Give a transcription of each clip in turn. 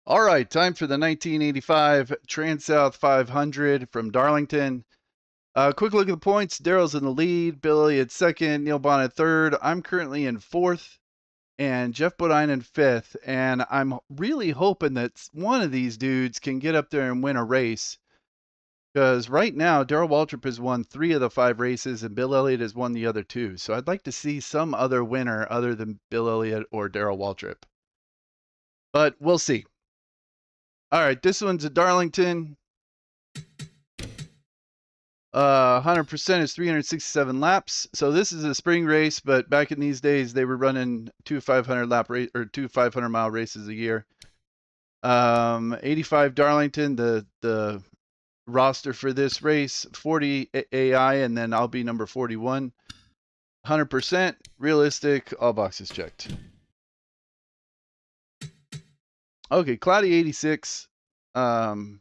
All right, time for the 1985 TranSouth 500 from Darlington. Quick look at the points. Daryl's in the lead, Bill Elliott second, Neil Bonnet third. I'm currently in fourth, and Jeff Bodine in fifth. And I'm really hoping that one of these dudes can get up there and win a race. Because right now, Daryl Waltrip has won 3 of the 5 races, and Bill Elliott has won the other 2. So I'd like to see some other winner other than Bill Elliott or Daryl Waltrip. But we'll see. All right, this one's at Darlington. 100% is 367 laps. So this is a spring race, but back in these days, they were running 2 500 mile races a year. 85 Darlington, the roster for this race, 40 AI, and then I'll be number 41. 100% realistic, all boxes checked. Okay, cloudy 86. I'm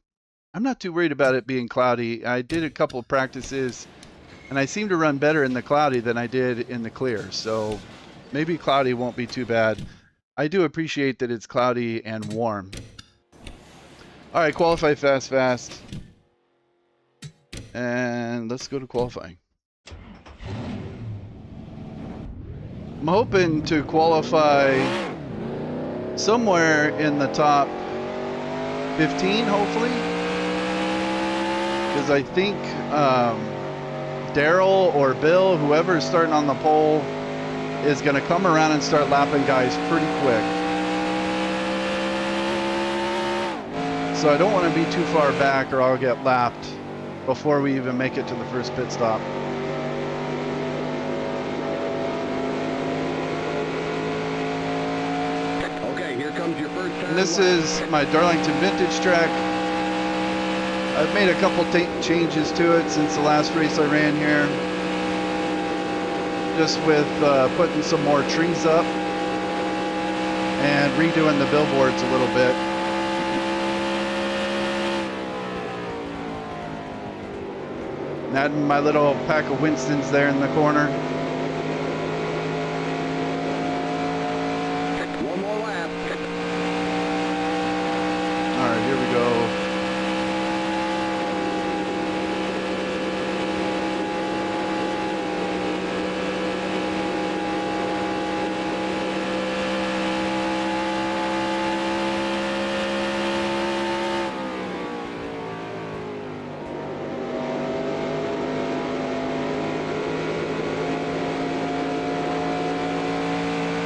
not too worried about it being cloudy. I did a couple of practices, and I seem to run better in the cloudy than I did in the clear. So maybe cloudy won't be too bad. I do appreciate that it's cloudy and warm. All right, qualify fast. And let's go to qualifying. I'm hoping to qualify somewhere in the top 15, hopefully. Because I think Daryl or Bill, whoever is starting on the pole, is going to come around and start lapping guys pretty quick. So I don't want to be too far back or I'll get lapped before we even make it to the first pit stop. Okay, here comes your first time. And this is my Darlington vintage track. I've made a couple changes to it since the last race I ran here. Just with putting some more trees up and redoing the billboards a little bit. And adding my little pack of Winstons there in the corner. One more lap. All right, here we go.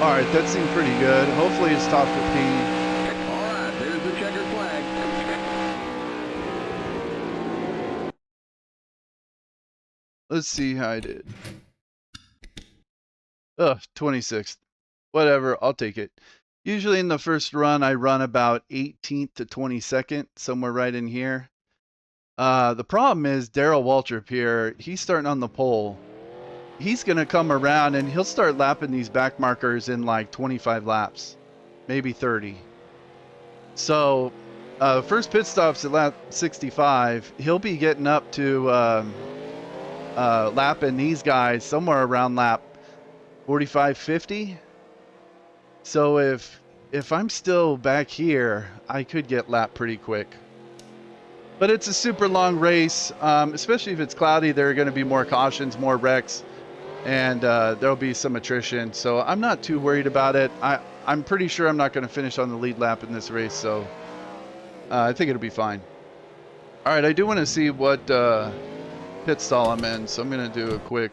All right, that seemed pretty good. Hopefully it's top 15. All right, there's the checkered flag. Let's see how I did. 26th. Whatever, I'll take it. Usually in the first run, I run about 18th to 22nd, somewhere right in here. The problem is Daryl Waltrip here, he's starting on the pole. He's going to come around and he'll start lapping these back markers in like 25 laps, maybe 30. So first pit stop's at lap 65. He'll be getting up to lapping these guys somewhere around lap 45, 50. So if I'm still back here, I could get lapped pretty quick. But it's a super long race, especially if it's cloudy. There are going to be more cautions, more wrecks, and there'll be some attrition. So I'm not too worried about it. I'm pretty sure I'm not going to finish on the lead lap in this race, so I think it'll be fine. All right, I do want to see what pit stall I'm in, so I'm going to do a quick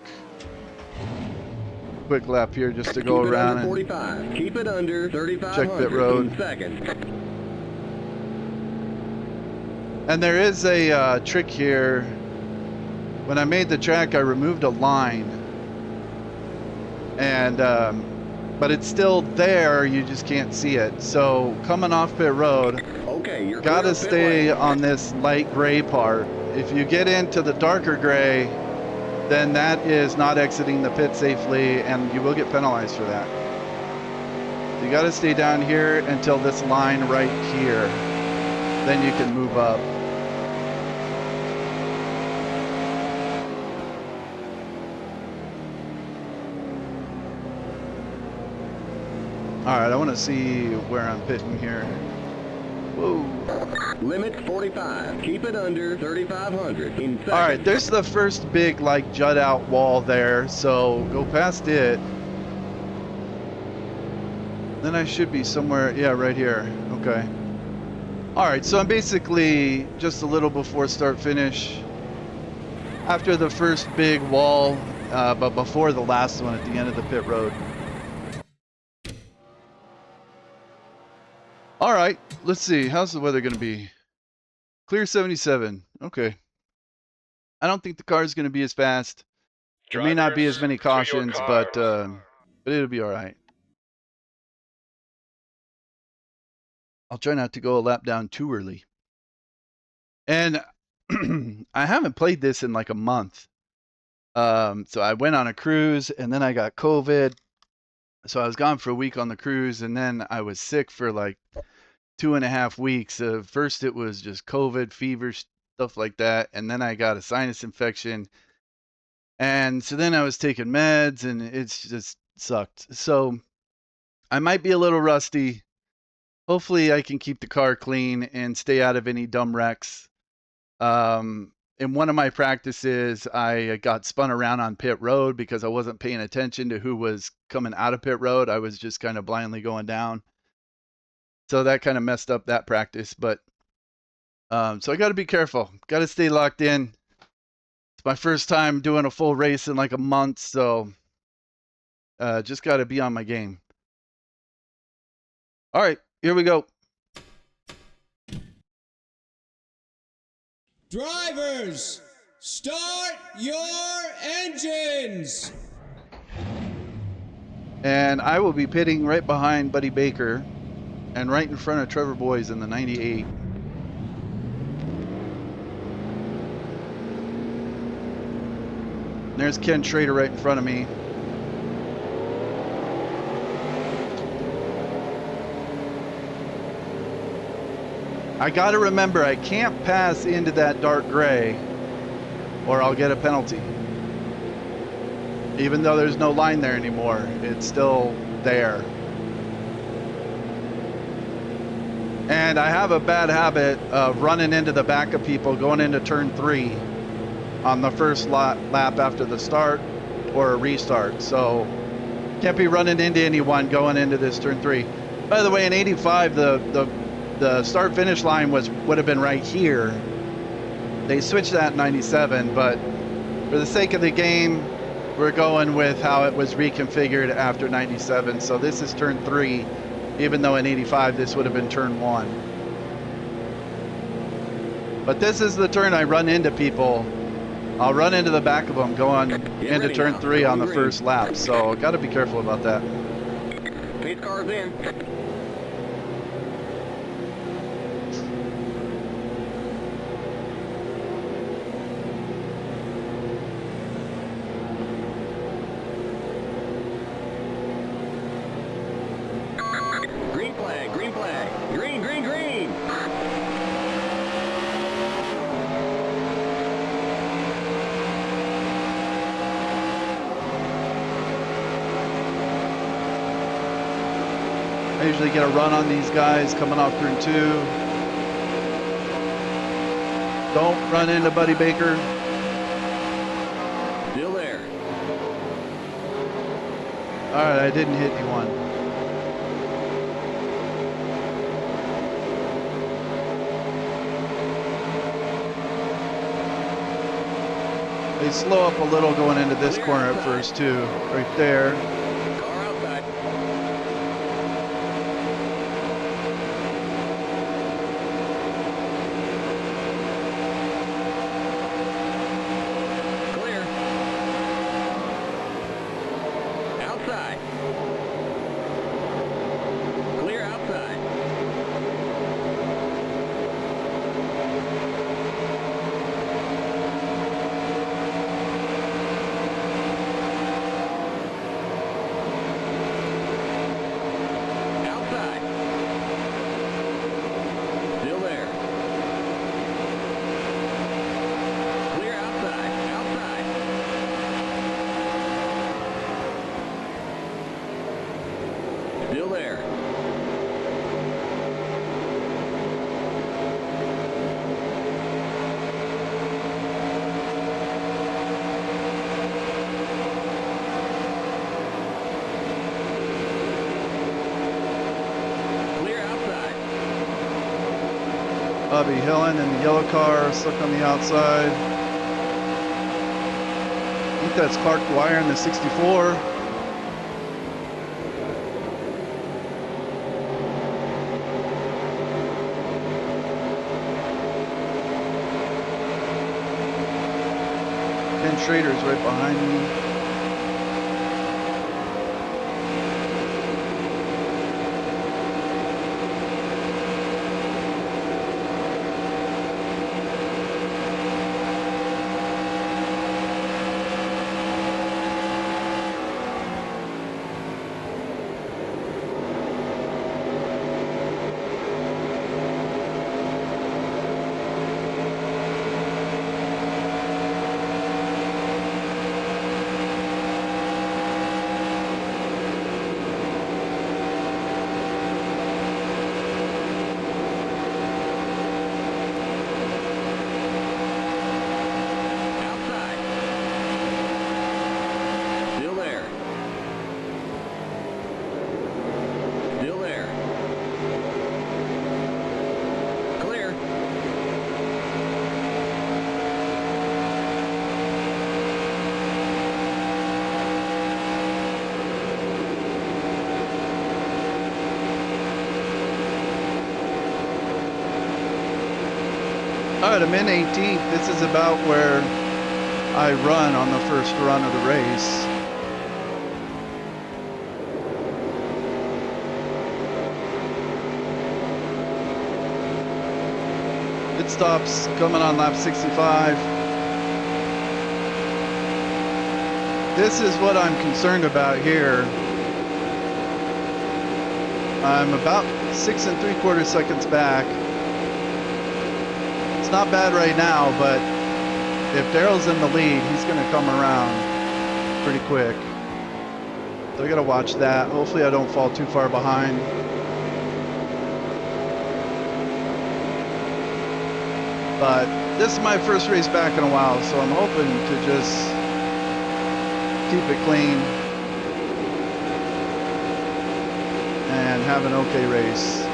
lap here just to go around and 45. Keep it under 35. check pit road. Second. And there is a trick here. When I made the track, I removed a line, and but it's still there. You just can't see it. So coming off pit road, Okay, you're gotta stay on this light gray part. If you get into the darker gray, then that is not exiting the pit safely, and you will get penalized for that. So you gotta stay down here until this line right here. Then you can move up. All right, I want to see where I'm pitting here. Whoa. Limit 45. Keep it under 3,500 in seconds. All right, there's the first big like jut out wall there, so go past it. Then I should be somewhere, yeah, right here. Okay. All right, so I'm basically just a little before start finish. After the first big wall, but before the last one at the end of the pit road. All right, let's see. How's the weather going to be? Clear 77. Okay. I don't think the car is going to be as fast. There may not be as many cautions, but it'll be all right. I'll try not to go a lap down too early. And I haven't played this in like a month. So I went on a cruise and then I got COVID. So I was gone for a week on the cruise and then I was sick for like 2.5 weeks. First it was just COVID, fever, stuff like that. And then I got a sinus infection. And so then I was taking meds and it's just sucked. So I might be a little rusty. Hopefully I can keep the car clean and stay out of any dumb wrecks. In one of my practices, I got spun around on pit road because I wasn't paying attention to who was coming out of pit road. I was just kind of blindly going down. So that kind of messed up that practice. But so I got to be careful. Got to stay locked in. It's my first time doing a full race in like a month. So just got to be on my game. All right, here we go. Drivers, start your engines! And I will be pitting right behind Buddy Baker and right in front of Trevor Boys in the 98. And there's Ken Schrader right in front of me. I got to remember, I can't pass into that dark gray or I'll get a penalty. Even though there's no line there anymore, it's still there. And I have a bad habit of running into the back of people going into turn 3 on the first lap after the start or a restart. So can't be running into anyone going into this turn 3. By the way, in 85, the start finish line would have been right here. They switched that in 97, but for the sake of the game, we're going with how it was reconfigured after 97. So this is turn 3, even though in 85 this would have been turn 1. But this is the turn I run into people. I'll run into the back of them going into turn 3 on the first lap. So got to be careful about that. Pace car's in. Green flag, green flag. Green, green, green. I usually get a run on these guys coming off turn 2. Don't run into Buddy Baker. Still there. All right, I didn't hit anyone. They slow up a little going into this corner at first too, right there. Car outside. Clear. Outside. Clear outside. Bobby Hillen in the yellow car, stuck on the outside. I think that's Clark Dwyer in the 64. Ken Schrader's right behind me. All right, I'm in 18th. This is about where I run on the first run of the race. Pit stops coming on lap 65. This is what I'm concerned about here. I'm about 6 3/4 seconds back. It's not bad right now, but if Daryl's in the lead, he's going to come around pretty quick. So I got to watch that. Hopefully I don't fall too far behind. But this is my first race back in a while, so I'm hoping to just keep it clean and have an okay race.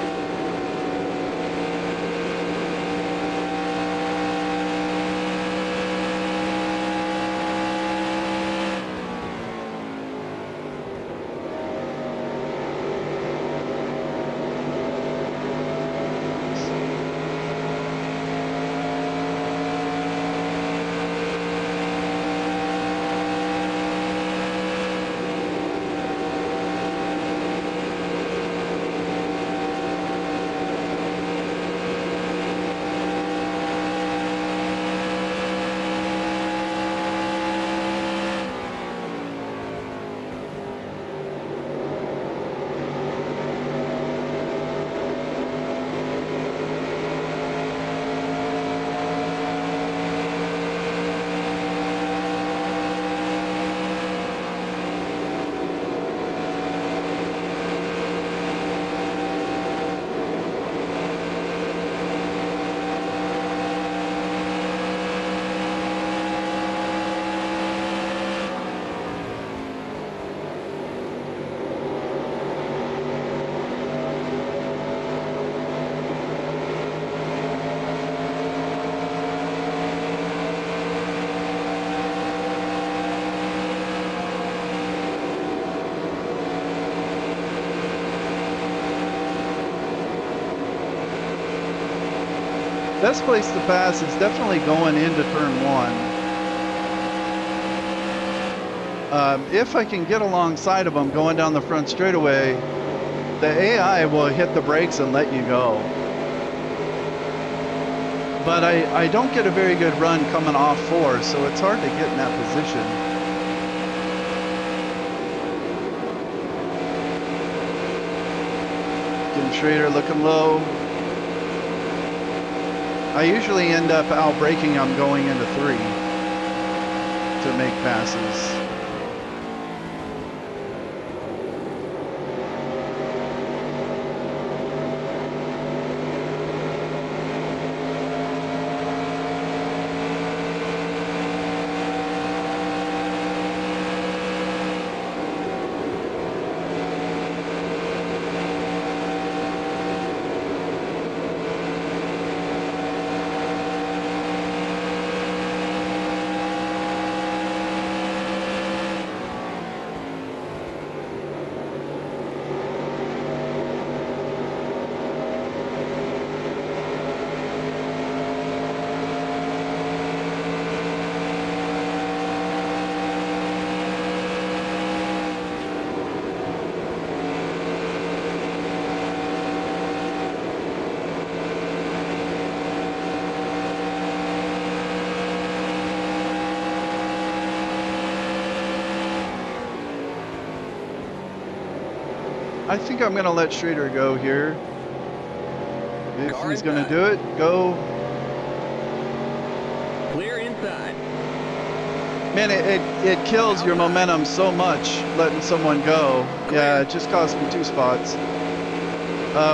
Best place to pass is definitely going into turn one. If I can get alongside of them going down the front straightaway, the AI will hit the brakes and let you go. But I don't get a very good run coming off four, so it's hard to get in that position. Kim Schrader looking low. I usually end up out-braking them going into three to make passes. I think I'm gonna let Schrader go here. If Car he's gonna inside. do it, go. Clear inside. Man, it kills your momentum so much letting someone go. Yeah, it just cost me 2 spots.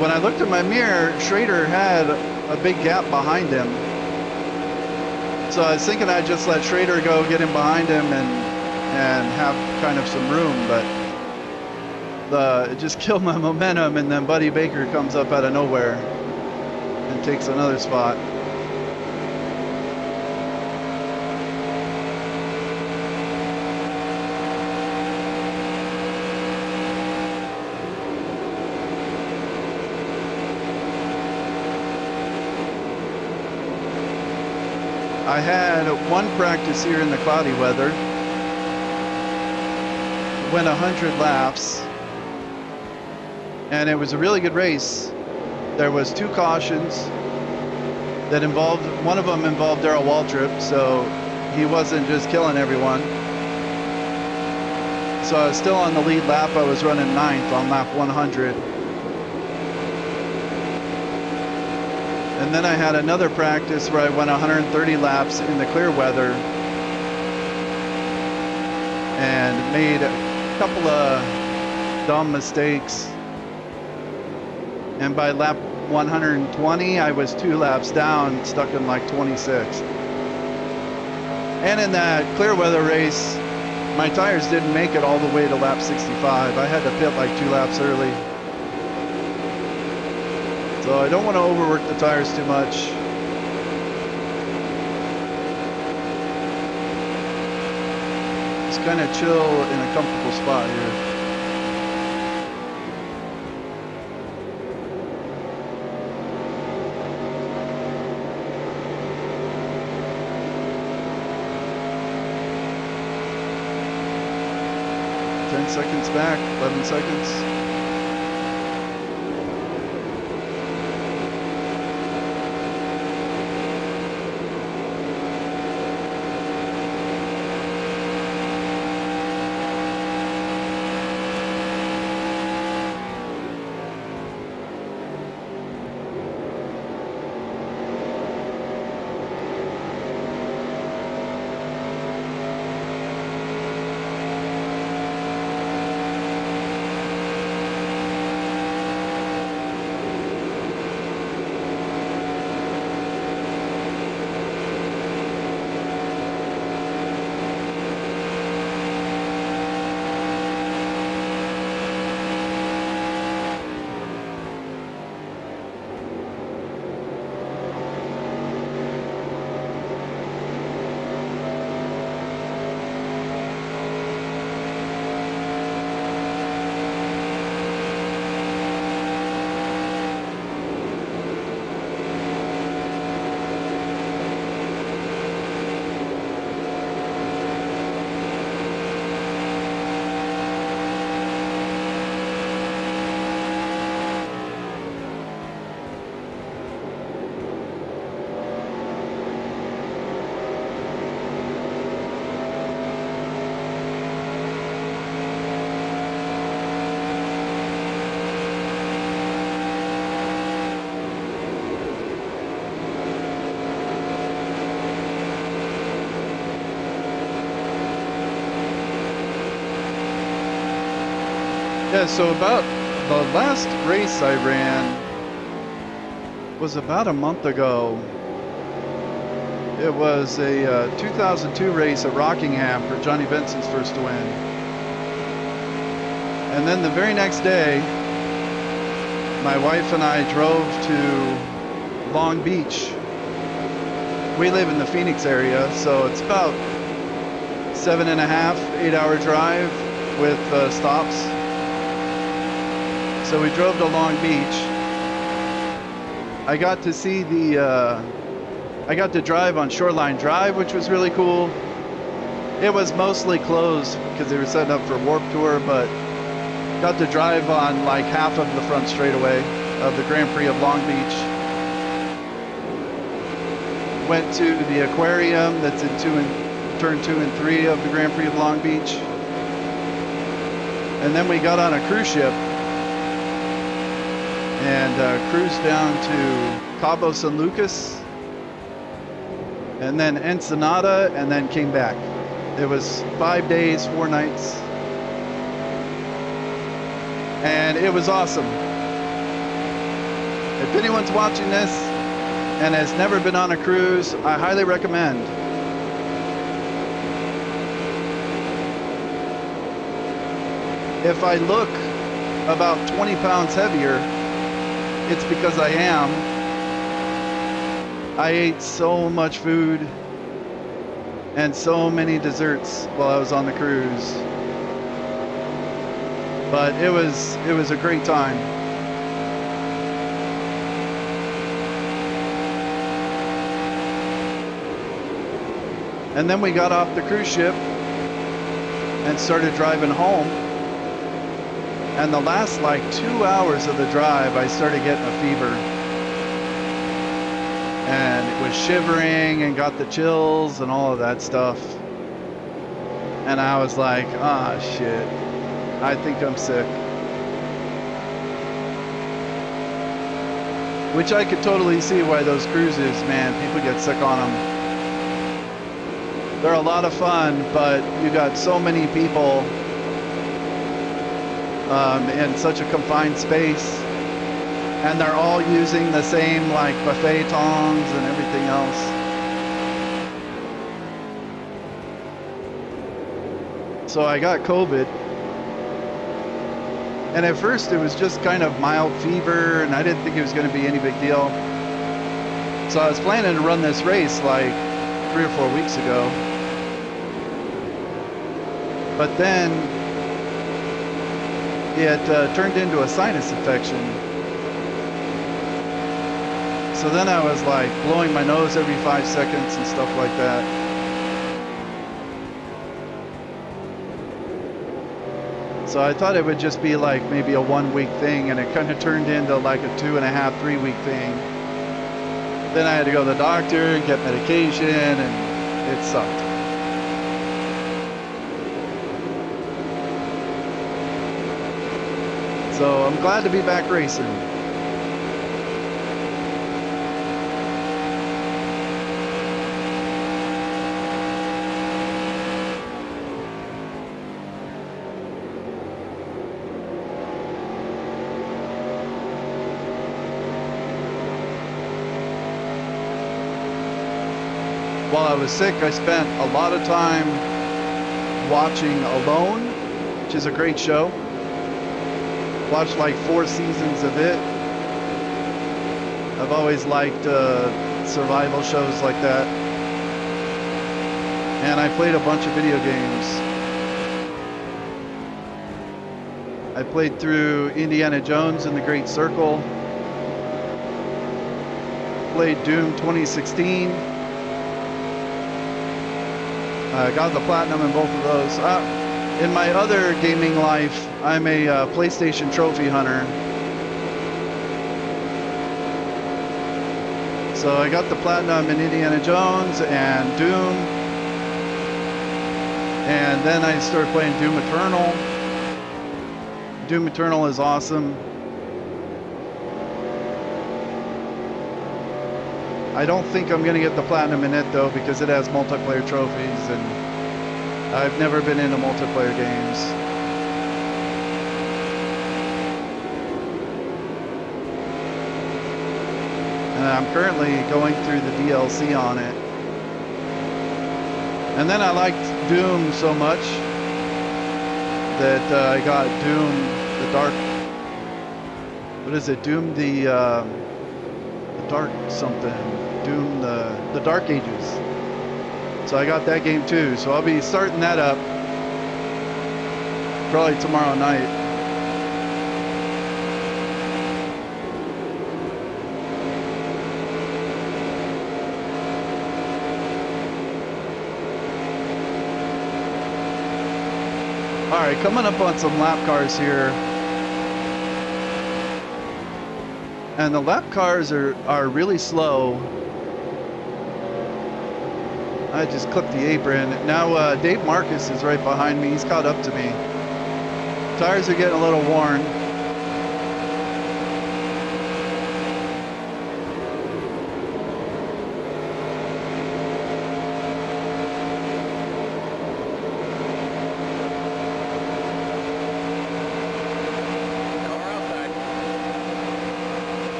When I looked at my mirror, Schrader had a big gap behind him. So I was thinking I'd just let Schrader go, get him behind him, and have kind of some room, but it just killed my momentum, and then Buddy Baker comes up out of nowhere and takes another spot. I had one practice here in the cloudy weather. Went 100 laps. And it was a really good race. There was 2 cautions that involved, one of them involved Darrell Waltrip, so he wasn't just killing everyone. So I was still on the lead lap. I was running 9th on lap 100. And then I had another practice where I went 130 laps in the clear weather and made a couple of dumb mistakes. And by lap 120, I was 2 laps down, stuck in like 26. And in that clear weather race, my tires didn't make it all the way to lap 65. I had to pit like 2 laps early. So I don't want to overwork the tires too much. Just kind of chill in a comfortable spot here. Seconds back, 11 seconds. Yeah, so about the last race I ran was about a month ago. It was a 2002 race at Rockingham for Johnny Benson's first win. And then the very next day, my wife and I drove to Long Beach. We live in the Phoenix area, so it's about 7.5, 8-hour drive with stops. So we drove to Long Beach. I got to see I got to drive on Shoreline Drive, which was really cool. It was mostly closed because they were setting up for Warped Tour, but got to drive on like half of the front straightaway of the Grand Prix of Long Beach. Went to the aquarium that's in turn 2 and 3 of the Grand Prix of Long Beach. And then we got on a cruise ship and cruised down to Cabo San Lucas, and then Ensenada, and then came back. It was 5 days, 4 nights, and it was awesome. If anyone's watching this and has never been on a cruise, I highly recommend. If I look about 20 pounds heavier, it's because I am. I ate so much food and so many desserts while I was on the cruise. But it was a great time. And then we got off the cruise ship and started driving home. And the last like 2 hours of the drive, I started getting a fever. And it was shivering and got the chills and all of that stuff. And I was like, ah, shit, I think I'm sick. Which I could totally see why those cruises, man, people get sick on them. They're a lot of fun, but you got so many people in such a confined space, and they're all using the same like buffet tongs and everything else. So I got COVID, and at first it was just kind of mild fever, and I didn't think it was going to be any big deal. So I was planning to run this race like 3 or 4 weeks ago, but then it turned into a sinus infection. So then I was like blowing my nose every 5 seconds and stuff like that. So I thought it would just be like maybe a 1 week thing, and it kind of turned into like a 2.5, 3 week thing. Then I had to go to the doctor and get medication, and it sucked. So I'm glad to be back racing. While I was sick, I spent a lot of time watching Alone, which is a great show. Watched like 4 seasons of it. I've always liked survival shows like that. And I played a bunch of video games. I played through Indiana Jones and the Great Circle. Played Doom 2016. I got the platinum in both of those. In my other gaming life, I'm a PlayStation trophy hunter. So I got the platinum in Indiana Jones and Doom. And then I started playing Doom Eternal. Doom Eternal is awesome. I don't think I'm going to get the platinum in it though, because it has multiplayer trophies, and I've never been into multiplayer games. And I'm currently going through the DLC on it. And then I liked Doom so much that I got Doom the Dark. What is it? Doom the Dark something. Doom the Dark Ages. So I got that game too. So I'll be starting that up probably tomorrow night. All right, coming up on some lap cars here. And the lap cars are really slow. I just clipped the apron. Now Dave Marcus is right behind me. He's caught up to me. Tires are getting a little worn.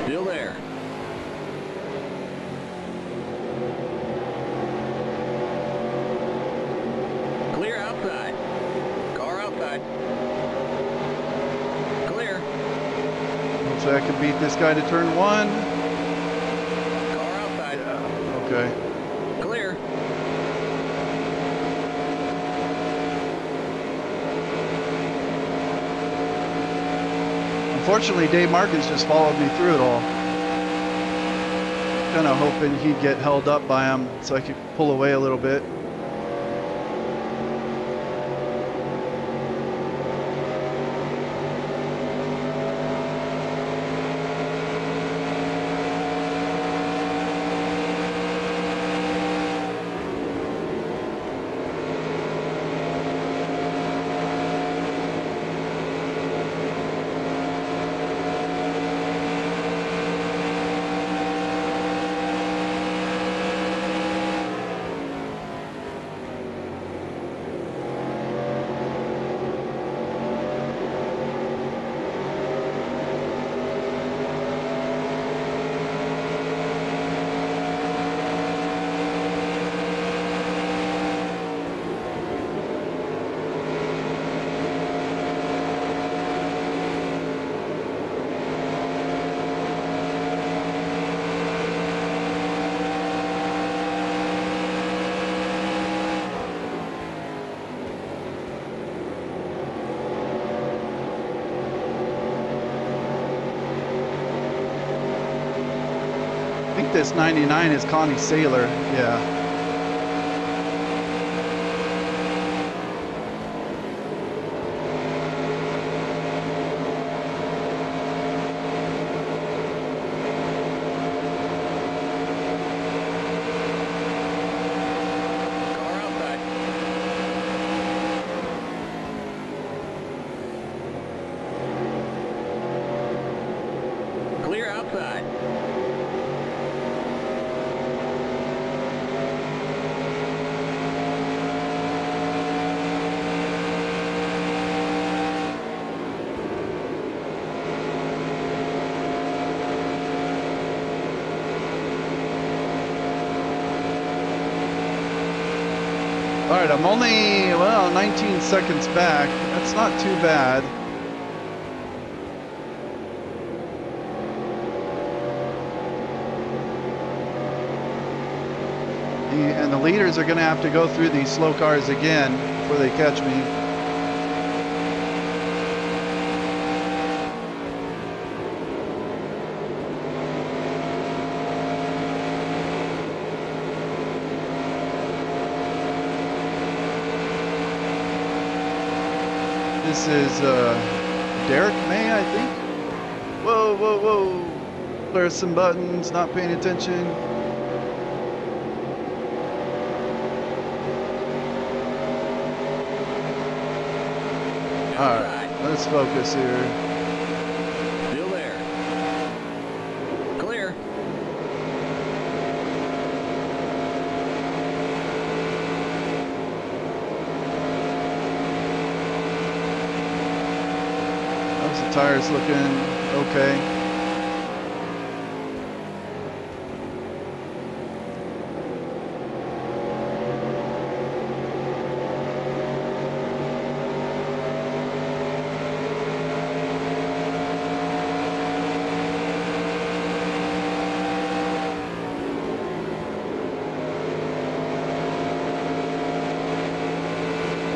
Still there. Clear outside. Car outside. Clear. Hopefully I can beat this guy to turn 1. Car outside. Yeah, okay. Clear. Unfortunately, Dave Marcus just followed me through it all. Kind of hoping he'd get held up by him so I could pull away a little bit. I think this 99 is Connie Saylor. Yeah. Car outside. Clear outside. All right, I'm only, well, 19 seconds back. That's not too bad. And the leaders are going to have to go through these slow cars again before they catch me. This is Derek May, I think. Whoa, whoa, whoa. There's some buttons, not paying attention. All right, let's focus here. Still there. Clear. How's the tires looking? Okay.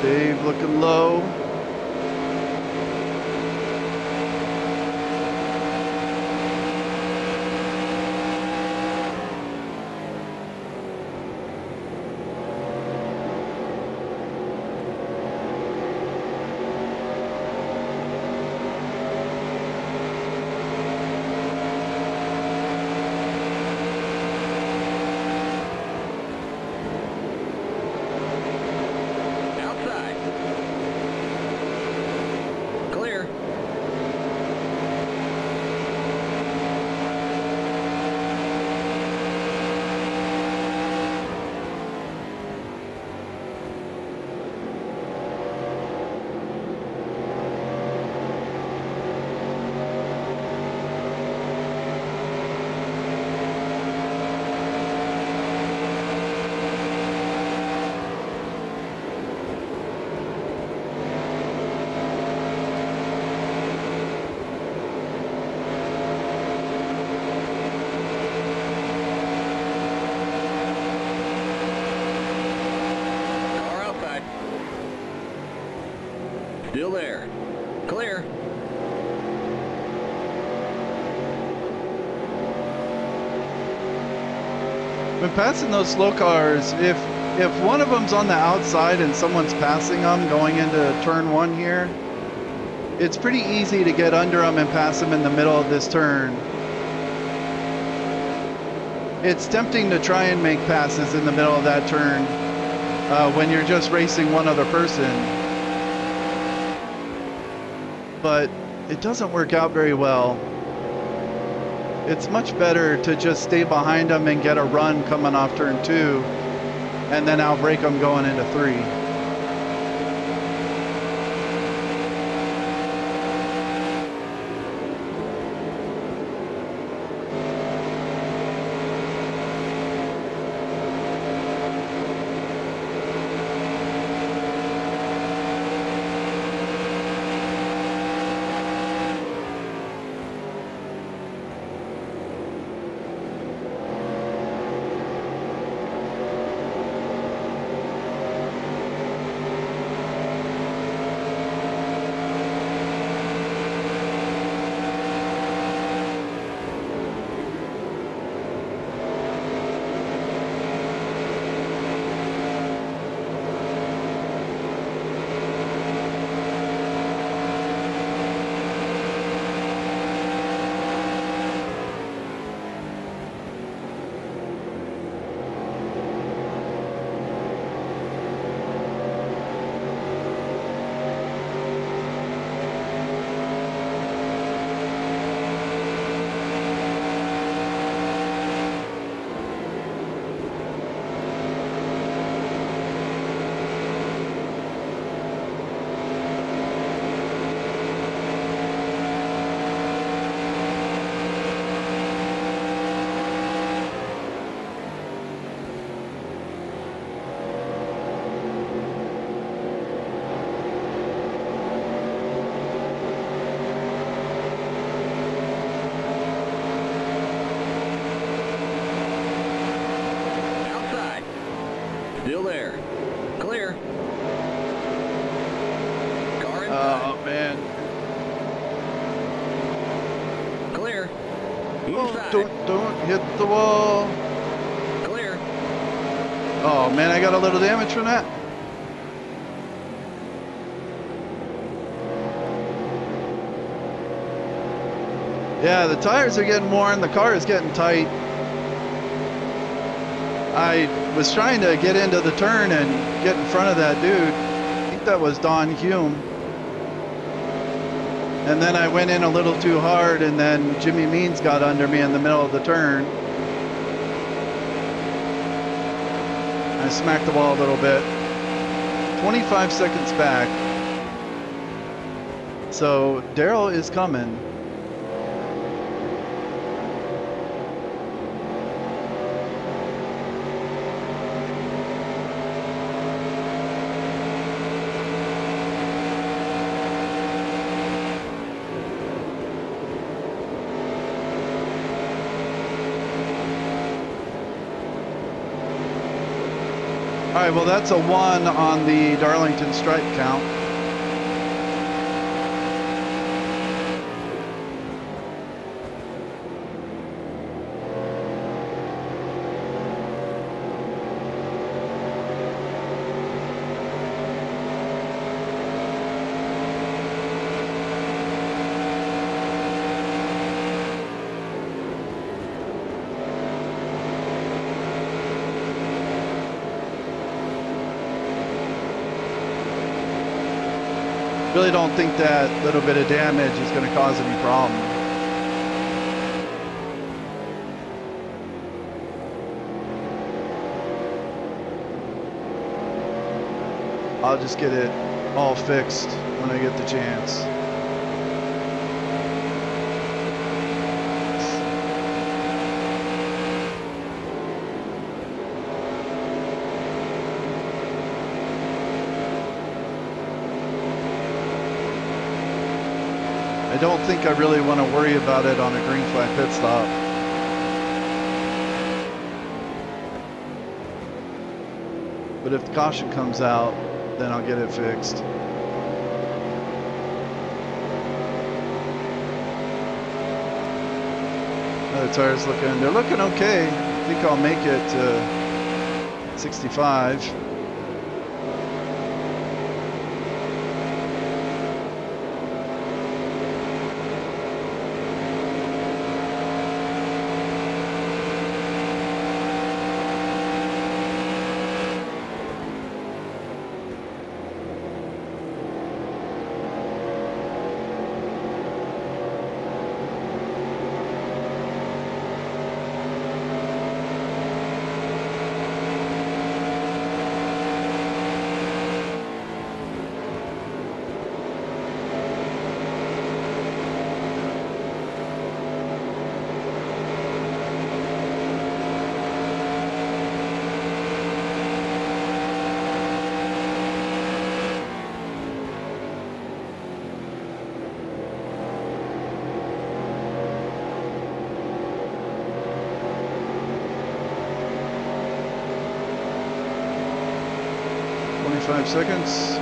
Dave looking low. Still there. Clear. When passing those slow cars, if one of them's on the outside and someone's passing them going into turn 1 here, it's pretty easy to get under them and pass them in the middle of this turn. It's tempting to try and make passes in the middle of that turn when you're just racing one other person. But it doesn't work out very well. It's much better to just stay behind them and get a run coming off turn 2, and then outbrake them going into 3. Still there. Clear. Car inside. Oh, man. Clear. Inside. Oh, don't hit the wall. Clear. Oh, man, I got a little damage from that. Yeah, the tires are getting worn. The car is getting tight. I was trying to get into the turn and get in front of that dude. I think that was Don Hume. And then I went in a little too hard, and then Jimmy Means got under me in the middle of the turn. I smacked the wall a little bit. 25 seconds back. So Daryl is coming. All right, well, that's a 1 on the Darlington stripe count. Really don't think that little bit of damage is going to cause any problem. I'll just get it all fixed when I get the chance. I don't think I really want to worry about it on a green flag pit stop. But if the caution comes out, then I'll get it fixed. tires looking? They're looking okay. I think I'll make it to 65. Five seconds.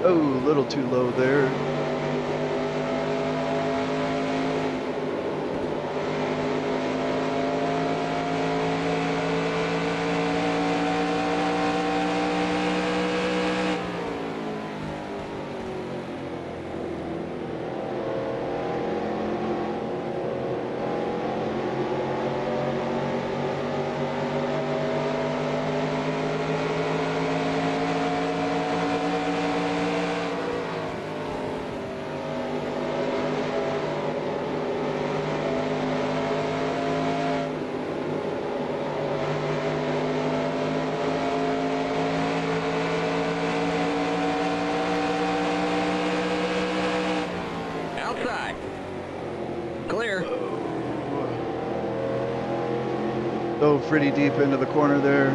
Oh, a little too low there. Outside. Clear. Go pretty deep into the corner there.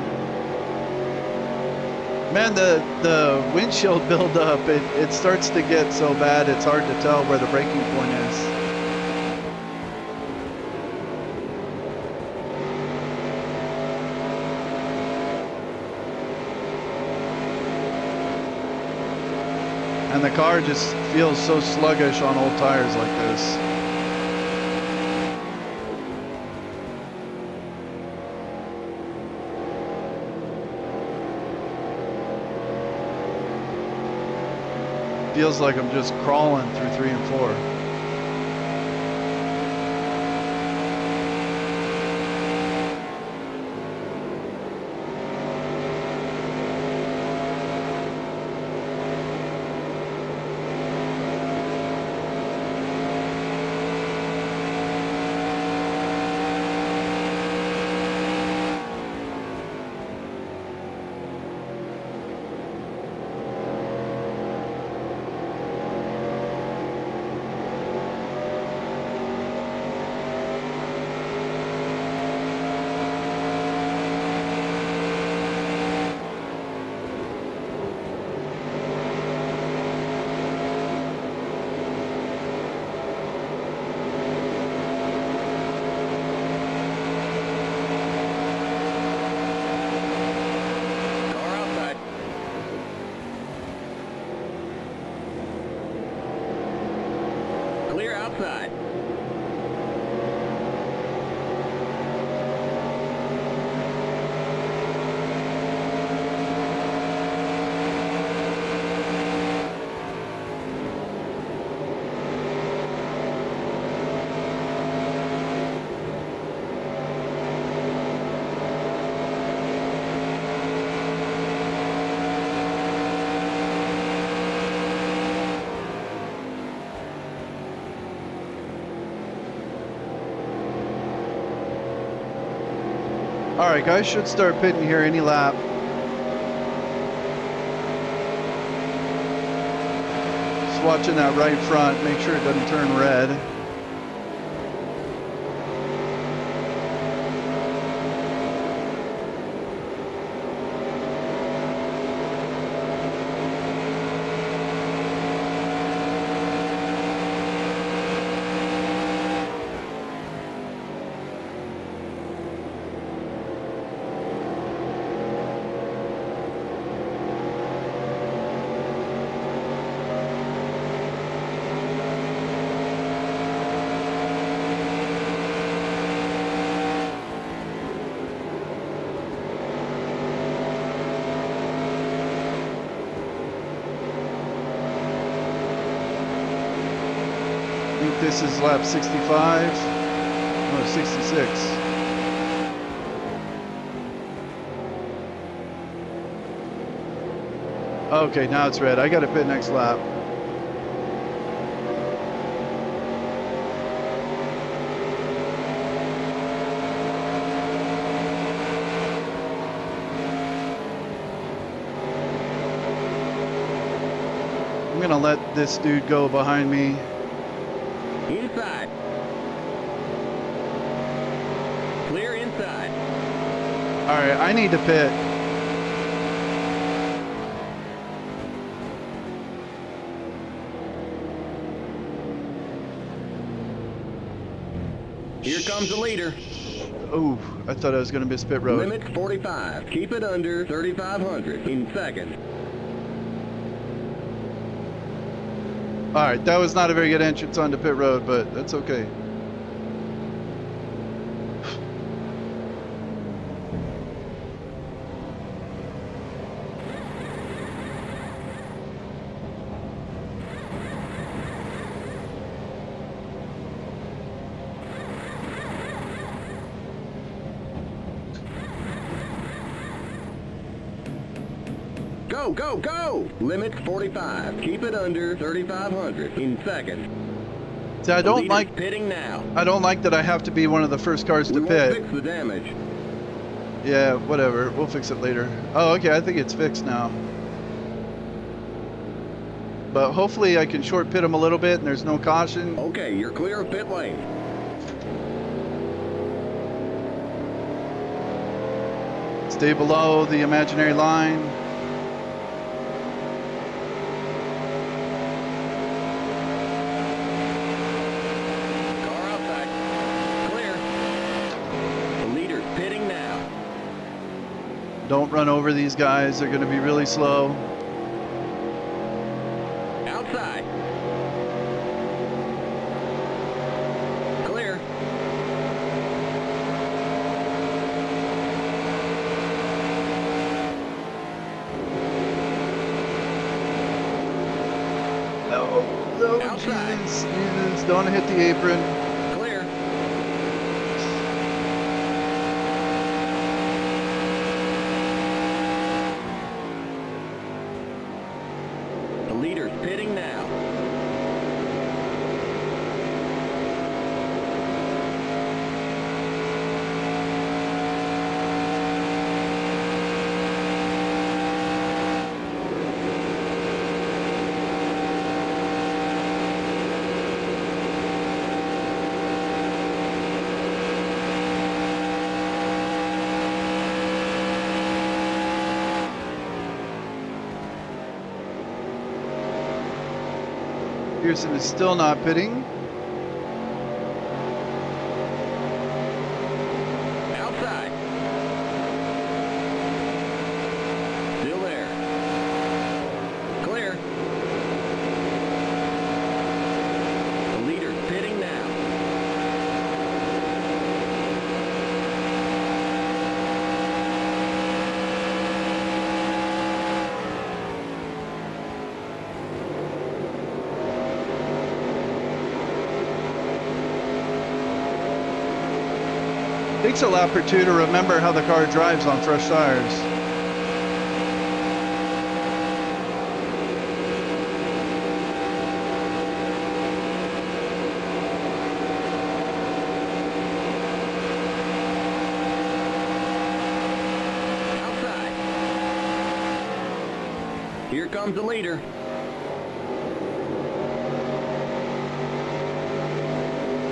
Man, the windshield buildup, it starts to get so bad it's hard to tell where the braking point is. And the car just feels so sluggish on old tires like this. Feels like I'm just crawling through 3 and 4. All right, guys should start pitting here any lap. Just watching that right front, make sure it doesn't turn red. This is lap 65, no, 66. Okay, now it's red. I got to pit next lap. I'm going to let this dude go behind me. Inside. Clear inside. All right, I need to pit. Here comes the leader. Oh, I thought I was going to miss pit road. Limit 45. Keep it under 3,500 in second. All right, that was not a very good entrance onto pit road, but that's okay. Go, go, go! Limit 45. Keep it under 3,500 in second. See, I don't like pitting now. I don't like that I have to be one of the first cars to We pit. won't fix the damage. Yeah, whatever. We'll fix it later. Oh, okay. I think it's fixed now. But hopefully I can short pit him a little bit and there's no caution. Okay, you're clear of pit lane. Stay below the imaginary line. Car outside. Clear. The leader's pitting now. Don't run over these guys. They're going to be really slow. Outside. Clear. No, Outside. Jesus. Don't hit the apron. Clear. The leader's pitting now. Pearson is still not pitting. Outside. Still there. Clear. The leader's pitting now. Takes a lap or two to remember how the car drives on fresh tires. Here comes the leader.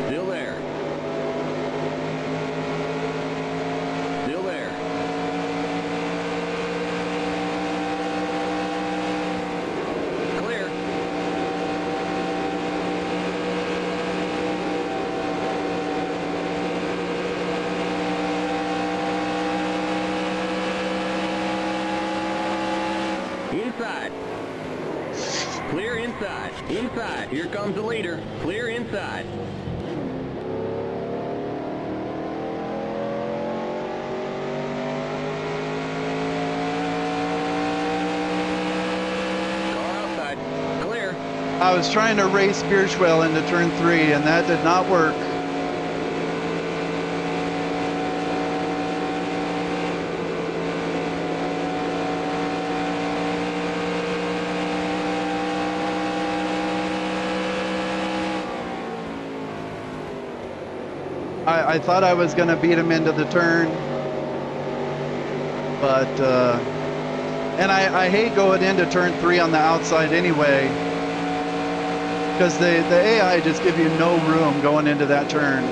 Still there. Still there. Clear. Inside. Clear inside. Inside. Here comes the leader. Clear inside. Car outside. Clear. I was trying to race Bierschwell into turn 3, and that did not work. I thought I was going to beat him into the turn, but and I hate going into turn 3 on the outside anyway, because the AI just give you no room going into that turn.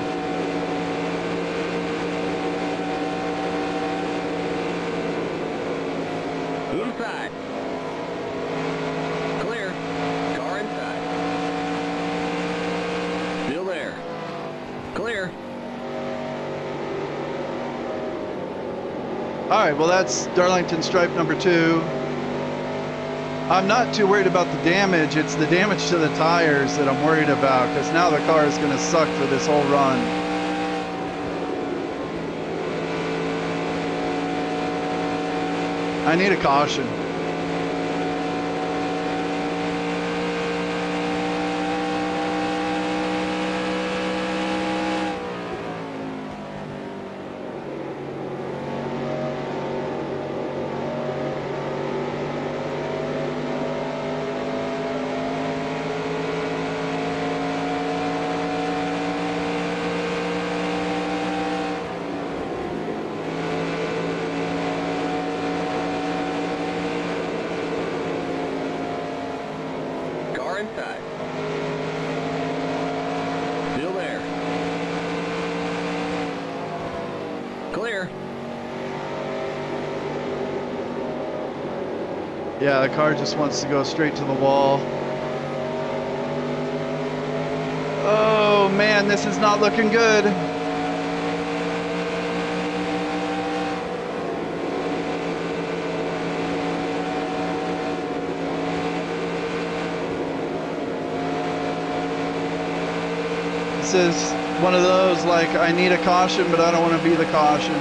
Inside. Clear. Car inside. Still there. Clear. All right, well, that's Darlington stripe number 2. I'm not too worried about the damage. It's the damage to the tires that I'm worried about, because now the car is going to suck for this whole run. I need a caution. Car inside. Still there. Clear. Yeah, the car just wants to go straight to the wall. Oh man, this is not looking good. This is one of those, like, I need a caution, but I don't want to be the caution.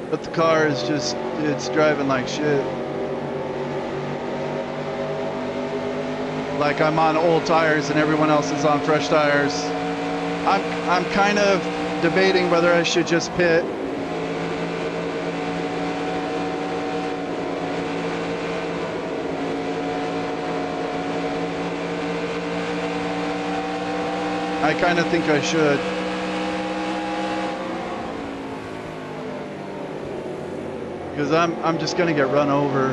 But the car is just, it's driving like shit. Like I'm on old tires and everyone else is on fresh tires. I'm kind of debating whether I should just pit. I kind of think I should. Because I'm just gonna get run over.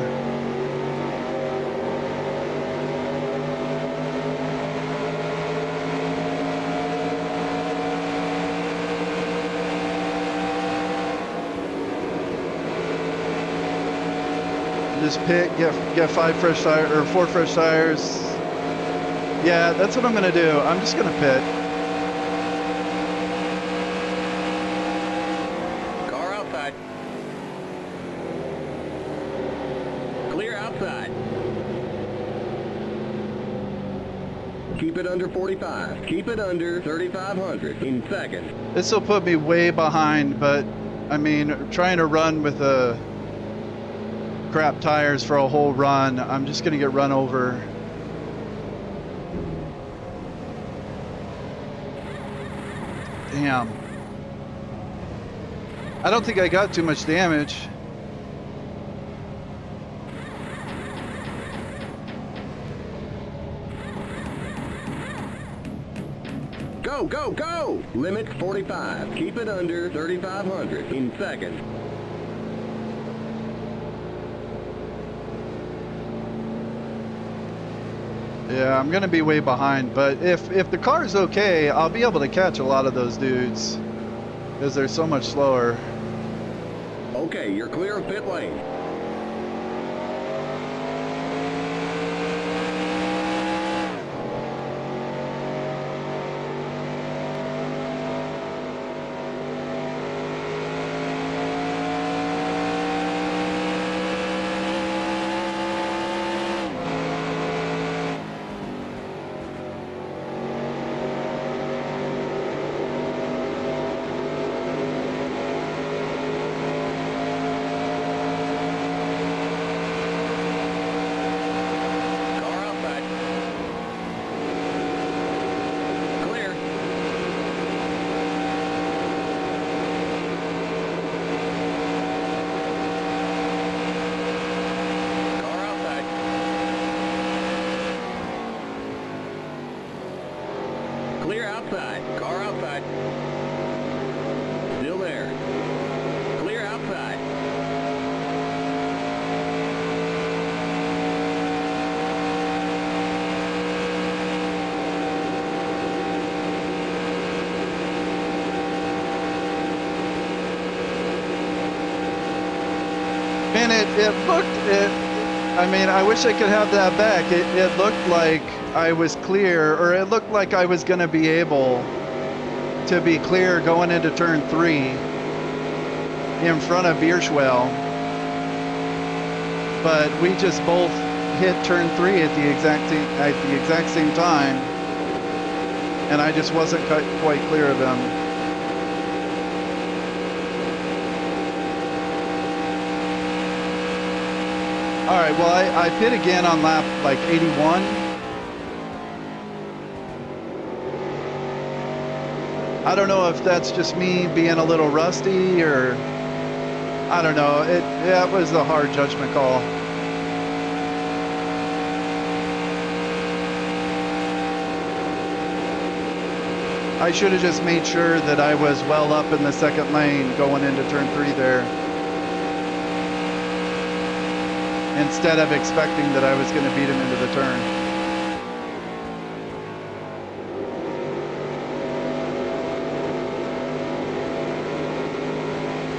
Just pit, get 5 fresh tires or 4 fresh tires. Yeah, that's what I'm gonna do. I'm just gonna pit. Car outside. Clear outside. Keep it under 45. Keep it under 3,500 in second. This will put me way behind, but I mean, trying to run with a crap tires for a whole run, I'm just gonna get run over. Damn. I don't think I got too much damage. Go, go, go! Limit 45. Keep it under 3,500 in second. Yeah, I'm gonna be way behind, but if the car's okay, I'll be able to catch a lot of those dudes because they're so much slower. Okay, you're clear of pit lane. Clear outside. Car outside. Still there. Clear outside. Man, I mean, I wish I could have that back. It looked like I was clear, or it looked like I was going to be able to be clear going into turn 3 in front of Bierschwell. But we just both hit turn 3 at the exact same time, and I just wasn't quite clear of him. All right, well, I pit again on lap like 81. I don't know if that's just me being a little rusty, or I don't know. That was a hard judgment call. I should have just made sure that I was well up in the second lane going into turn 3 there, instead of expecting that I was going to beat him into the turn.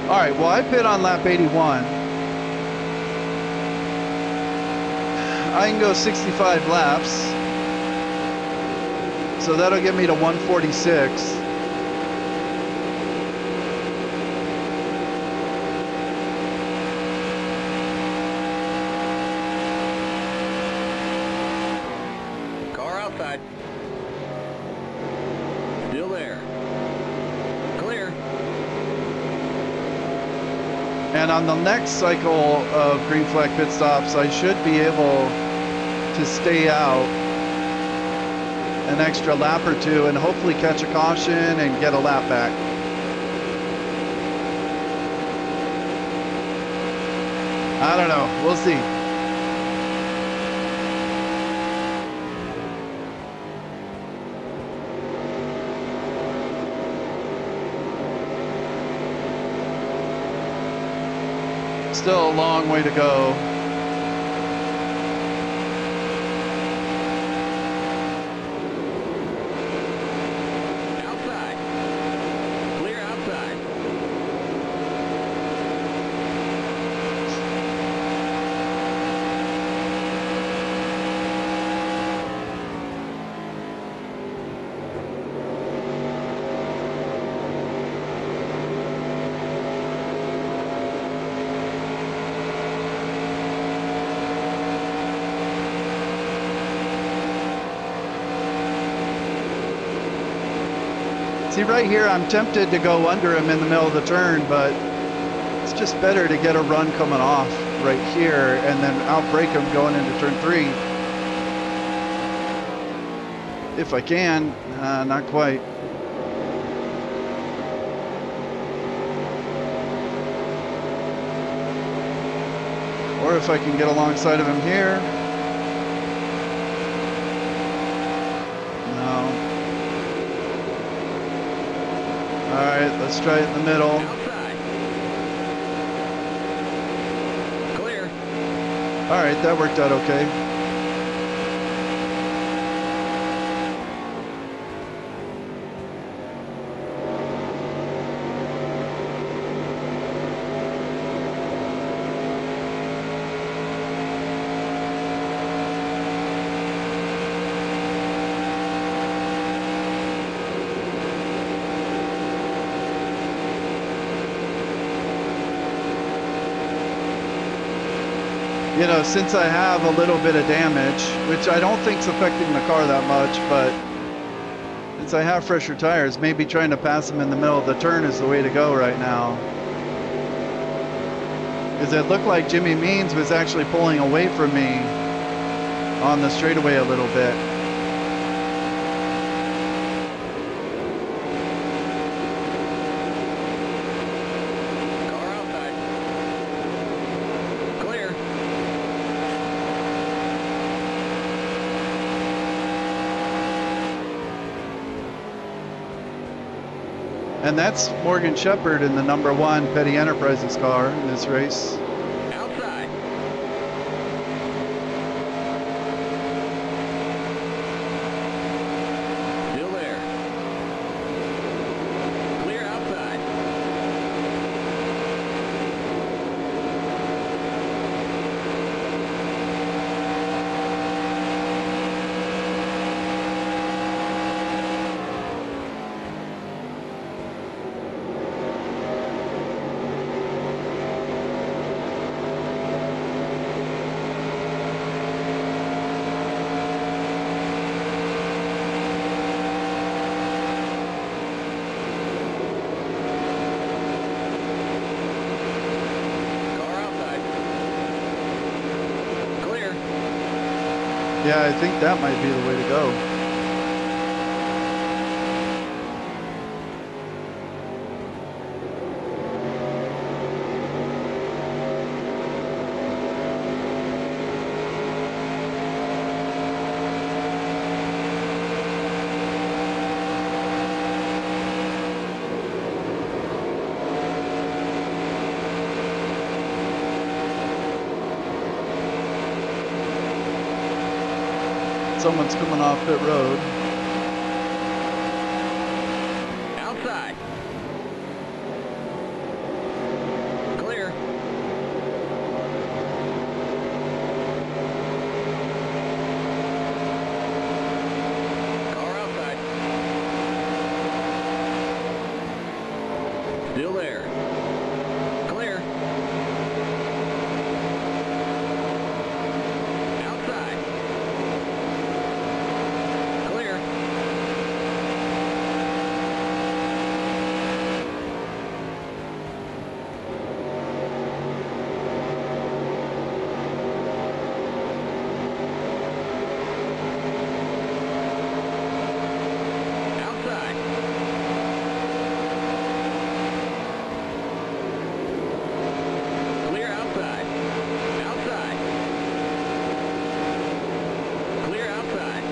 All right, well, I pit on lap 81. I can go 65 laps, so that'll get me to 146. Still there. Clear. And on the next cycle of green flag pit stops, I should be able to stay out an extra lap or two and hopefully catch a caution and get a lap back. I don't know. We'll see. Still a long way to go. Outside. Clear outside. See, right here, I'm tempted to go under him in the middle of the turn, but it's just better to get a run coming off right here and then outbrake him going into turn 3. If I can, not quite. Or if I can get alongside of him here. All right, let's try it in the middle. Outside. Clear. All right, that worked out okay. You know, since I have a little bit of damage, which I don't think's affecting the car that much, but since I have fresher tires, maybe trying to pass them in the middle of the turn is the way to go right now. Because it looked like Jimmy Means was actually pulling away from me on the straightaway a little bit. Car outside. Clear. And that's Morgan Shepherd in the #1 Petty Enterprises car in this race. Outside. Still there. Clear outside. Car outside. Clear. Yeah, I think that might be the way to go. Someone's coming off pit road. Outside. Clear. Car outside. Still there. Clear. Outside. Clear. Outside. Clear outside. Outside. Clear outside.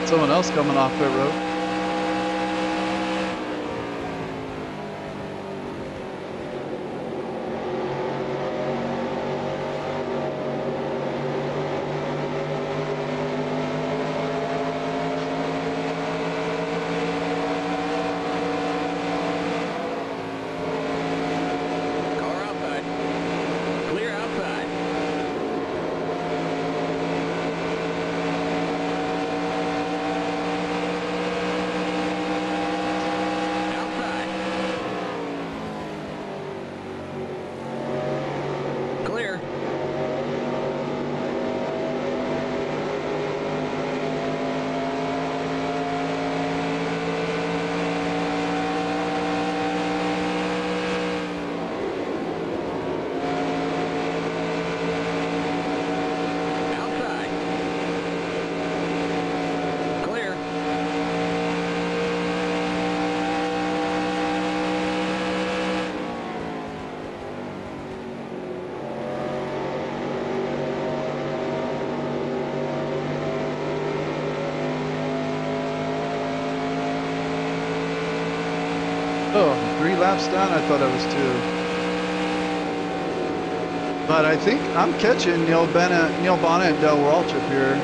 Someone else coming off pit road. Car outside. Clear outside. Outside. Clear. Outside. Clear. Oh, 3 laps down. I thought I was 2. But I think I'm catching Neil Bonnet and Del Waltrip here.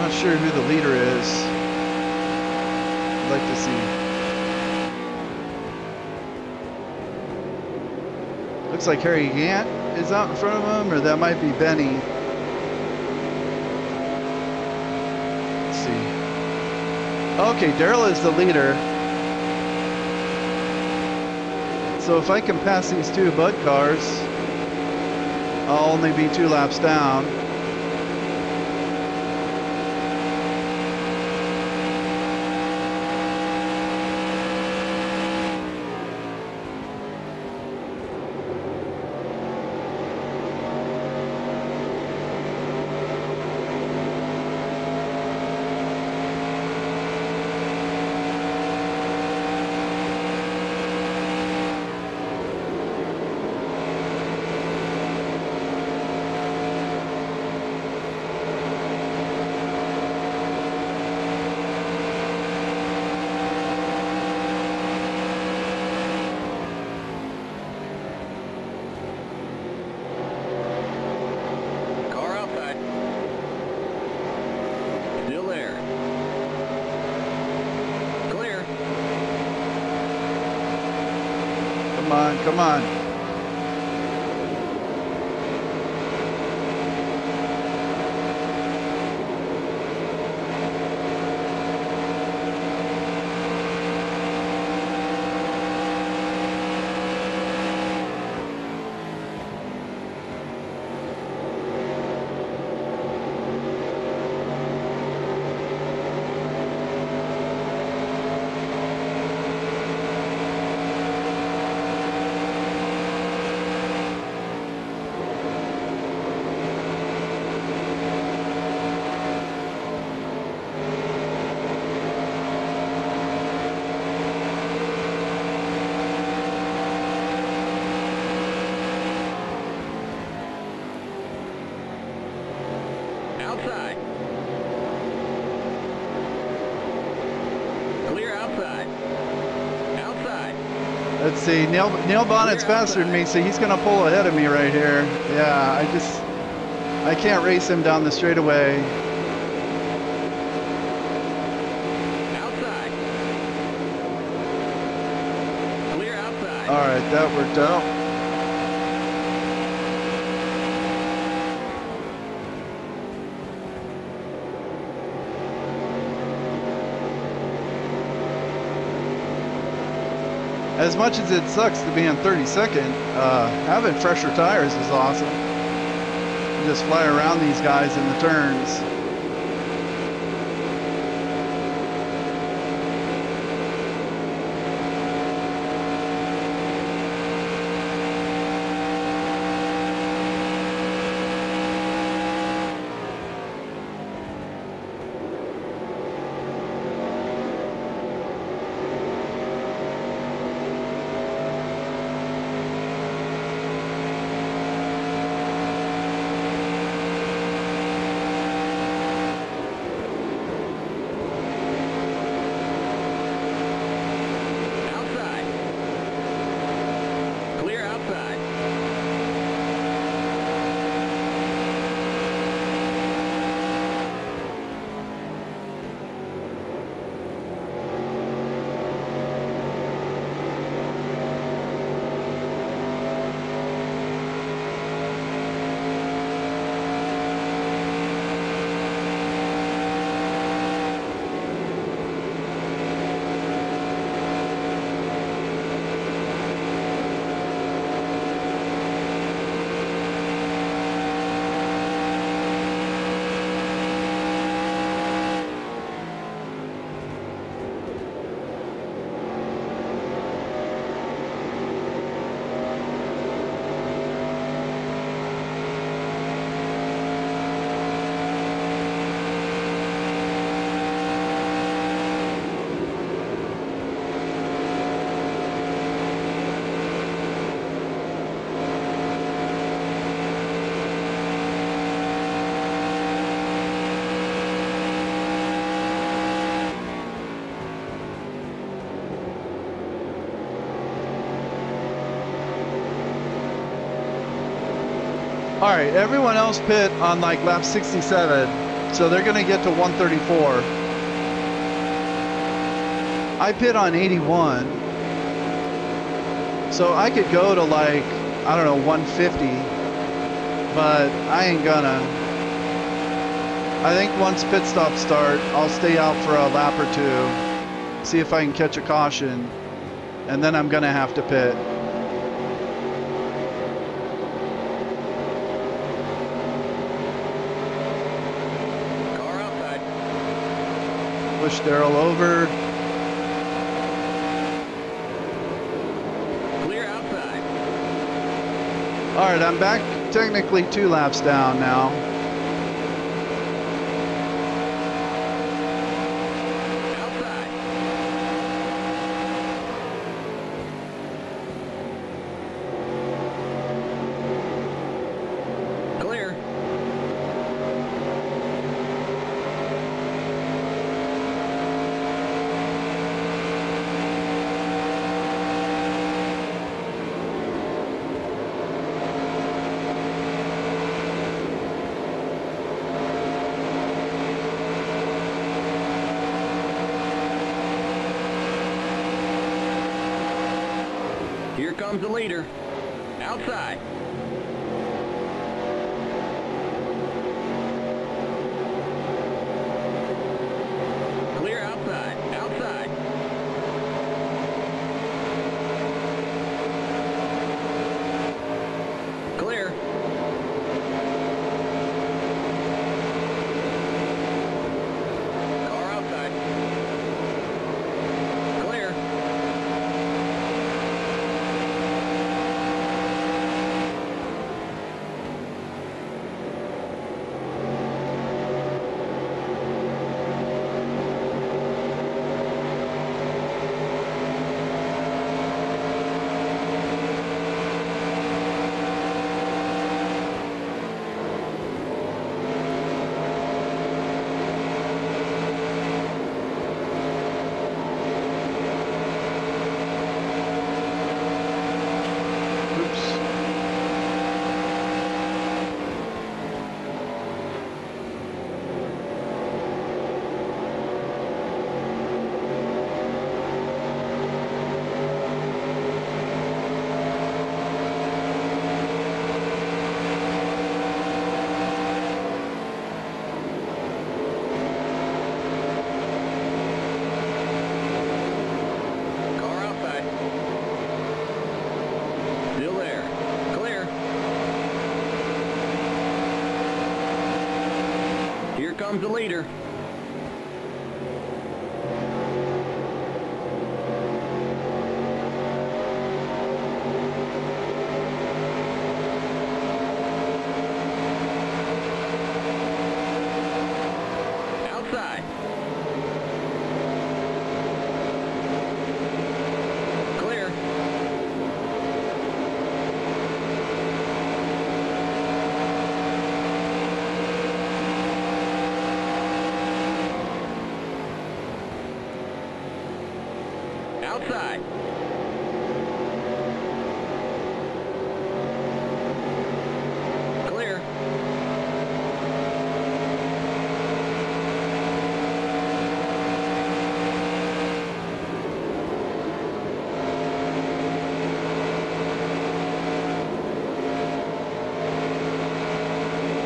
Not sure who the leader is. I'd like to see. Looks like Harry Gant is out in front of him, or that might be Benny. Let's see. Okay, Daryl is the leader. So if I can pass these two Bud cars, I'll only be 2 laps down. Come on. Outside. Clear outside. Outside. Let's see. Neil Bonnet's faster than me, so he's going to pull ahead of me right here. Yeah, I can't race him down the straightaway. Outside. Clear outside. All right, that worked out. As much as it sucks to be in 32nd, having fresher tires is awesome. You just fly around these guys in the turns. All right, everyone else pit on like lap 67, so they're gonna get to 134. I pit on 81, so I could go to like, I don't know, 150, but I ain't gonna. I think once pit stops start, I'll stay out for a lap or two, see if I can catch a caution, and then I'm gonna have to pit. push Daryl over. Clear outside. All right, I'm back technically 2 laps down now. Outside. Clear. Here comes the leader. Outside. Clear outside. Outside. Clear. Car outside. Clear. Oops. Car outside. Still there. Clear. Here comes the leader. Outside. Clear. Outside. Clear.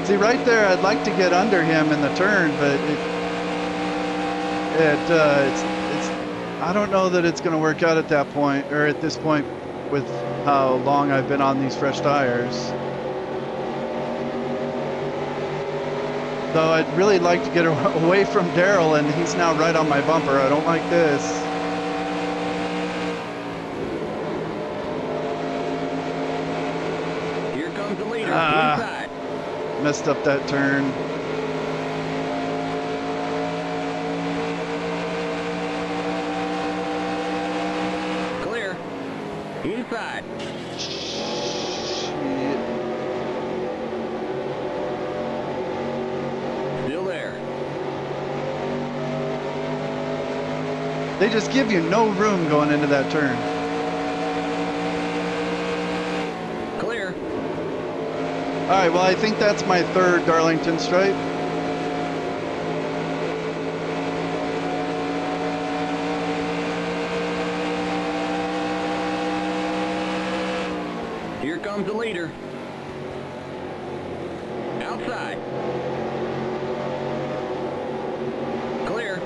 See, right there, I'd like to get under him in the turn, but it's I don't know that it's going to work out at that point, or at this point, with how long I've been on these fresh tires. Though I'd really like to get away from Daryl, and he's now right on my bumper. I don't like this. Here comes the leader. Ah. Inside. Messed up that turn. Clear. Inside. Shit. Still there. They just give you no room going into that turn. Clear. All right, well, I think that's my 3rd Darlington stripe. Here comes the leader. Outside. Clear.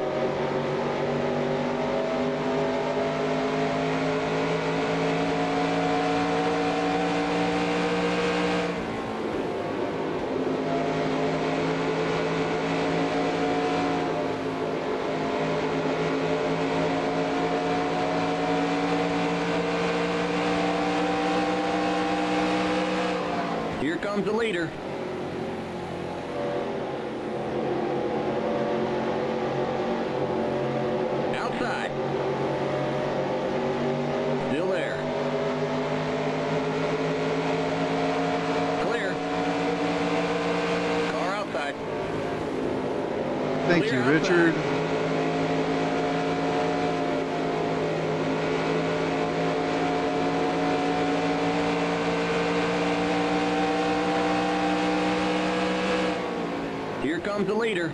comes the leader. Outside. Still there. Clear. Car outside. Thank you, Clear outside. Richard. Here comes the leader.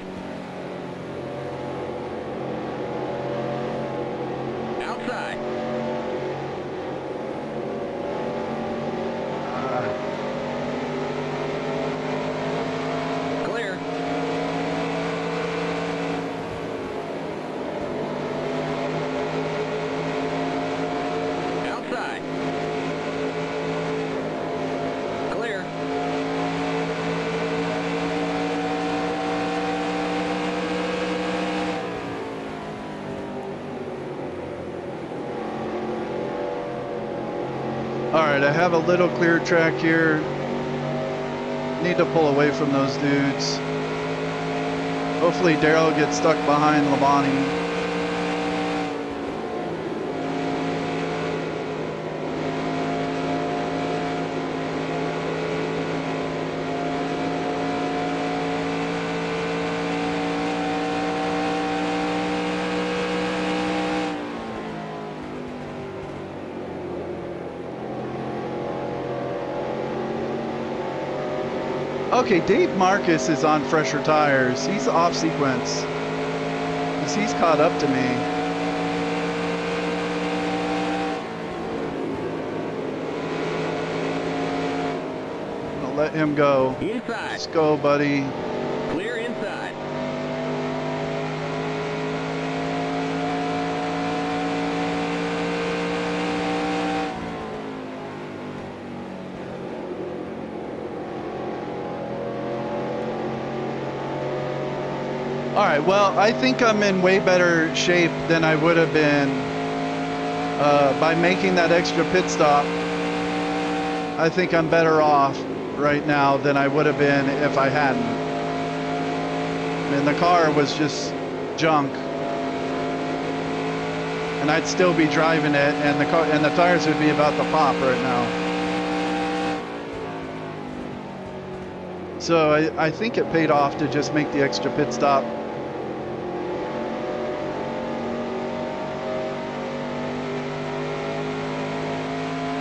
Outside. Clear. Outside. Clear. All right, I have a little clear track here. Need to pull away from those dudes. Hopefully Daryl gets stuck behind Labonte. Okay, Dave Marcus is on fresher tires. He's off sequence. He's caught up to me. I'll let him go. Inside. Let's go, buddy. Clear inside. All right, well, I think I'm in way better shape than I would have been by making that extra pit stop. I think I'm better off right now than I would have been if I hadn't. I mean, the car was just junk, and I'd still be driving it, and the tires would be about to pop right now. So I think it paid off to just make the extra pit stop.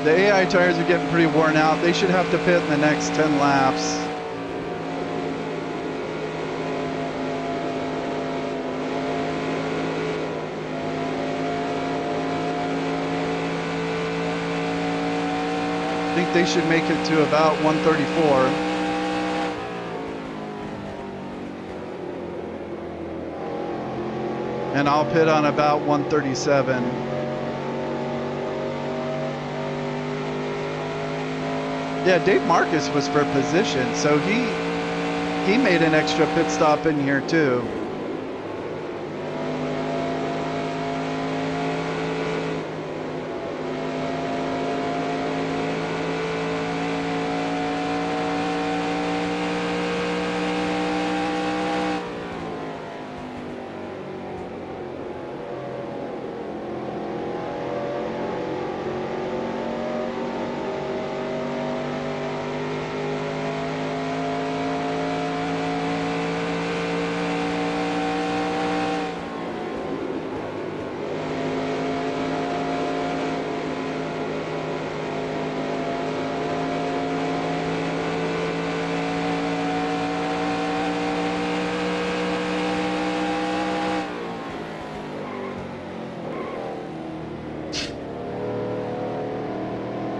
The AI tires are getting pretty worn out. They should have to pit in the next 10 laps. I think they should make it to about 134. And I'll pit on about 137. Yeah, Dave Marcus was for position, so he made an extra pit stop in here too.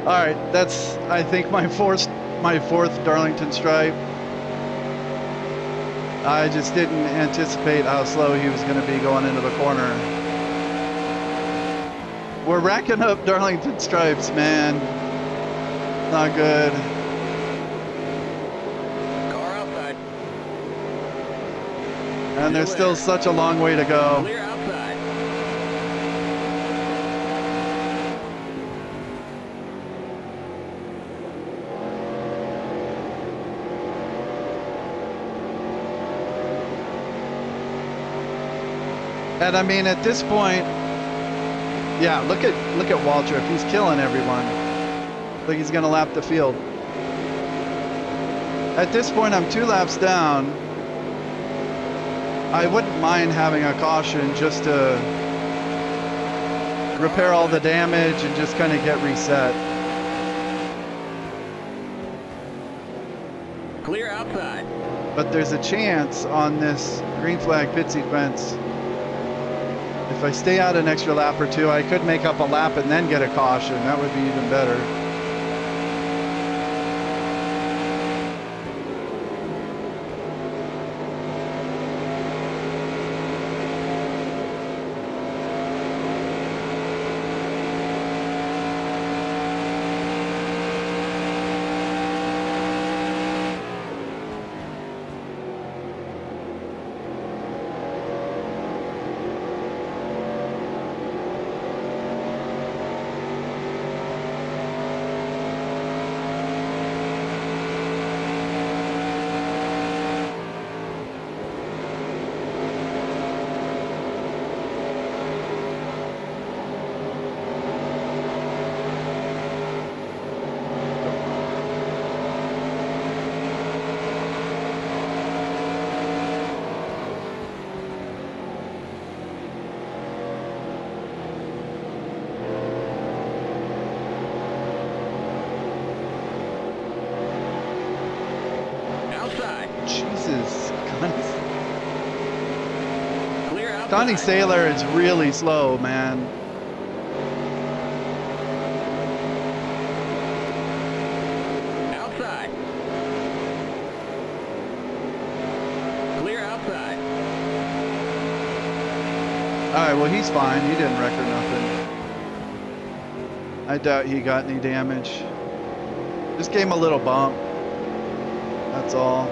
All right, that's I think my fourth Darlington stripe. I just didn't anticipate how slow he was going to be going into the corner. We're racking up Darlington stripes, man. Not good. Car outside. And there's still such a long way to go. Clear outside. And I mean, at this point, yeah, look at Waltrip. He's killing everyone. Like he's gonna lap the field. At this point, I'm 2 laps down. I wouldn't mind having a caution just to repair all the damage and just kind of get reset. Clear outside. But there's a chance on this green flag pit sequence. If I stay out an extra lap or 2, I could make up a lap and then get a caution. That would be even better. Jesus, Connie Saylor is really slow, man. Outside. Clear outside. All right, well, he's fine. He didn't wreck or nothing. I doubt he got any damage. Just gave him a little bump. That's all.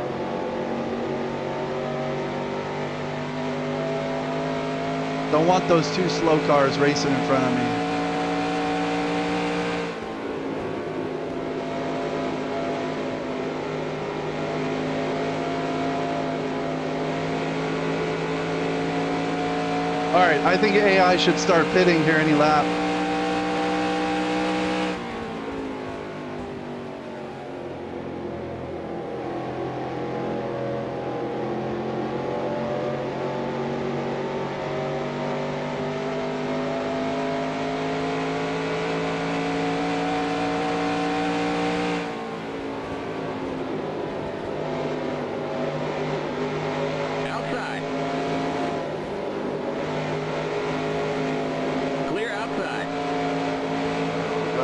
Don't want those 2 slow cars racing in front of me. All right, I think AI should start pitting here any lap.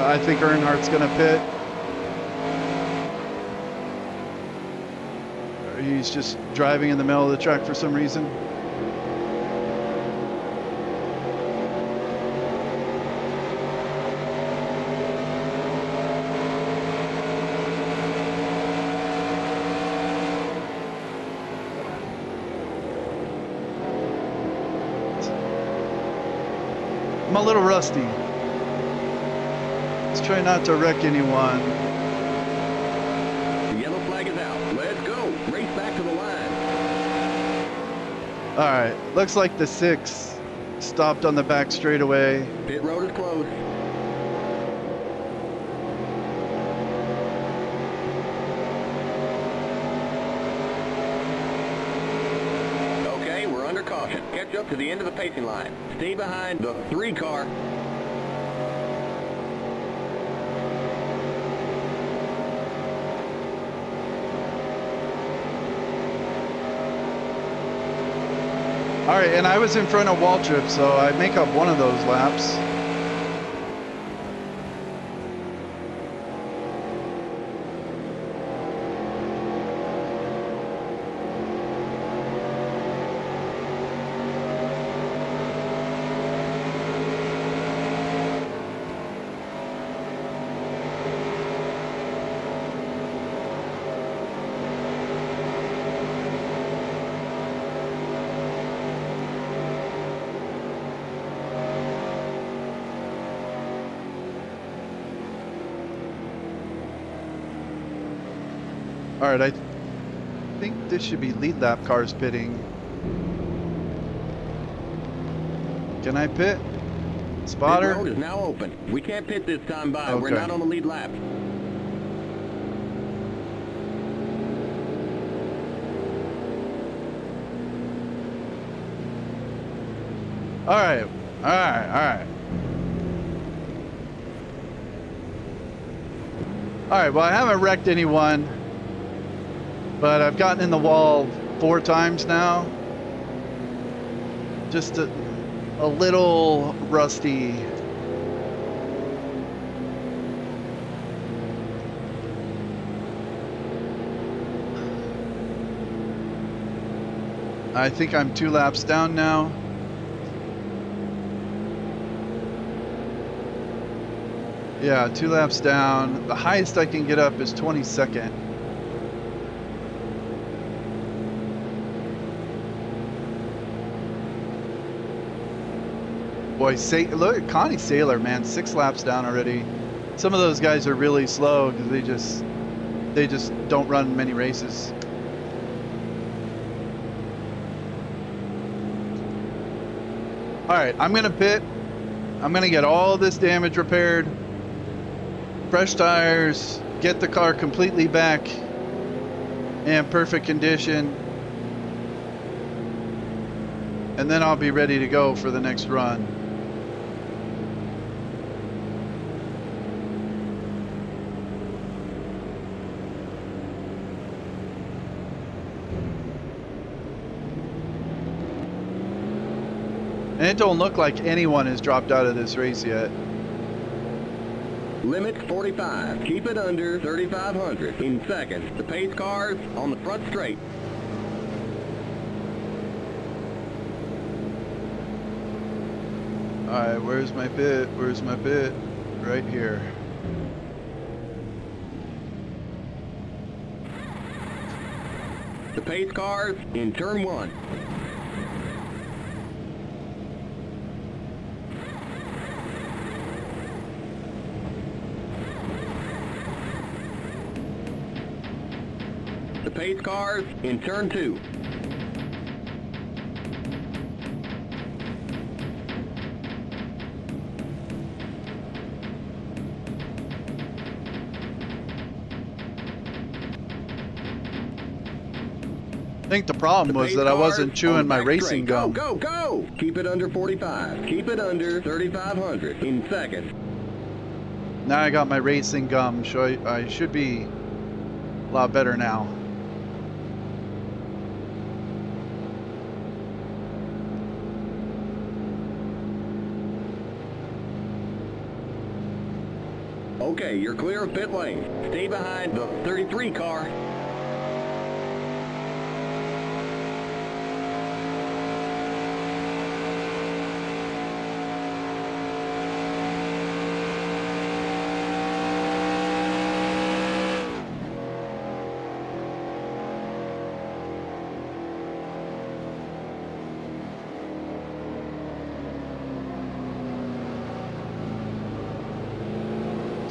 I think Earnhardt's going to pit. He's just driving in the middle of the track for some reason. I'm a little rusty. Let's try not to wreck anyone. The yellow flag is out. Let's go. Race back to the line. All right. Looks like the 6 stopped on the back straightaway. Pit road is closed. Okay, we're under caution. Catch up to the end of the pacing line. Stay behind the 3 car. All right, and I was in front of Waltrip, so I make up one of those laps. All right, I think this should be lead lap cars pitting. Can I pit? Pit Spotter? road is now open. We can't pit this time by. We're Okay. not on the lead lap. All right. All right. All right. All right. Well, I haven't wrecked anyone, but I've gotten in the wall 4 times now. Just a little rusty. I think I'm 2 laps down now. Yeah, 2 laps down. The highest I can get up is 22nd. Boy, look at Connie Saylor, man, 6 laps down already. Some of those guys are really slow because they just don't run many races. All right, I'm gonna pit. I'm gonna get all this damage repaired, fresh tires, get the car completely back in perfect condition, and then I'll be ready to go for the next run. And it don't look like anyone has dropped out of this race yet. Limit 45. Keep it under 3,500. In seconds, the pace cars on the front straight. Alright, where's my pit? Where's my pit? Right here. The pace cars in turn 1. The pace cars in turn 2. I think the problem was that I wasn't chewing my racing gum. Go, go, go! Keep it under 45. Keep it under 3,500 in seconds. Now I got my racing gum, so I should be a lot better now. Okay, you're clear of pit lane. Stay behind the 33 car.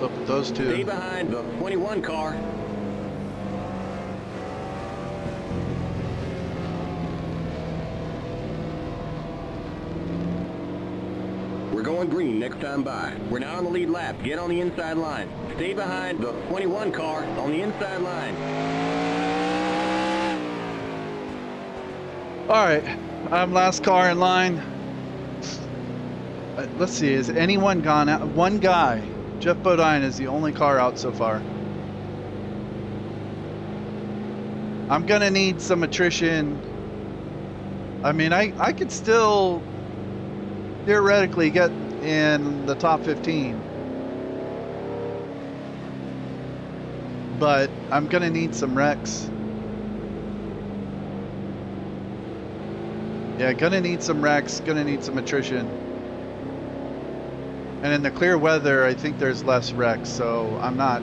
What's up with those two? Stay behind the 21 car. We're going green next time by. We're now on the lead lap. Get on the inside line. Stay behind the 21 car on the inside line. All right, I'm last car in line. Let's see, has anyone gone out? One guy, Jeff Bodine, is the only car out so far. I'm gonna need some attrition. I mean, I could still theoretically get in the top 15. But I'm gonna need some wrecks. Yeah, gonna need some wrecks, gonna need some attrition. And in the clear weather, I think there's less wrecks, so I'm not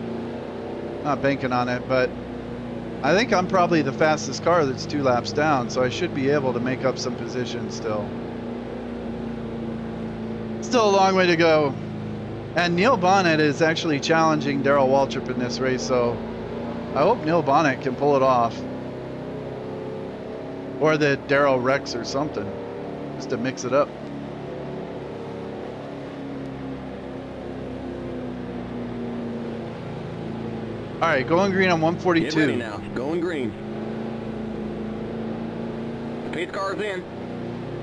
banking on it, but I think I'm probably the fastest car that's 2 laps down, so I should be able to make up some position still. Still a long way to go. And Neil Bonnet is actually challenging Darrell Waltrip in this race, so I hope Neil Bonnet can pull it off. Or that Darrell wrecks or something, just to mix it up. All right, going green on Get ready 142. now. Going green. Pace car's in.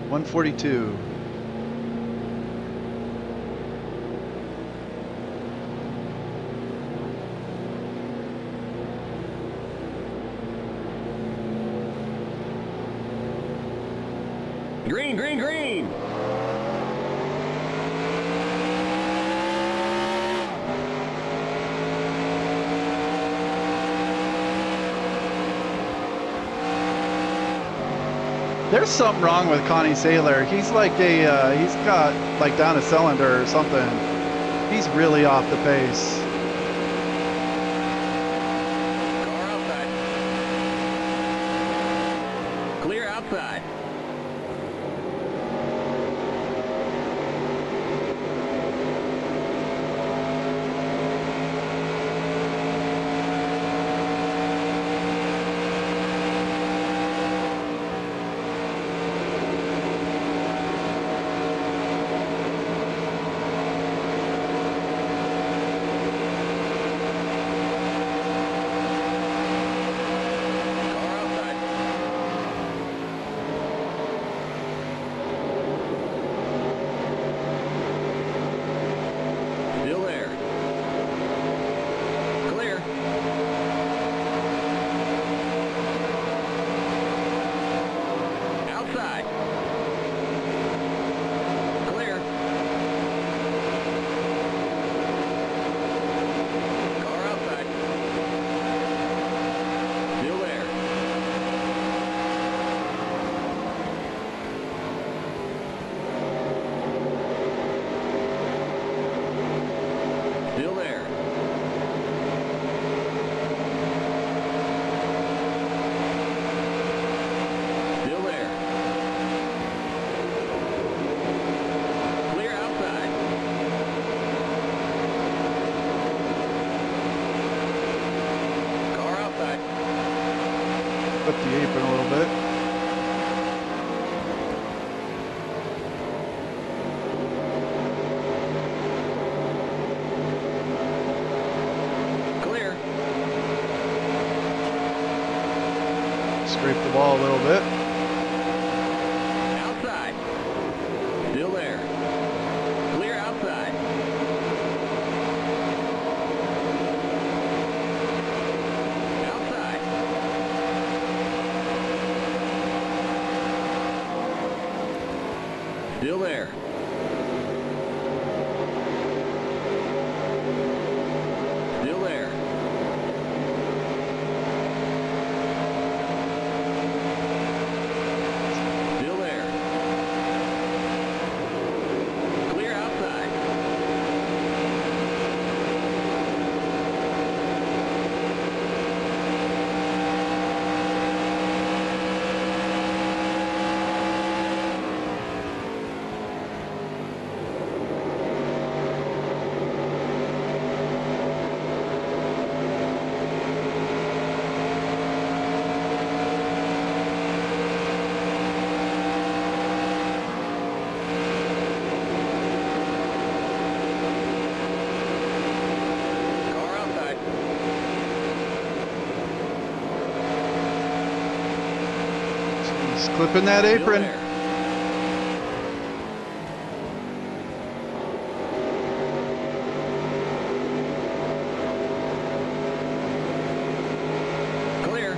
142. Green, green, green. There's something wrong with Connie Saylor. He's like he's got like down a cylinder or something. He's really off the pace. Car outside. Clear outside. Still there. Clear. Outside. Clear. Car outside. Still there. Still there. Still there. Clear outside. Car outside. Flip the apron a little bit. Clear. Scrape the ball a little bit. Outside. Still there. Clear outside. Outside. Still there. Still there. Still there. Clear outside. Car outside. He's clipping that Still apron. there. Clear.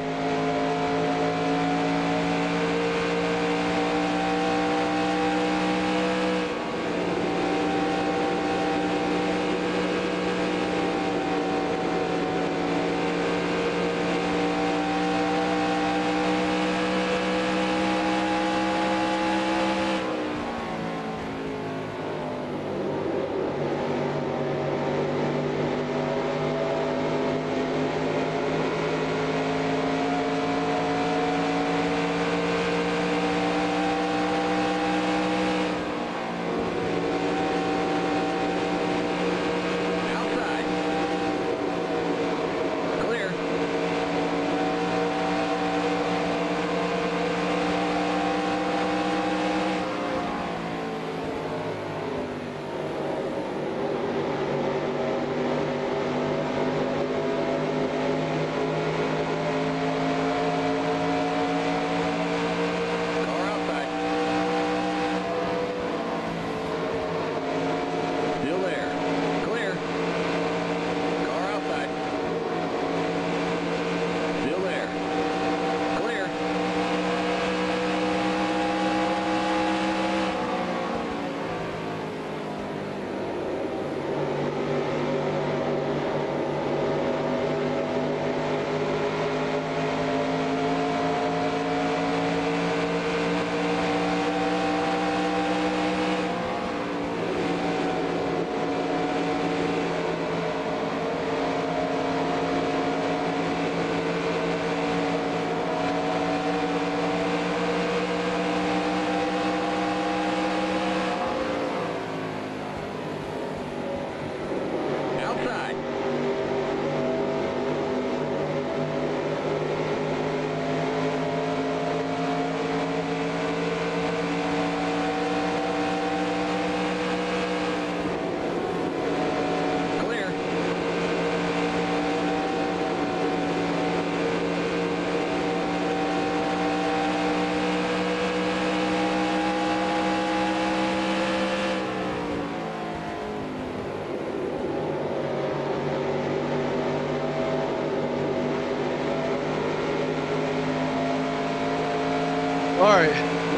All right,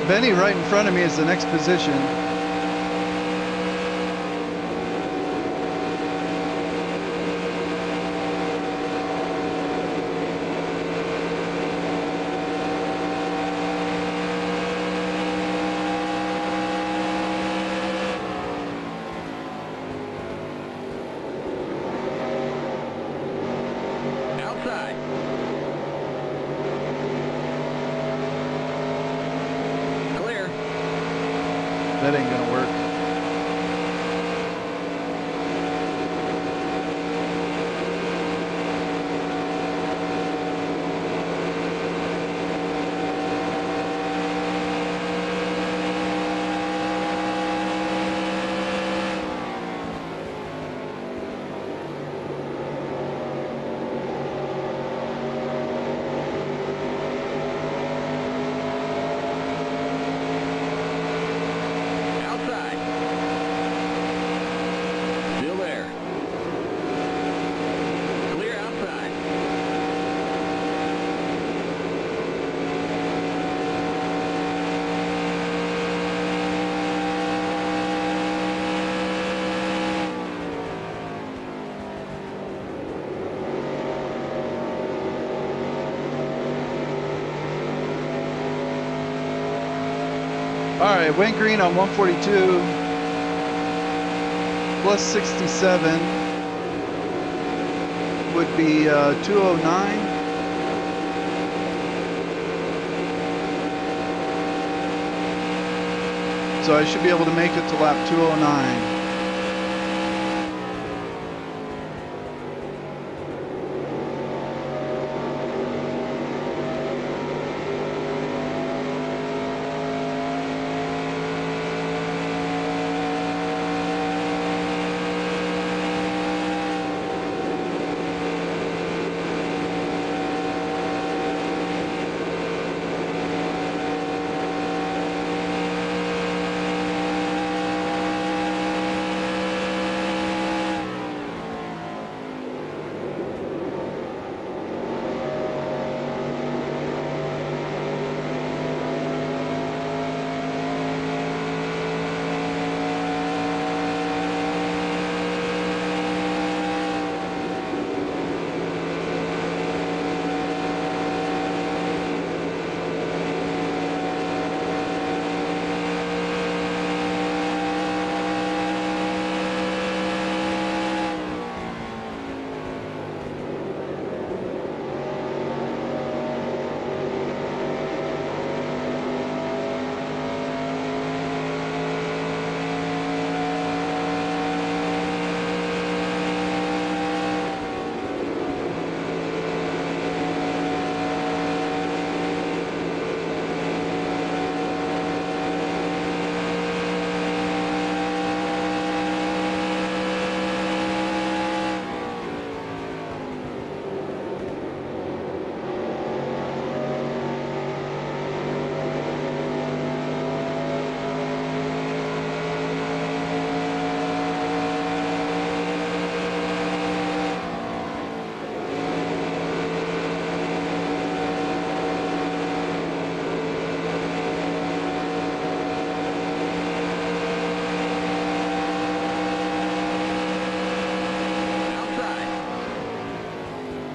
Benny right in front of me is the next position. Outside. Clear. That ain't gonna work. Outside. Still there. Clear outside. All right, went green on 142. Plus 67 would be 209. So I should be able to make it to lap 209.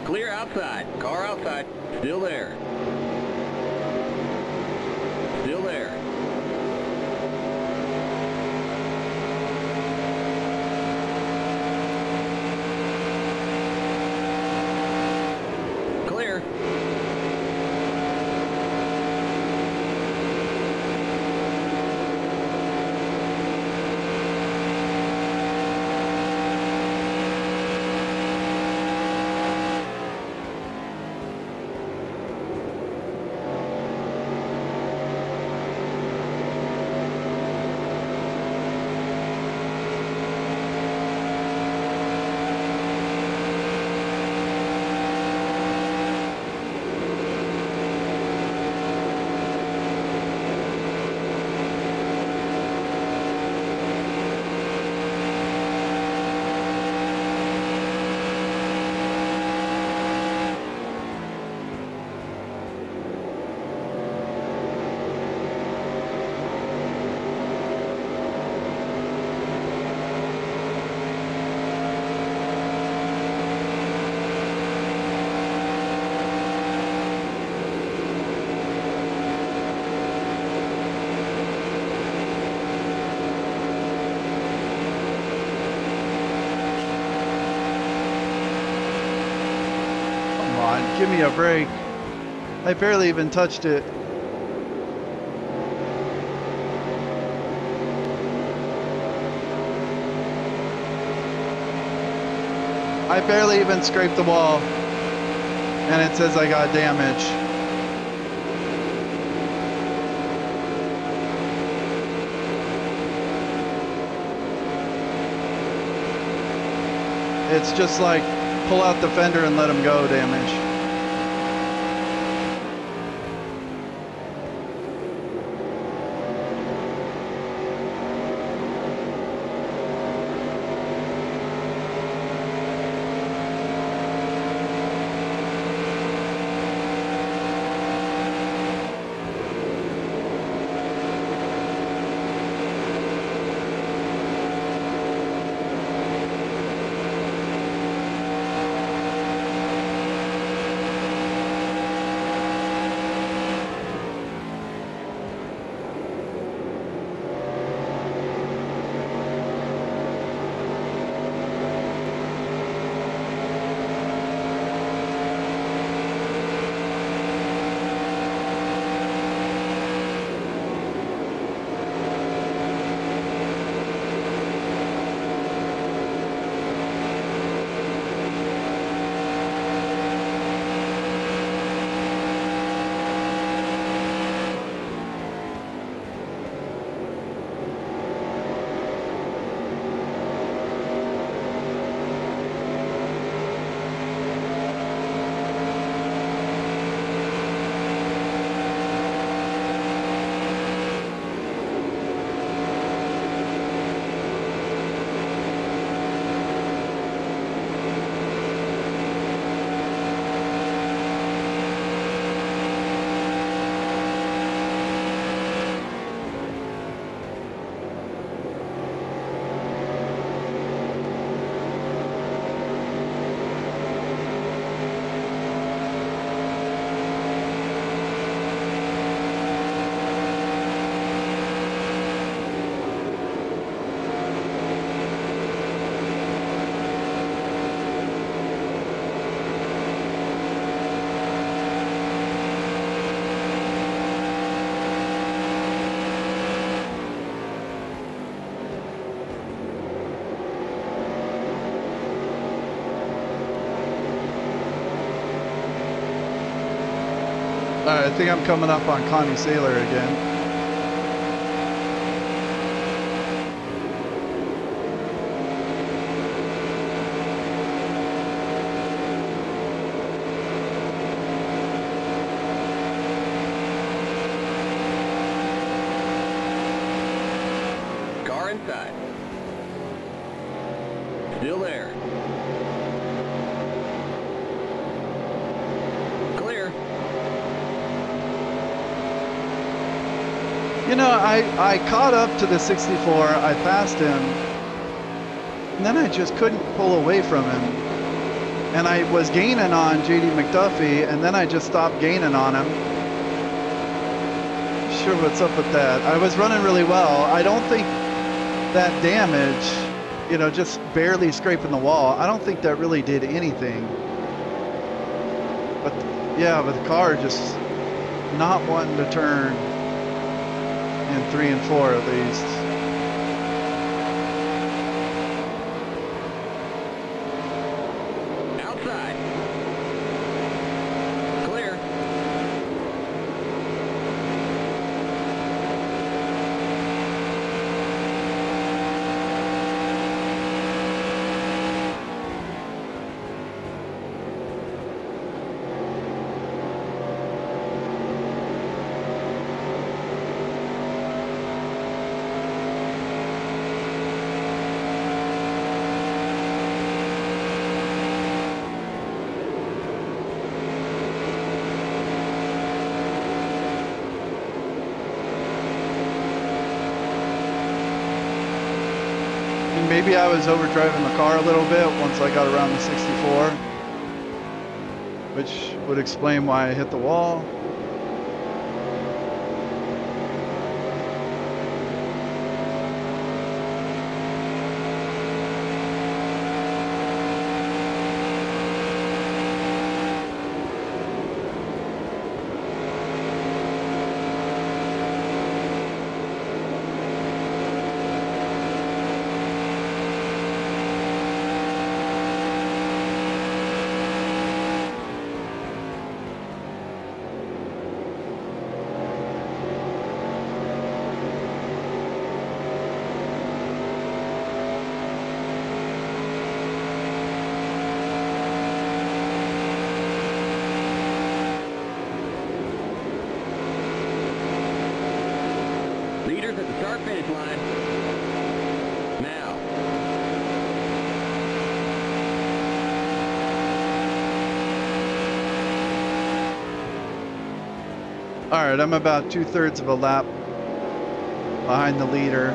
Clear outside. Car outside. Still there. Still there. Clear. on, give me a break. I barely even touched it. I barely even scraped the wall, and it says I got damage. It's just like pull out the fender and let them go damage. Alright, I think I'm coming up on Connie Sailor again. Car inside. Still there. Clear. You know, I caught up to the 64, I passed him, and then I just couldn't pull away from him. And I was gaining on JD McDuffie, and then I just stopped gaining on him. Not sure what's up with that. I was running really well. I don't think that damage, you know, just barely scraping the wall, I don't think that really did anything. But yeah, but the car just not wanting to turn in 3 and 4 at least. Outside. Clear. Maybe I was overdriving the car a little bit once I got around the 64, which would explain why I hit the wall. cars at the start-finish line. Now. All right, I'm about 2/3 of a lap behind the leader.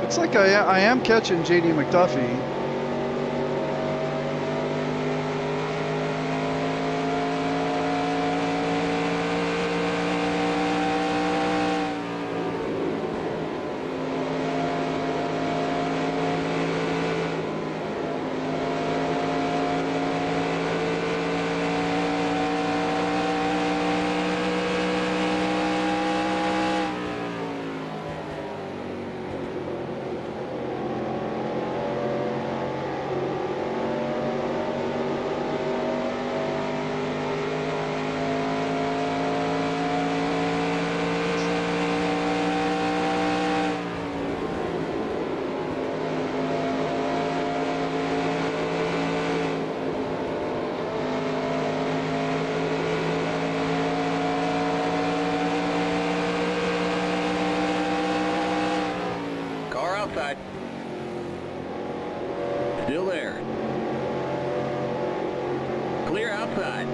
Looks like I am catching JD McDuffie. Outside. Still there. Clear outside.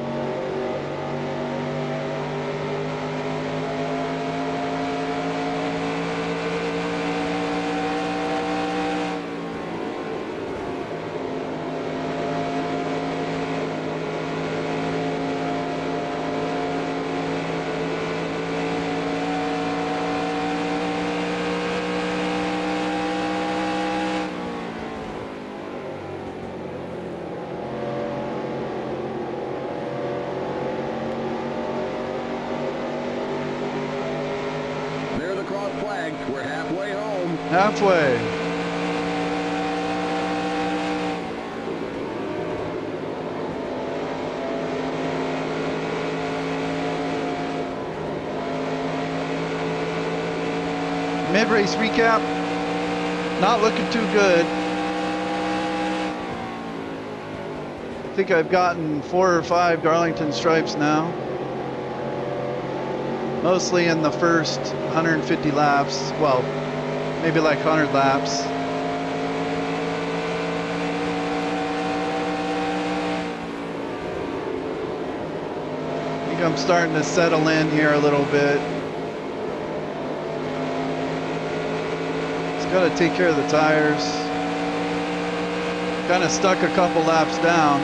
We're halfway home. Halfway. Mid-race recap. Not looking too good. I think I've gotten 4 or 5 Darlington stripes now. Mostly in the first 150 laps. Well, maybe like 100 laps. I think I'm starting to settle in here a little bit. Just gotta take care of the tires. Kind of stuck a couple laps down.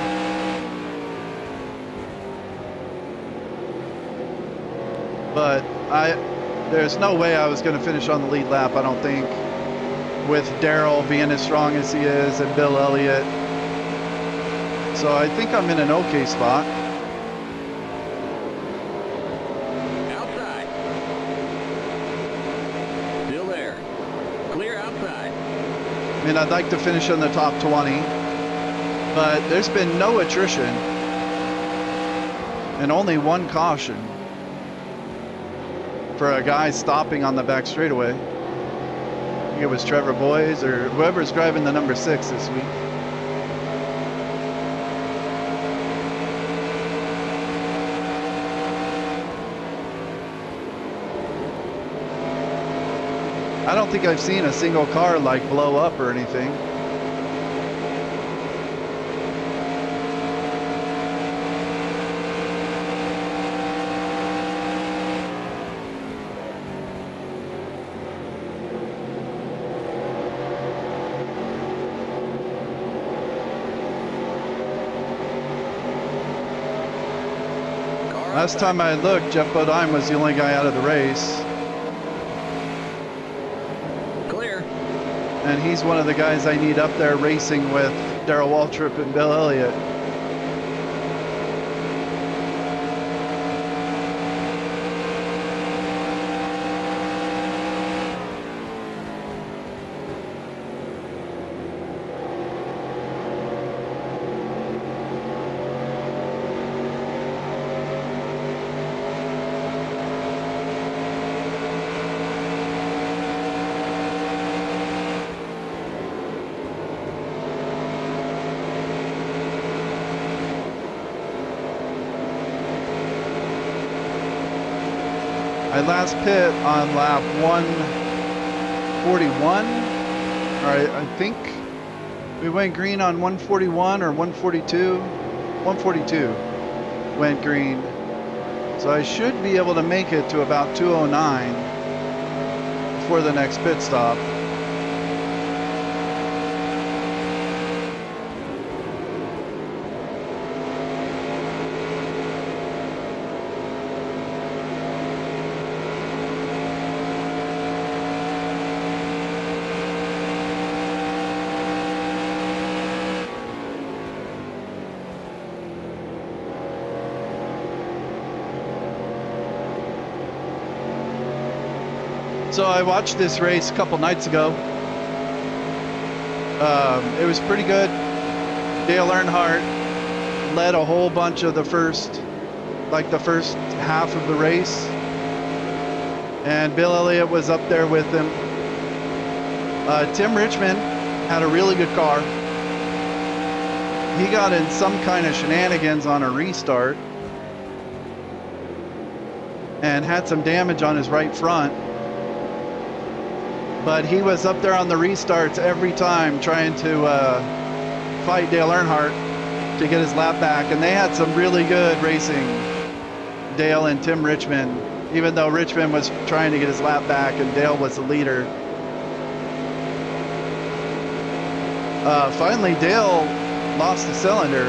but there's no way I was going to finish on the lead lap, I don't think, with Darrell being as strong as he is and Bill Elliott. So I think I'm in an okay spot. Outside. Still there. Clear outside. I mean, I'd like to finish in the top 20, but there's been no attrition and only one caution for a guy stopping on the back straightaway. I think it was Trevor Boys or whoever's driving the number 6 this week. I don't think I've seen a single car like blow up or anything. Last time I looked, Jeff Bodine was the only guy out of the race. Clear. And he's one of the guys I need up there racing with Darrell Waltrip and Bill Elliott. I last pit on lap 141. All right, I think we went green on 141 or 142. 142 went green. So I should be able to make it to about 209 before the next pit stop. So I watched this race a couple nights ago. It was pretty good. Dale Earnhardt led a whole bunch of the first half of the race. And Bill Elliott was up there with him. Tim Richmond had a really good car. He got in some kind of shenanigans on a restart and had some damage on his right front. But he was up there on the restarts every time trying to fight Dale Earnhardt to get his lap back. And they had some really good racing, Dale and Tim Richmond, even though Richmond was trying to get his lap back and Dale was the leader. Finally, Dale lost the cylinder.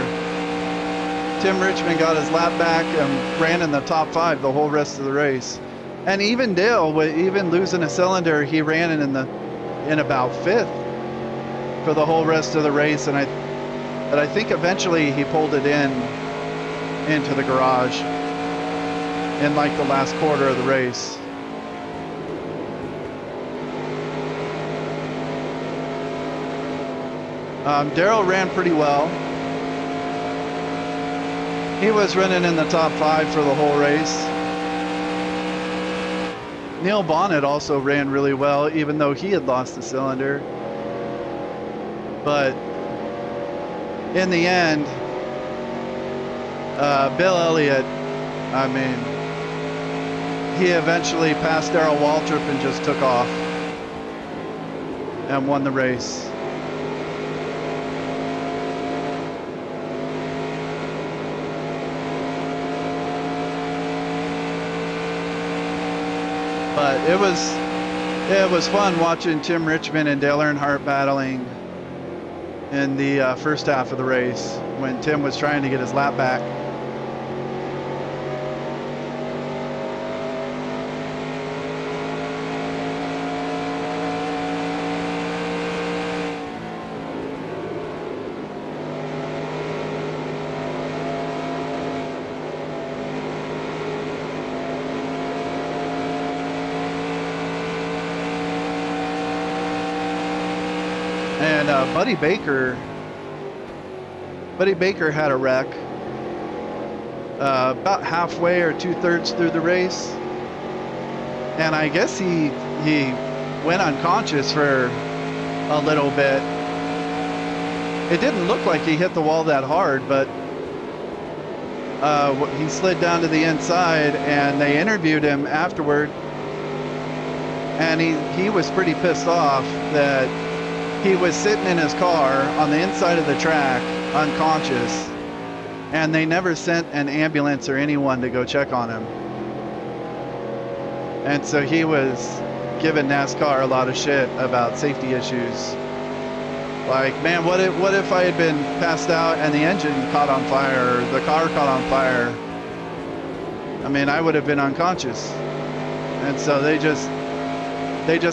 Tim Richmond got his lap back and ran in the top 5 the whole rest of the race. And even Dale, even losing a cylinder, he ran in about 5th for the whole rest of the race. And I think eventually he pulled it into the garage in like the last quarter of the race. Darrell ran pretty well. He was running in the top 5 for the whole race. Neil Bonnet also ran really well, even though he had lost the cylinder. But in the end, Bill Elliott, I mean, he eventually passed Darrell Waltrip and just took off and won the race. But it was fun watching Tim Richmond and Dale Earnhardt battling in the first half of the race when Tim was trying to get his lap back. And Buddy Baker had a wreck about halfway or 2/3 through the race, and I guess he went unconscious for a little bit. It didn't look like he hit the wall that hard, but he slid down to the inside, and they interviewed him afterward, and he was pretty pissed off that he was sitting in his car on the inside of the track unconscious, and they never sent an ambulance or anyone to go check on him. And so he was giving NASCAR a lot of shit about safety issues. Like, man, what if I had been passed out and the engine caught on fire, or the car caught on fire? I mean, I would have been unconscious. And so they just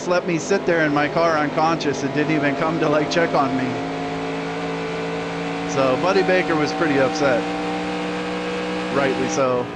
let me sit there in my car unconscious and didn't even come to like check on me. So Buddy Baker was pretty upset. Rightly so.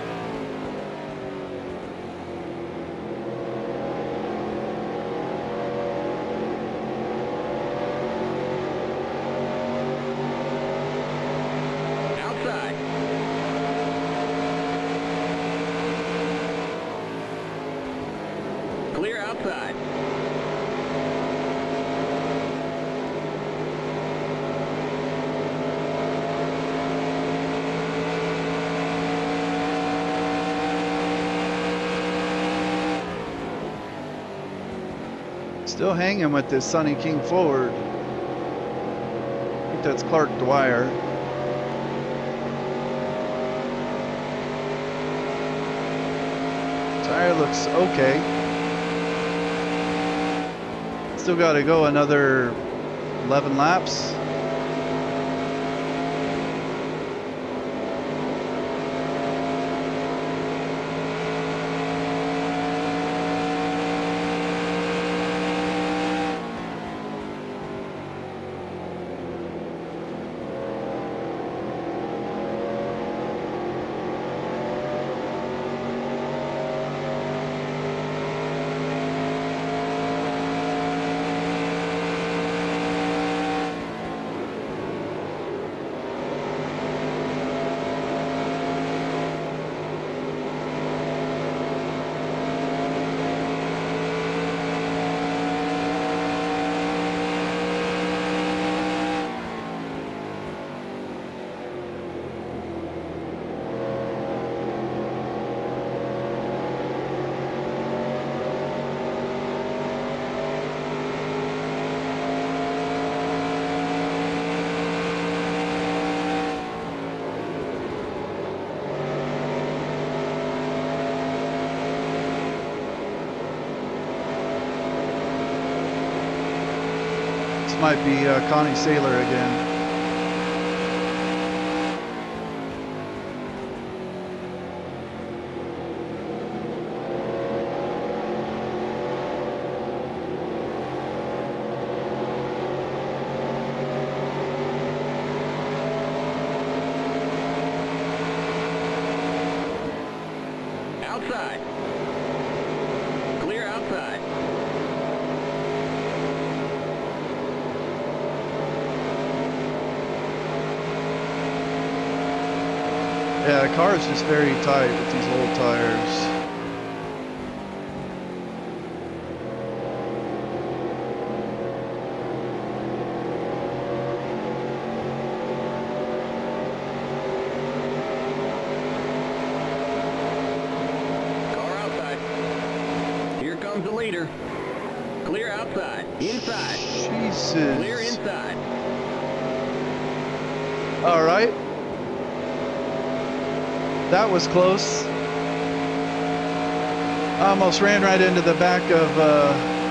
Still hanging with this Sonny King forward. I think that's Clark Dwyer. Tire looks okay. Still got to go another 11 laps. Might be Connie Saylor again. Outside. Clear outside. Yeah, the car is just very tight with these old tires. Car outside. Here comes the leader. Clear outside. Inside. Jesus. Clear inside. All right. That was close. I almost ran right into the back of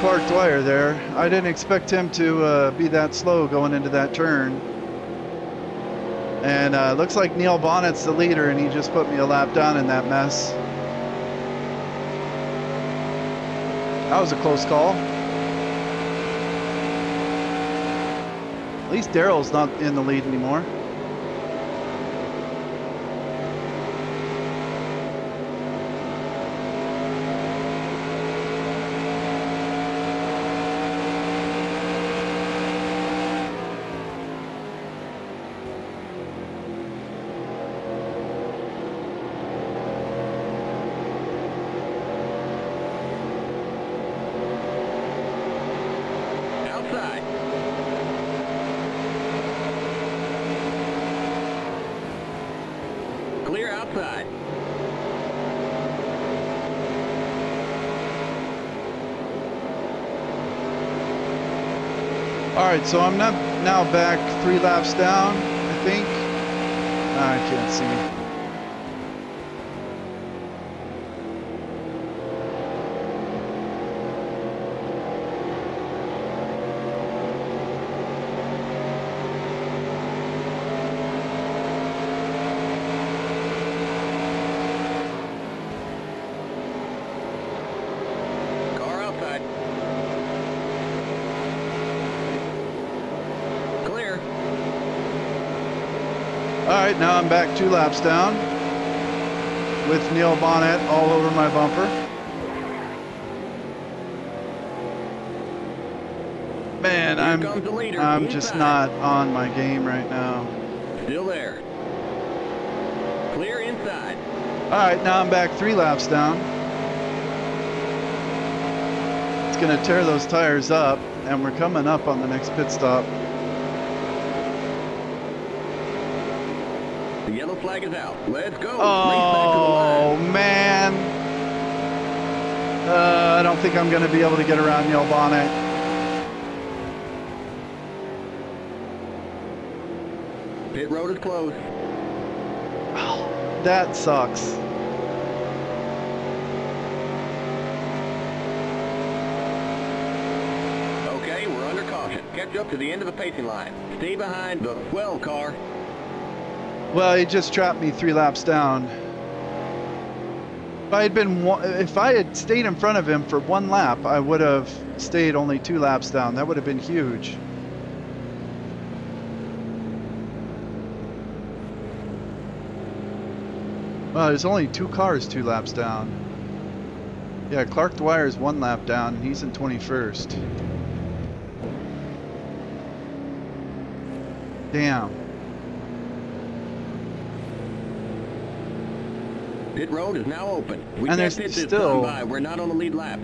Clark Dwyer there. I didn't expect him to be that slow going into that turn. And looks like Neil Bonnet's the leader, and he just put me a lap down in that mess. That was a close call. At least Daryl's not in the lead anymore. outside. All right, so I'm now back 3 laps down, I think. I can't see. Car outside. Clear. All right, now I'm back 2 laps down with Neil Bonnet all over my bumper. Man, Here comes the leader. I'm just not on my game right now. Still there. Clear inside. All right, now I'm back 3 laps down. It's gonna tear those tires up, and we're coming up on the next pit stop. The yellow flag is out. Let's go. Oh, man. I don't think I'm going to be able to get around Neil Bonnet. Pit road is closed. Oh, that sucks. Okay, we're under caution. Catch up to the end of the pacing line. Stay behind the 12 car. Well, he just trapped me 3 laps down. If I had stayed in front of him for 1 lap, I would have stayed only 2 laps down. That would have been huge. Well, there's only 2 cars 2 laps down. Yeah, Clark Dwyer's 1 lap down, and he's in 21st. Damn. Pit road is now open. We And can't there's pit this still- time by. We're not on the lead lap.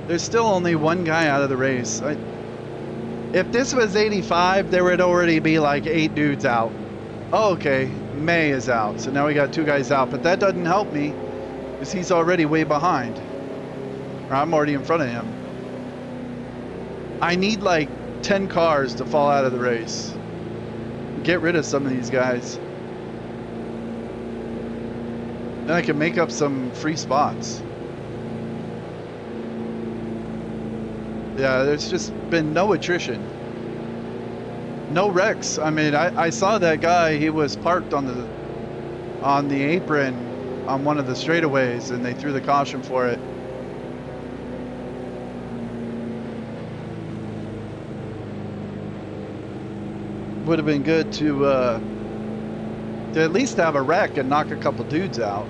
There's still only 1 guy out of the race. If this was 85, there would already be like 8 dudes out. Oh, okay, May is out, so now we got 2 guys out, but that doesn't help me because he's already way behind. Or I'm already in front of him. I need like 10 cars to fall out of the race. Get rid of some of these guys. Then I can make up some free spots. Yeah, there's just been no attrition. No wrecks. I mean, I saw that guy, he was parked on the apron on one of the straightaways, and they threw the caution for it. Would have been good to at least have a wreck and knock a couple dudes out.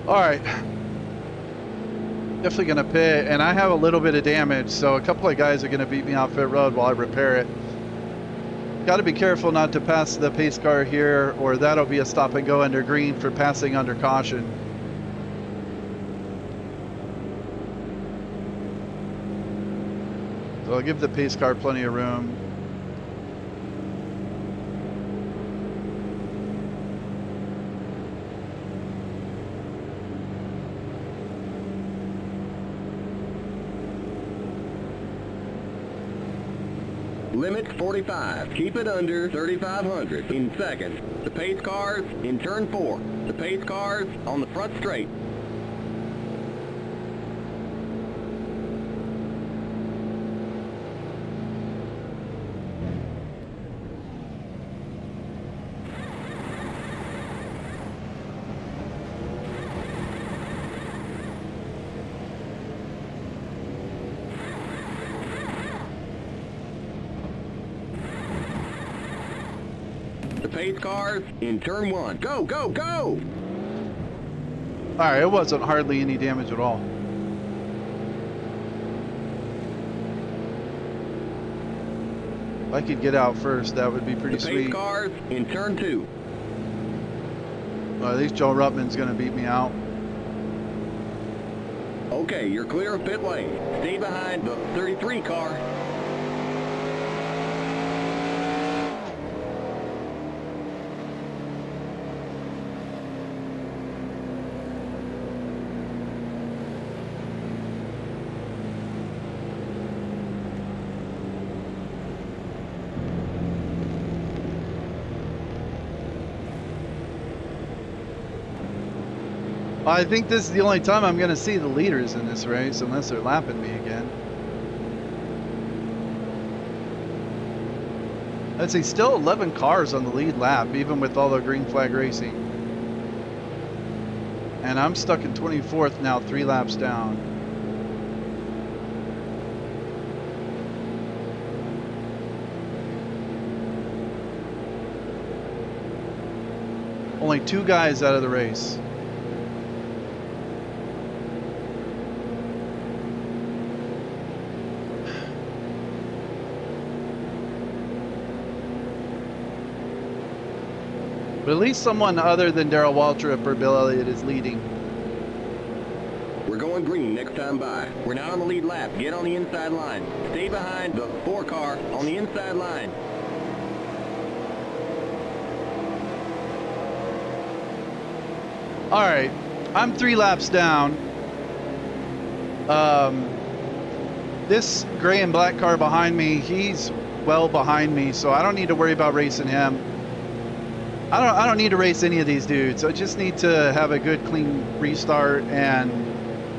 All right. Definitely gonna pit, and I have a little bit of damage, so a couple of guys are gonna beat me off pit road while I repair it. Got to be careful not to pass the pace car here, or that'll be a stop and go under green for passing under caution. So I'll give the pace car plenty of room. Limit 45. Keep it under 3,500 in seconds. The pace cars in turn 4. The pace cars on the front straight. The pace cars in turn 1. Go, go, go! Alright, it wasn't hardly any damage at all. If I could get out first, that would be pretty The pace sweet. cars in turn 2. Well, at least Joe Ruttman's going to beat me out. Okay, you're clear of pit lane. Stay behind the 33 car. I think this is the only time I'm going to see the leaders in this race, unless they're lapping me again. Let's see, still 11 cars on the lead lap, even with all the green flag racing. And I'm stuck in 24th now, 3 laps down. Only 2 guys out of the race. But at least someone other than Darrell Waltrip or Bill Elliott is leading. We're going green next time by. We're now on the lead lap. Get on the inside line. Stay behind the 4 car on the inside line. All right, I'm 3 laps down. This gray and black car behind me, he's well behind me, so I don't need to worry about racing him. I don't need to race any of these dudes. I just need to have a good clean restart and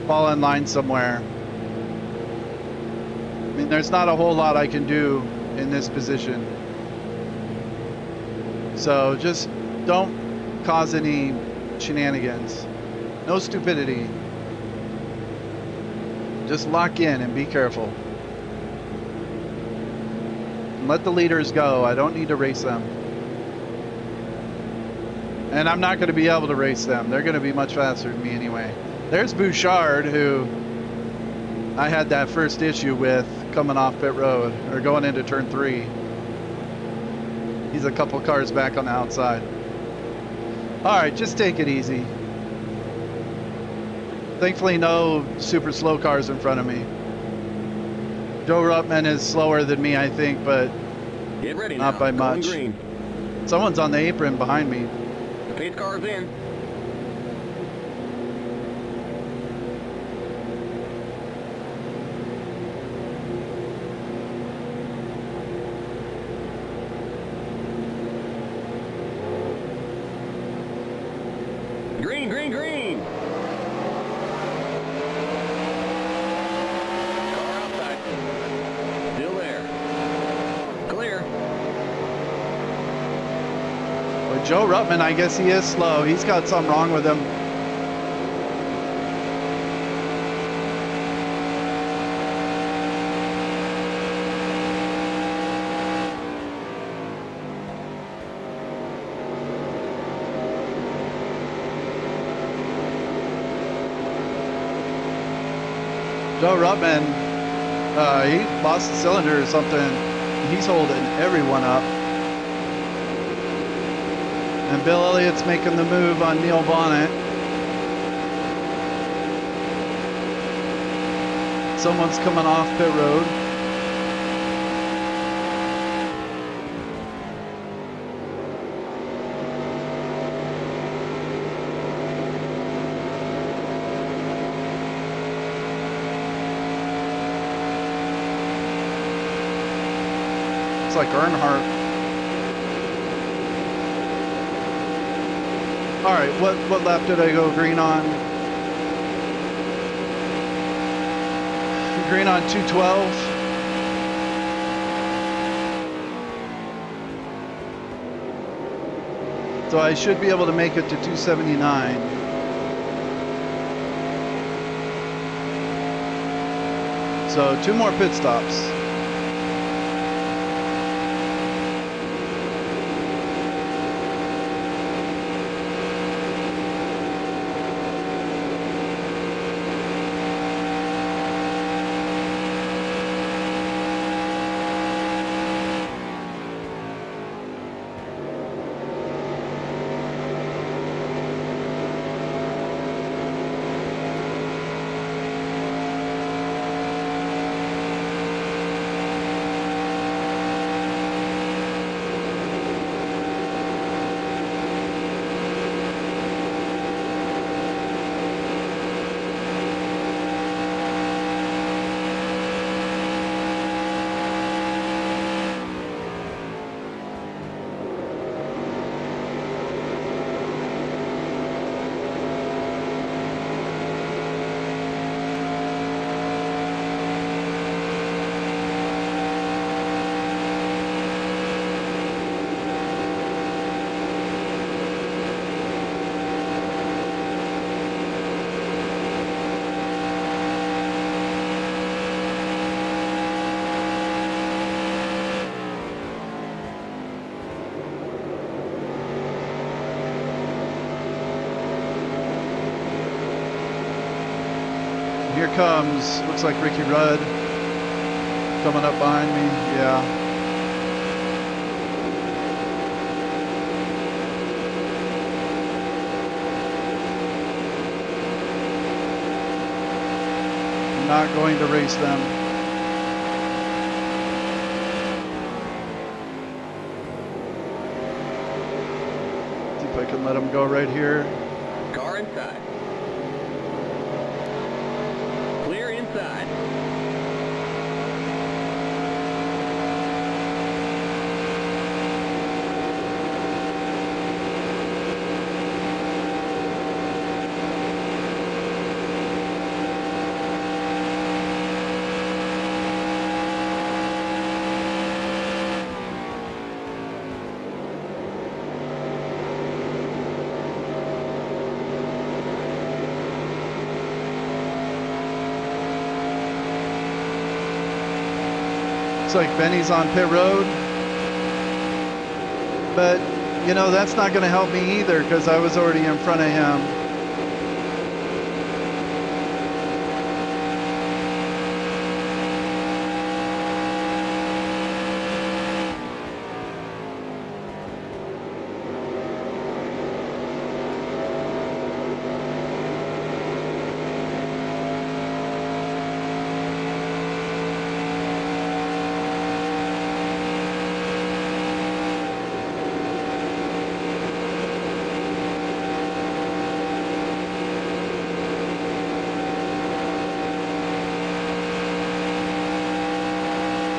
fall in line somewhere. I mean, there's not a whole lot I can do in this position. So just don't cause any shenanigans. No stupidity. Just lock in and be careful. And let the leaders go. I don't need to race them. And I'm not going to be able to race them. They're going to be much faster than me anyway. There's Bouchard, who I had that first issue with coming off pit road, or going into turn 3. He's a couple cars back on the outside. All right, just take it easy. Thankfully, no super slow cars in front of me. Joe Ruttman is slower than me, I think, but Get ready not now. by Going much. green. Someone's on the apron behind me. The pace car's in. Green, green, green. Car outside. Still there. Clear. But Joe Ruttman, I guess he is slow. He's got something wrong with him. Joe Ruttman, he lost a cylinder or something. He's holding everyone up. And Bill Elliott's making the move on Neil Bonnet. Someone's coming off pit road. It's like Earnhardt. All right, what lap did I go green on? Green on 212. So I should be able to make it to 279. So 2 more pit stops. Here comes, looks like Ricky Rudd coming up behind me. Yeah. I'm not going to race them. See if I can let them go right here. Car inside. Clear inside. Looks like Benny's on pit road. But, you know, that's not going to help me either because I was already in front of him.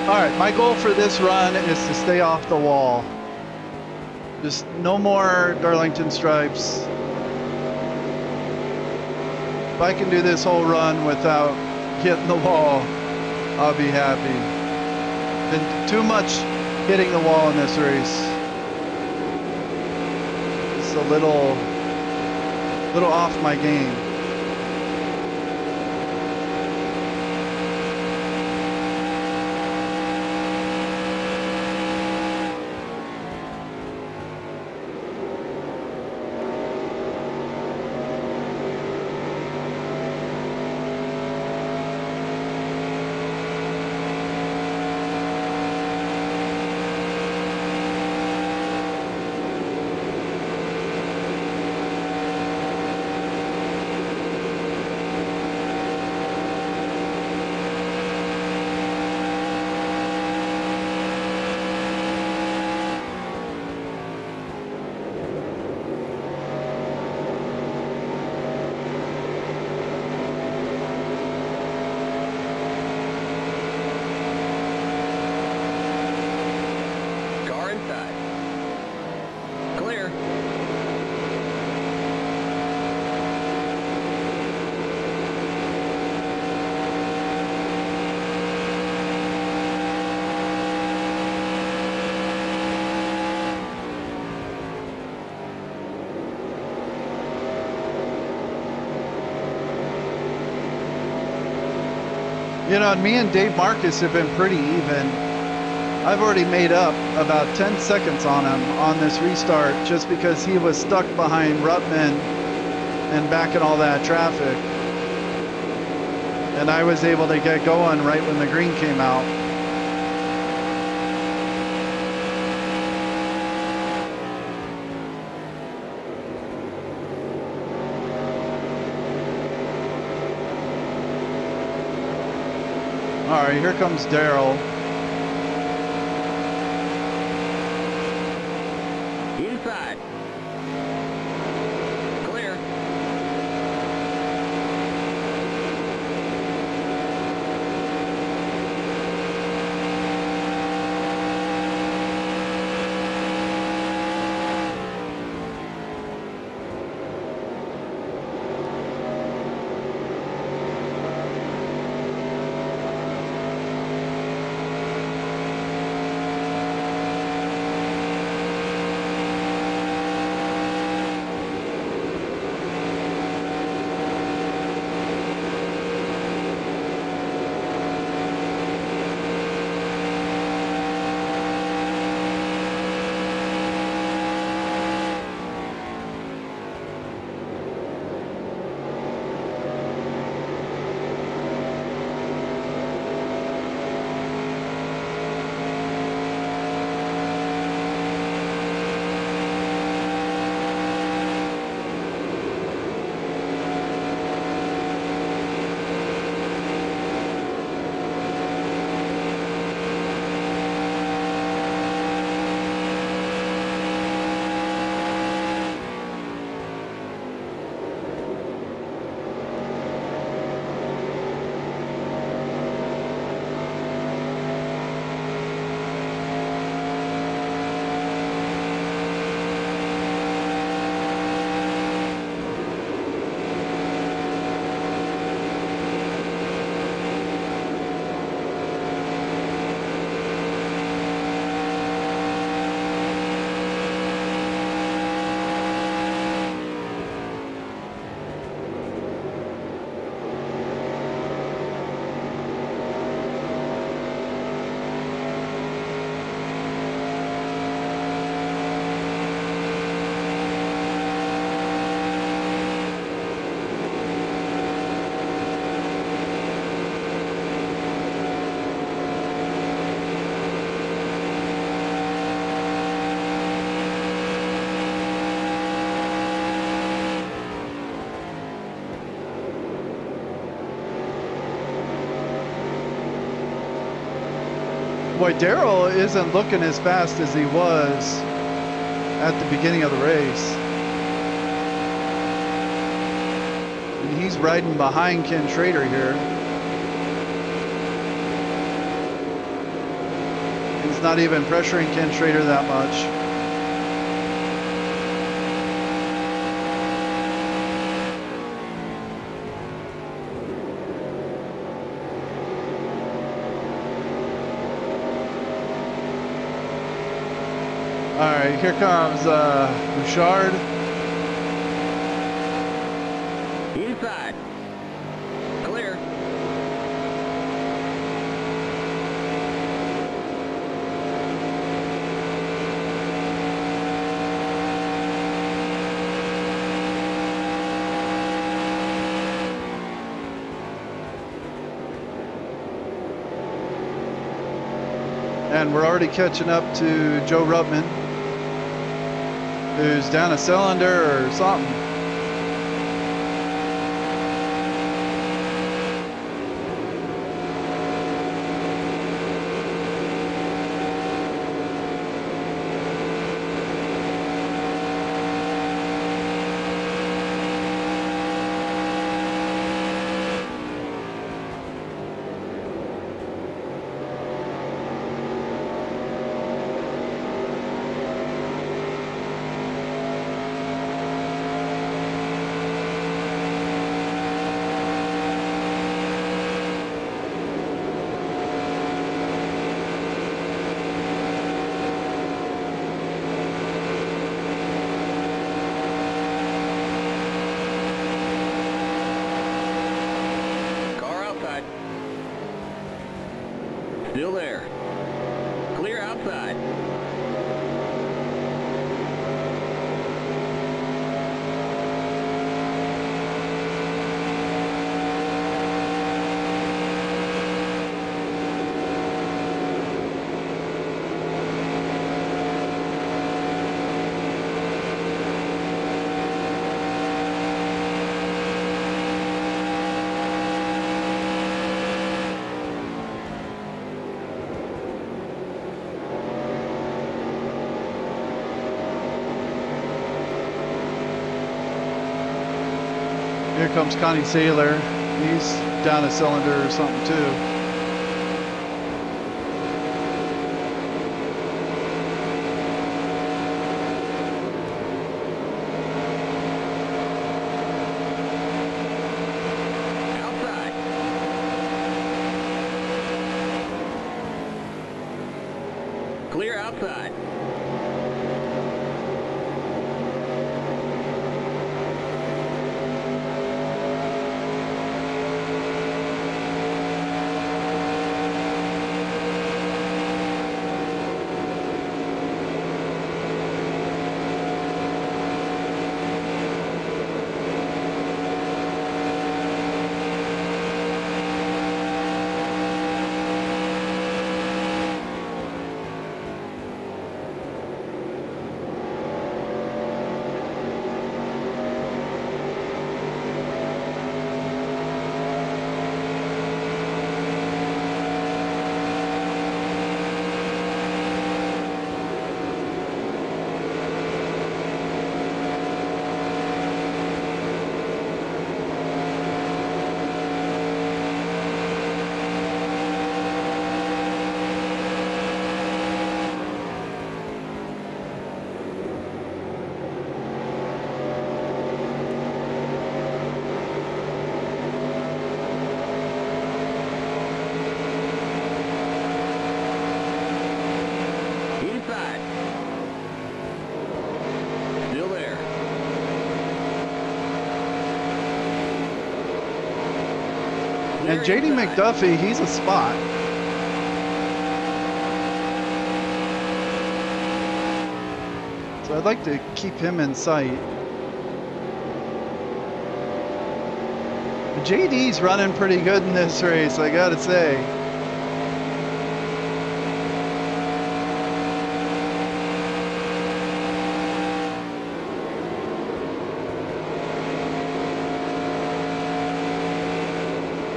All right, my goal for this run is to stay off the wall. Just no more Darlington stripes. If I can do this whole run without hitting the wall, I'll be happy. Been too much hitting the wall in this race. It's a little off my game. You know, and me and Dave Marcus have been pretty even. I've already made up about 10 seconds on him on this restart just because he was stuck behind Ruttman and back in all that traffic. And I was able to get going right when the green came out. All right, here comes Daryl. Inside. Clear. Boy, Darrell isn't looking as fast as he was at the beginning of the race. And he's riding behind Ken Schrader here. He's not even pressuring Ken Schrader that much. All right, here comes Bouchard. Inside. Clear. And we're already catching up to Joe Ruttman, who's down a cylinder or something. Still there. Clear outside. Here comes Connie Saylor. He's down a cylinder or something too. Outside. Clear outside. And JD McDuffie, he's a spot. So I'd like to keep him in sight. But JD's running pretty good in this race, I gotta say.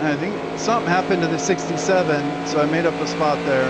I think something happened to the 67, so I made up a spot there.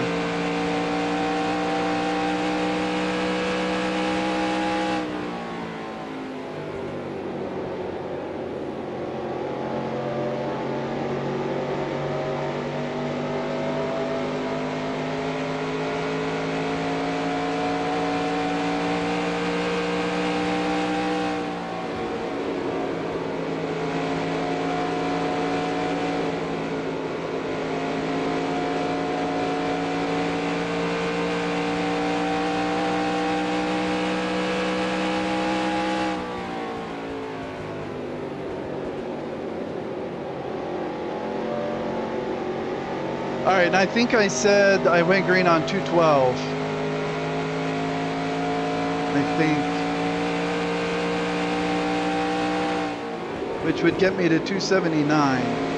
All right, and I think I said I went green on 212. I think. Which would get me to 279.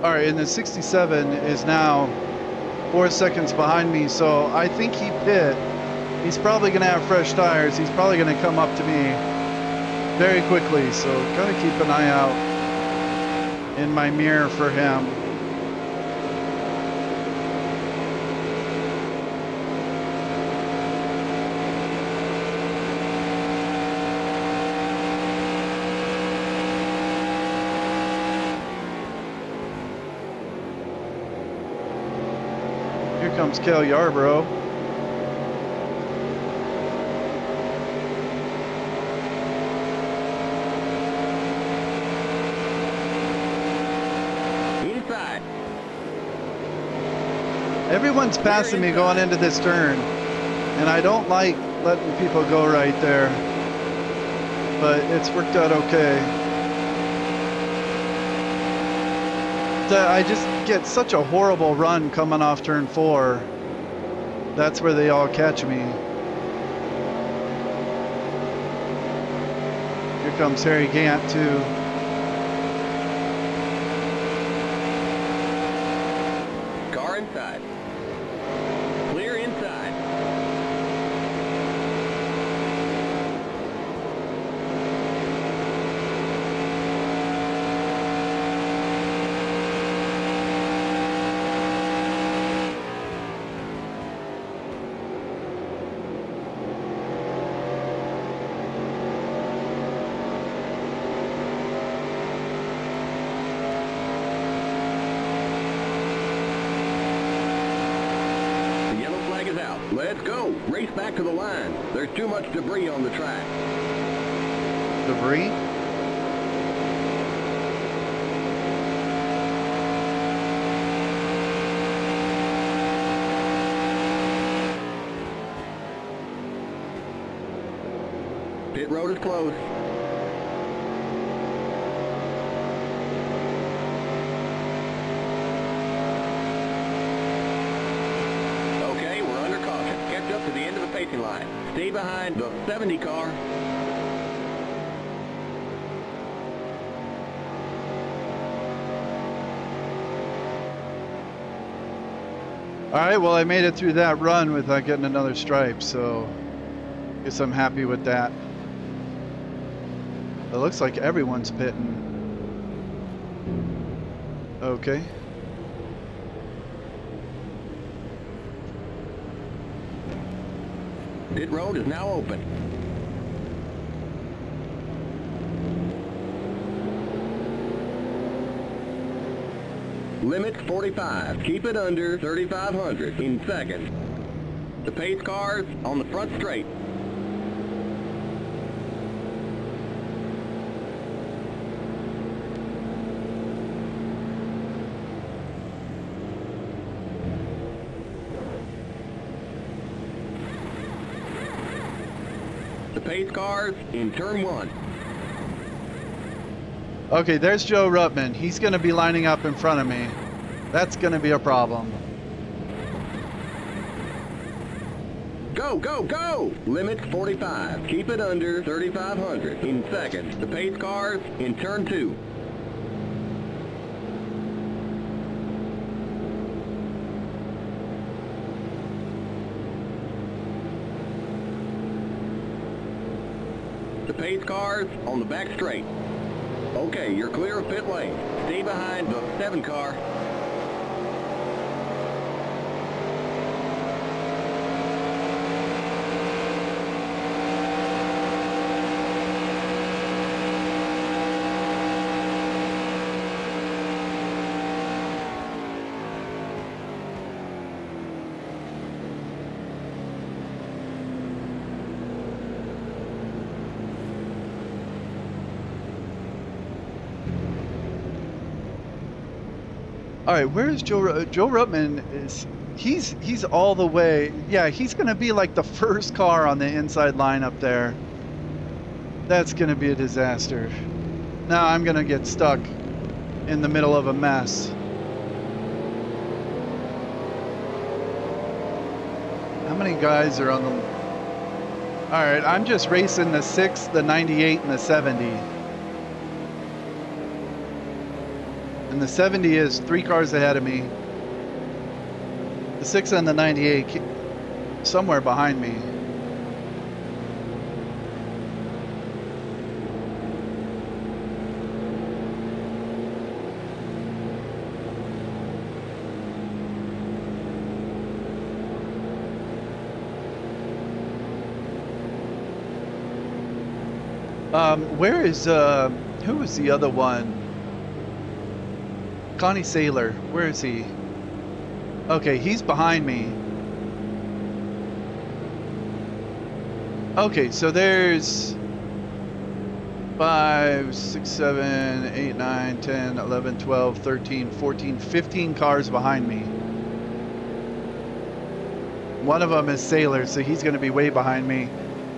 All right, and the 67 is now 4 seconds behind me, so I think he pit. He's probably going to have fresh tires. He's probably going to come up to me very quickly, so gotta keep an eye out in my mirror for him. Here comes Cale Yarborough. Inside. Everyone's passing me going into this turn, and I don't like letting people go right there, but it's worked out okay. I just get such a horrible run coming off turn 4. That's where they all catch me. Here comes Harry Gant too. Car inside. Clear inside. Let's go. Race back to the line. There's too much debris on the track. Debris? Pit road is closed. To the end of the pacing line. Stay behind the 70 car. All right, well, I made it through that run without getting another stripe, so I guess I'm happy with that. It looks like everyone's pitting. Okay. Pit road is now open. limit 45. Keep it under 3,500 in second. The pace cars on the front straight. The pace cars in turn 1. Okay, there's Joe Ruttman. He's going to be lining up in front of me. That's going to be a problem. Go, go, go! Limit 45. Keep it under 3,500 in second. The pace cars in turn 2. The pace cars on the back straight. Okay, you're clear of pit lane. Stay behind the 7 car. All right, where's Joe? Joe Ruttman is, he's all the way. Yeah, he's gonna be like the first car on the inside line up there. That's gonna be a disaster. Now I'm gonna get stuck in the middle of a mess. How many guys are on the... All right, I'm just racing the 6, the 98, and the 70. And the 70 is 3 cars ahead of me. The 6 and the 98 somewhere behind me. Where is, who is the other one? Connie Saylor, where is he? Okay, he's behind me. Okay, so there's 5, 6, 7, 8, 9, 10, 11, 12, 13, 14, 15 cars behind me. One of them is Saylor, so he's going to be way behind me.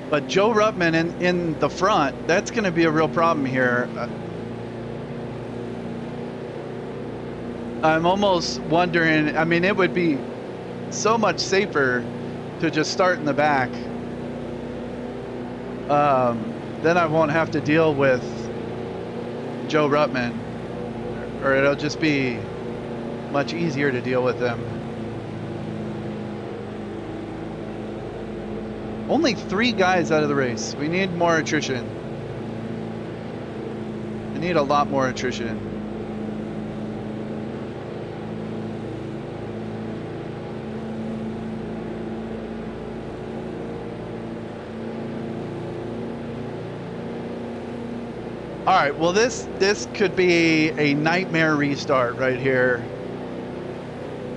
But Joe Ruttman in the front, that's going to be a real problem here. I'm almost wondering, I mean, it would be so much safer to just start in the back. Then I won't have to deal with Joe Ruttman, or it'll just be much easier to deal with him. Only 3 guys out of the race. We need more attrition. We need a lot more attrition. All right, well this could be a nightmare restart right here.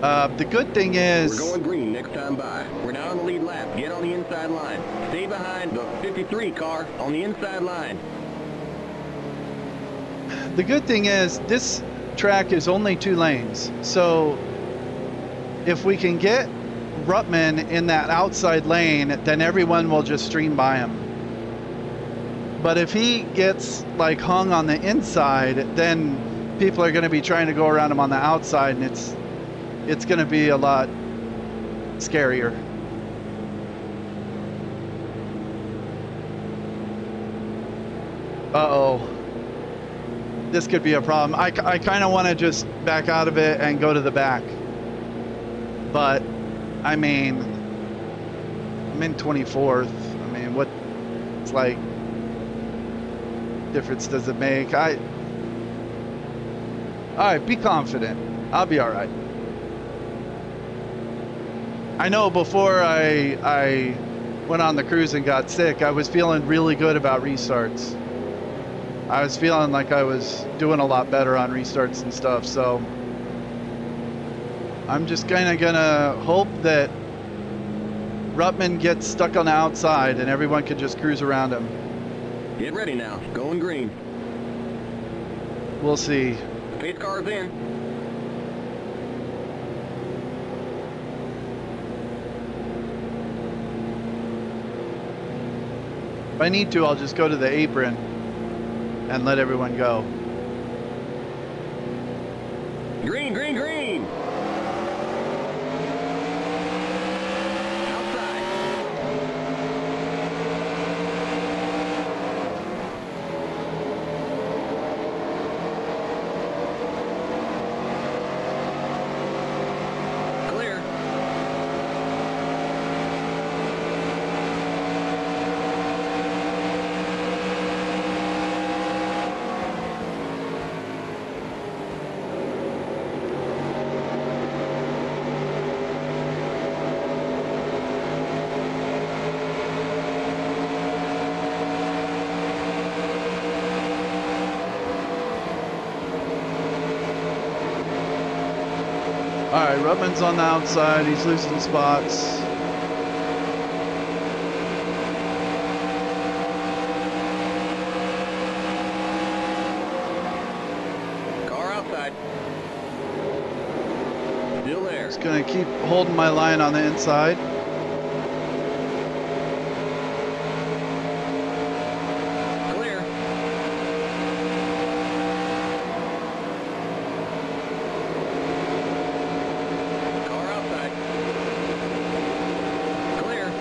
The good thing is... We're going green next time by. We're now on the lead lap. Get on the inside line. Stay behind the 53 car on the inside line. The good thing is this track is only 2 lanes. So if we can get Ruttman in that outside lane, then everyone will just stream by him. But if he gets like hung on the inside, then people are going to be trying to go around him on the outside, and it's going to be a lot scarier. Uh-oh. This could be a problem. I kind of want to just back out of it and go to the back. But, I mean, I'm in 24th. I mean, what, it's like, difference does it make? All right, be confident. I'll be all right. I know before I went on the cruise and got sick, I was feeling really good about restarts. I was feeling like I was doing a lot better on restarts and stuff, so I'm just kind of gonna hope that Ruttman gets stuck on the outside and everyone can just cruise around him. Get ready now. Going green. We'll see. Pace car's in. If I need to, I'll just go to the apron and let everyone go. Green, green, green. Outside. Clear. All right, Ruttman's on the outside. He's losing spots. Car outside. Still there. Just gonna keep holding my line on the inside. Clear. Car outside. Clear.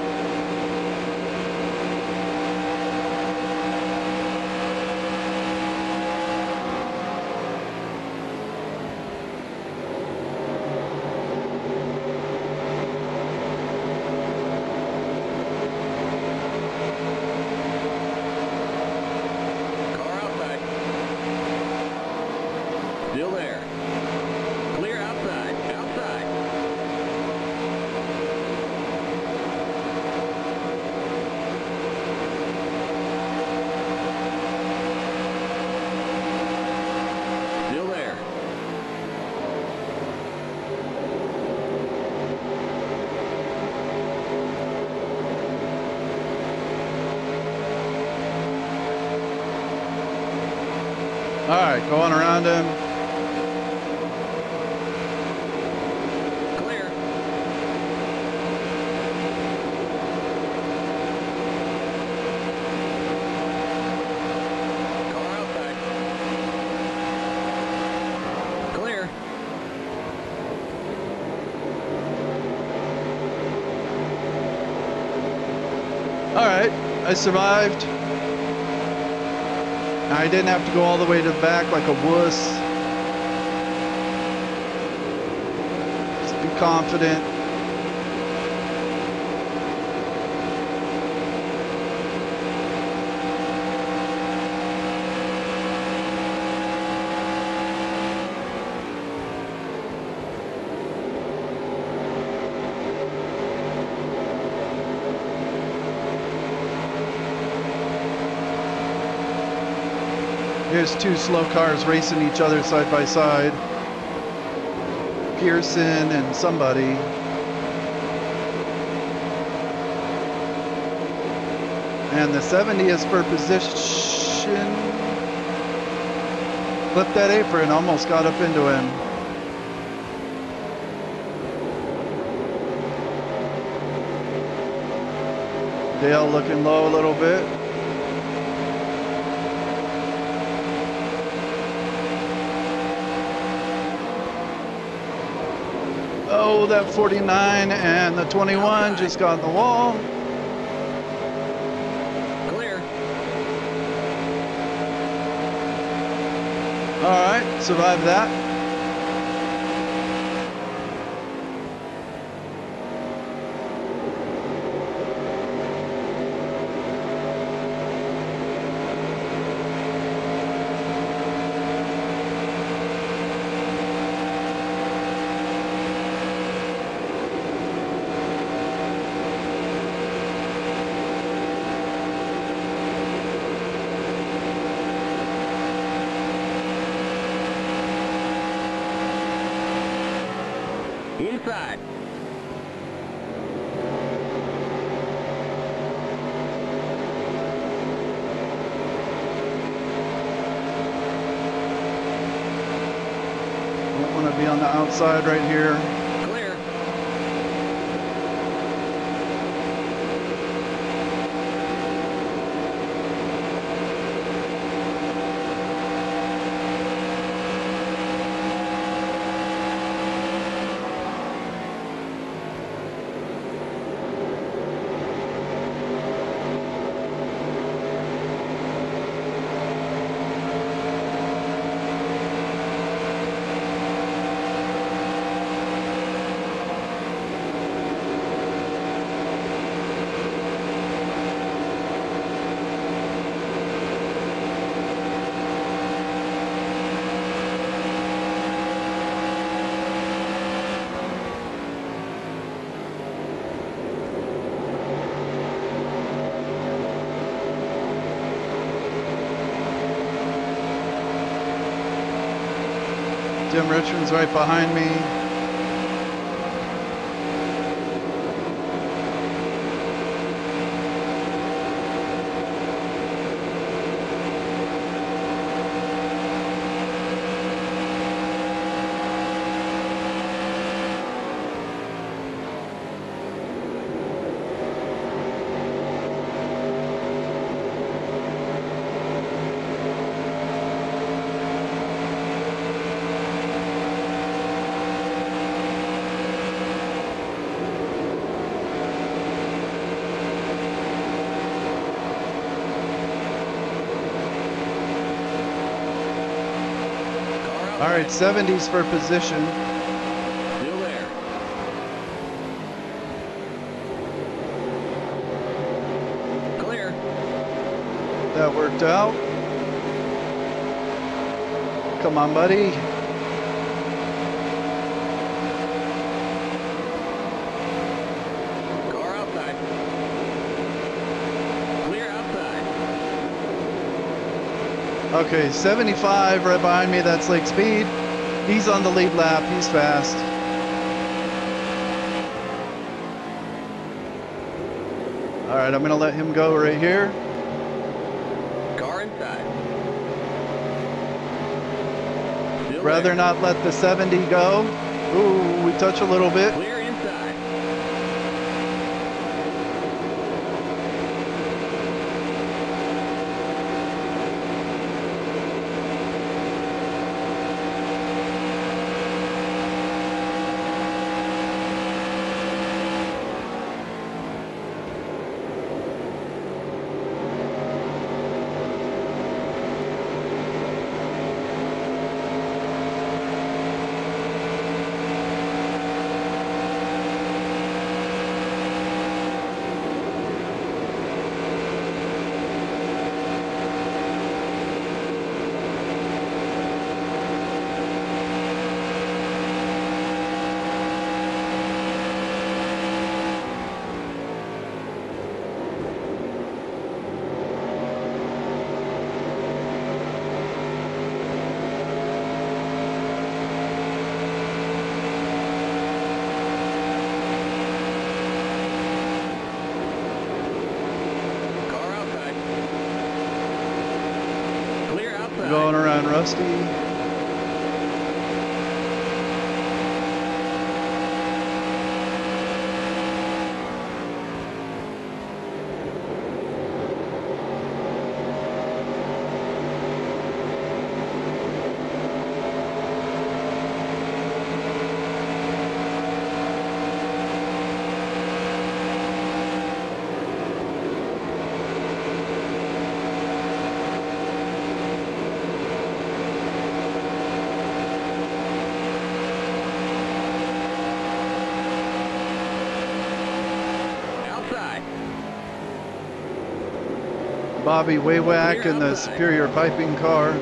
Car outside. Still there. Clear outside. Outside. Still there. All right, going around him. Clear. Car outside. Clear. All right, I survived. I didn't have to go all the way to the back like a wuss. Just be confident. Here's two slow cars racing each other side by side. Pearson and somebody. And the 70 is for position. Flipped that apron, almost got up into him. Dale looking low a little bit. Oh, that 49 and the 21 just got in the wall. Clear. All right, survived that. Inside. Don't want to be on the outside right here. Clear. Jim Richmond's right behind me. All right, 70s for position. Still there. Clear. That worked out. Come on, buddy. Car outside. Clear outside. Okay, 75 right behind me. That's Lake Speed. He's on the lead lap. He's fast. All right, I'm going to let him go right here. Car inside. Still Rather there. not let the 70 go. Ooh, we touch a little bit. Clear inside. Car outside. Clear outside. Going around Rusty. Outside. Bobby Waywack Clear in the outside. Superior Piping car.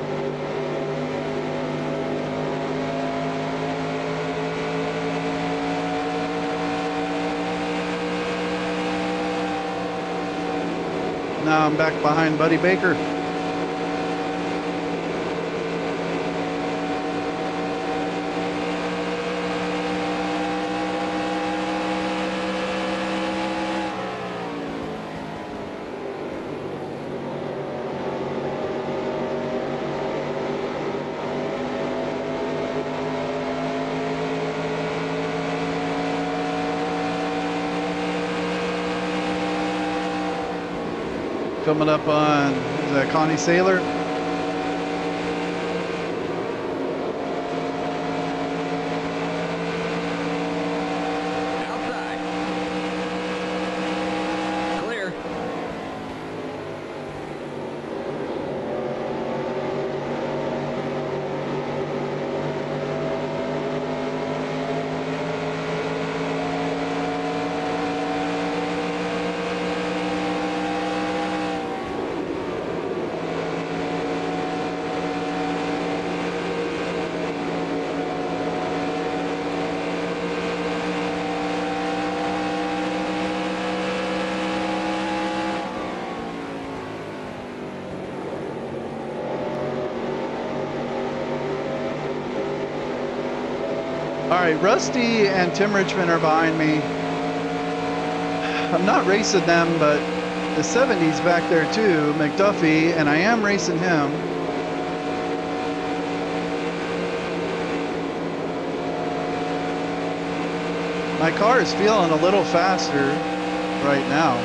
Now I'm back behind Buddy Baker. Coming up on, is that Connie Sailor? Outside. Clear. All right, Rusty and Tim Richmond are behind me. I'm not racing them, but the 70's back there too, McDuffie, and I am racing him. My car is feeling a little faster right now.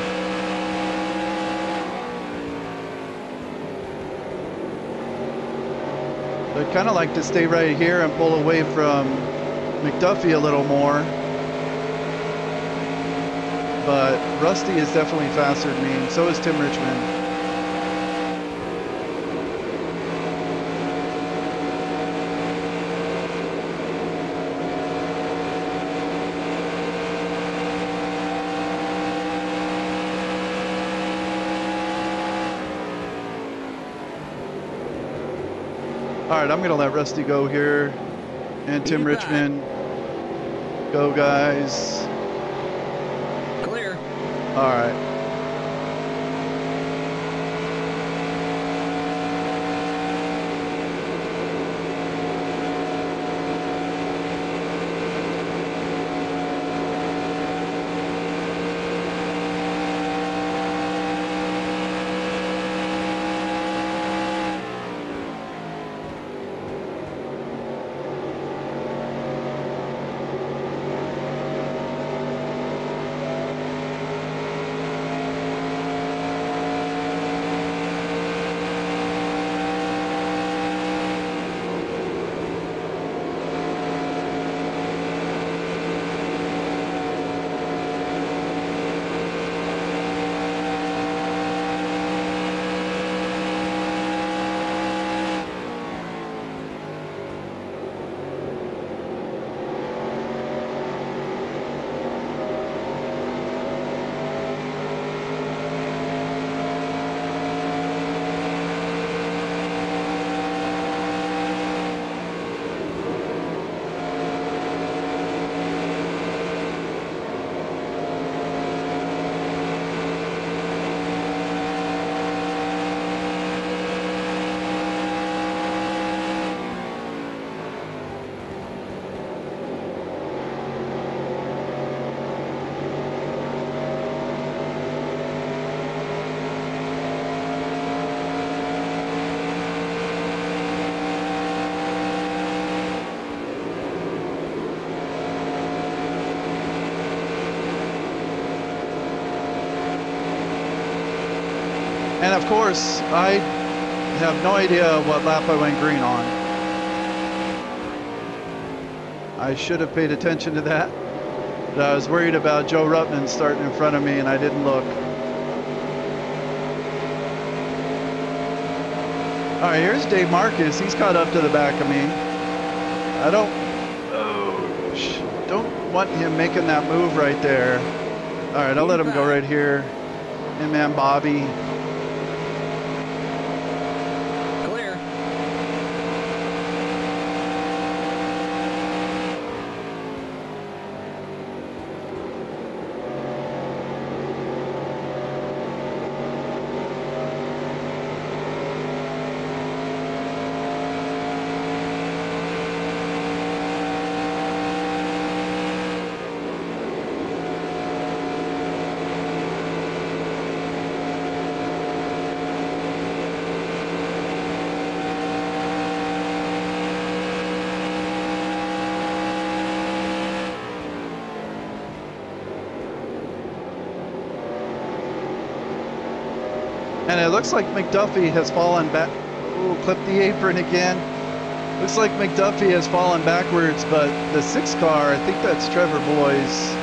I'd kind of like to stay right here and pull away from McDuffie a little more. But Rusty is definitely faster than me, and so is Tim Richmond. All right, I'm gonna let Rusty go here, and Tim Richmond. Go, guys. Clear. All right. And of course, I have no idea what lap I went green on. I should have paid attention to that, but I was worried about Joe Ruttman starting in front of me and I didn't look. All right, here's Dave Marcus. He's caught up to the back of me. I don't want him making that move right there. All right, I'll let him go right here. And man, Bobby. Clear. And it looks like McDuffie has fallen back. Ooh, clip the apron again. Looks like McDuffie has fallen backwards, but the 6 car, I think that's Trevor Boys,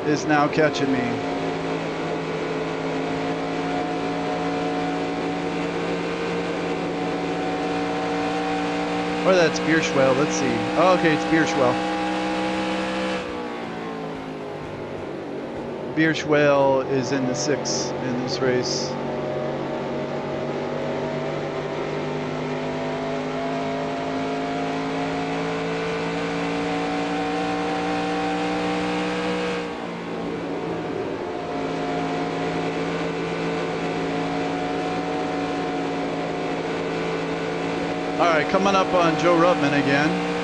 is now catching me. Or that's Bierschwell, let's see. Oh, okay, it's Bierschwell. Bierschwell is in the 6 in this race. All right, coming up on Joe Rutman again.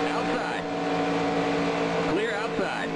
Outside. Clear outside.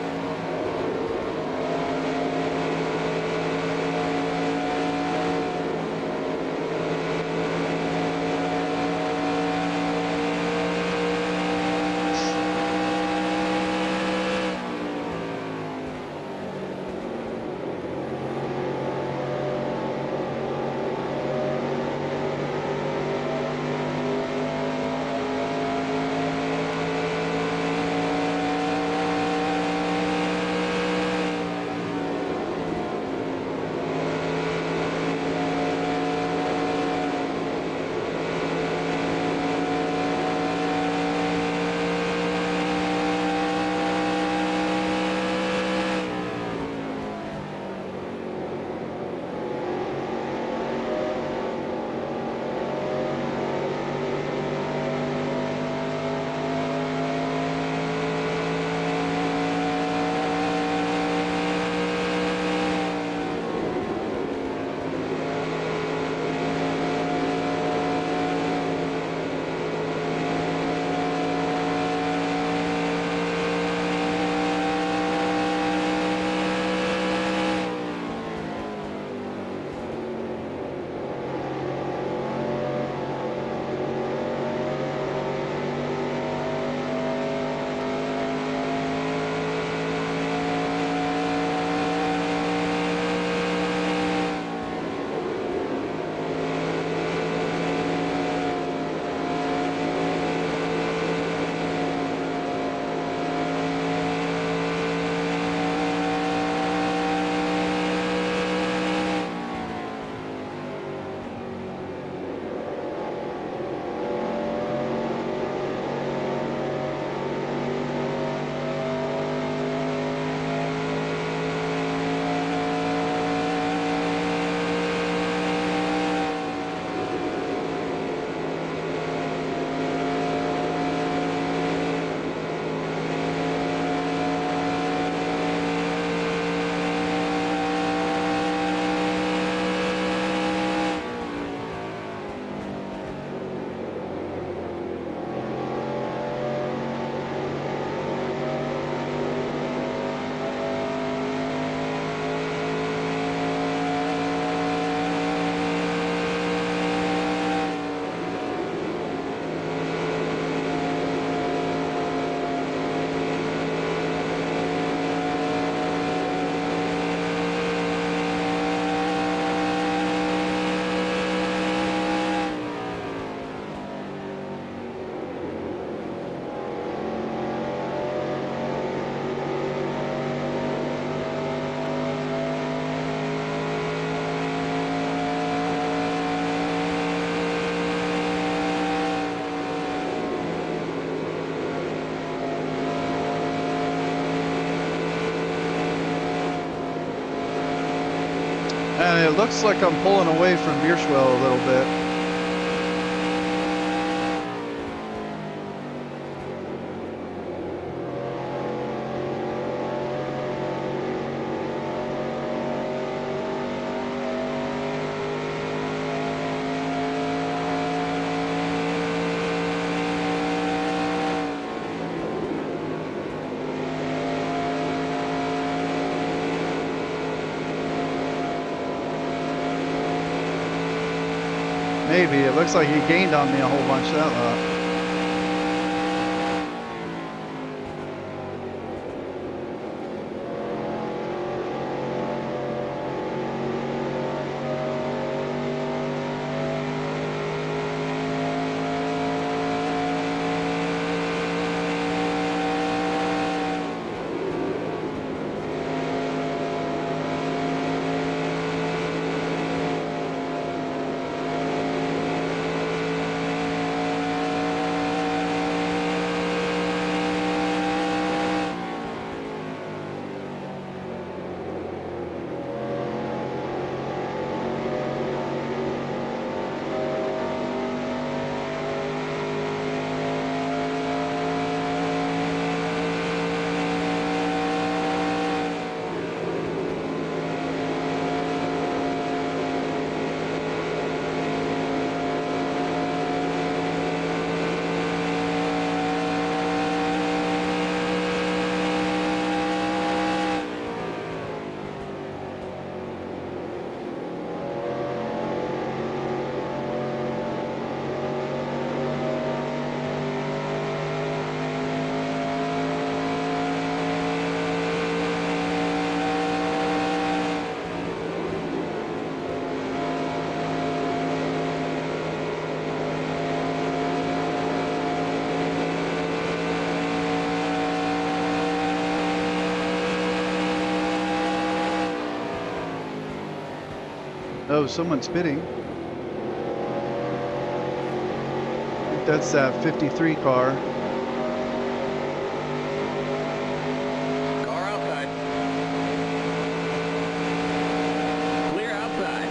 And it looks like I'm pulling away from Bierschwell a little bit. Maybe. It looks like he gained on me a whole bunch that lap. Oh, someone's spitting. I think that's that 53 car. Car outside. Clear outside.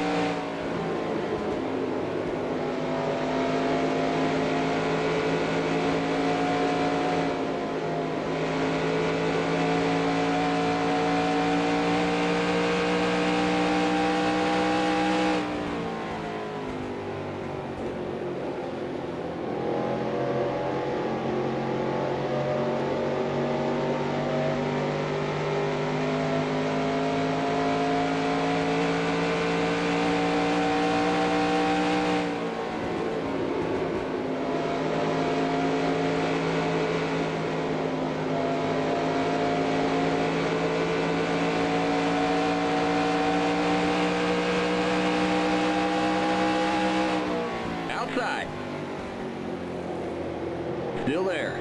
Outside. Still there.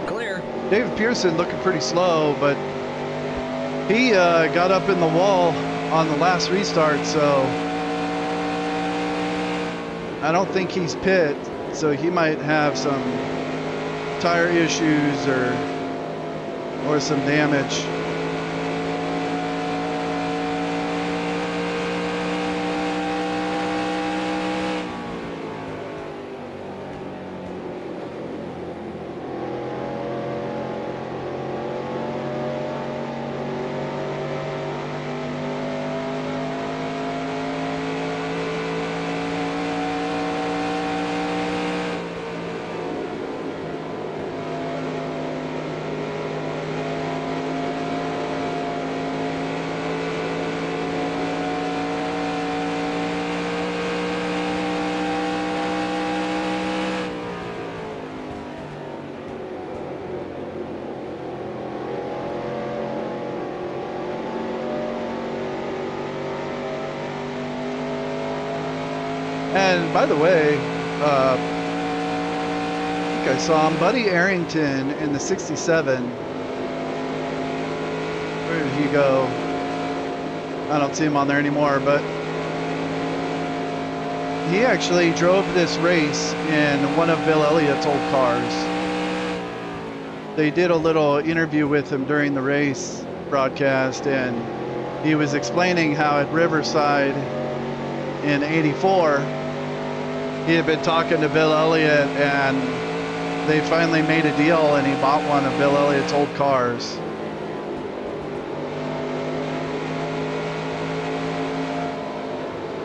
Clear. David Pearson looking pretty slow, but he got up in the wall on the last restart, so I don't think he's pit, so he might have some tire issues or some damage. And by the way, I think I saw him, Buddy Arrington in the 67. Where did he go? I don't see him on there anymore, but he actually drove this race in one of Bill Elliott's old cars. They did a little interview with him during the race broadcast, and he was explaining how at Riverside in '84, he had been talking to Bill Elliott, and they finally made a deal, and he bought one of Bill Elliott's old cars.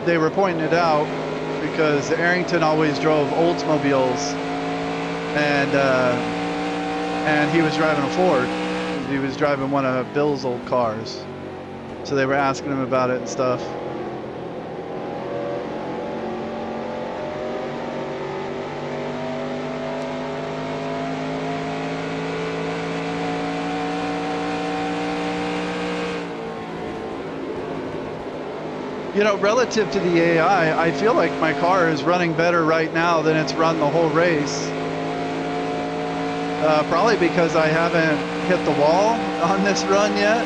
They were pointing it out because Arrington always drove Oldsmobiles, and he was driving a Ford. He was driving one of Bill's old cars. So they were asking him about it and stuff. You know, relative to the AI, I feel like my car is running better right now than it's run the whole race. Probably because I haven't hit the wall on this run yet.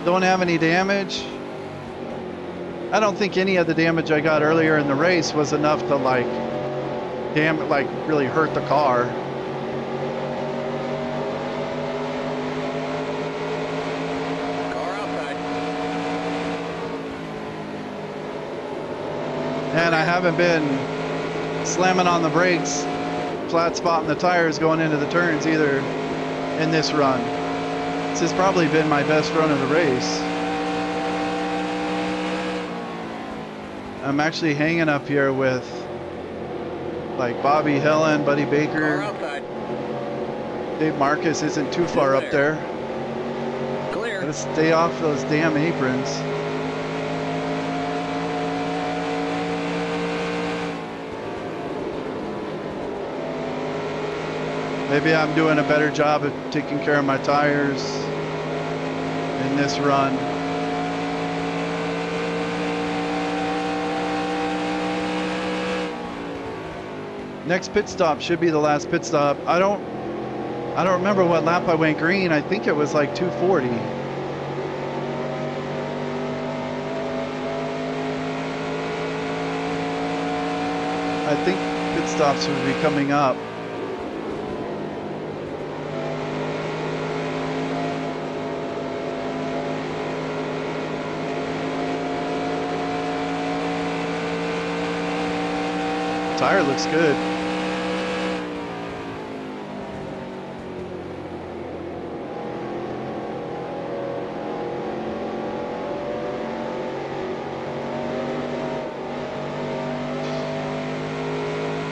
Don't have any damage. I don't think any of the damage I got earlier in the race was enough to like really hurt the car. Car outside. And I haven't been slamming on the brakes, flat spotting the tires going into the turns either in this run. This has probably been my best run of the race. I'm actually hanging up here with like Bobby Helen, Buddy Baker. Car outside. Dave Marcus isn't too far up there. Clear. Gotta stay off those damn aprons. Maybe I'm doing a better job of taking care of my tires in this run. Next pit stop should be the last pit stop. I don't remember what lap I went green. I think it was like 240. I think pit stops would be coming up. Tire looks good.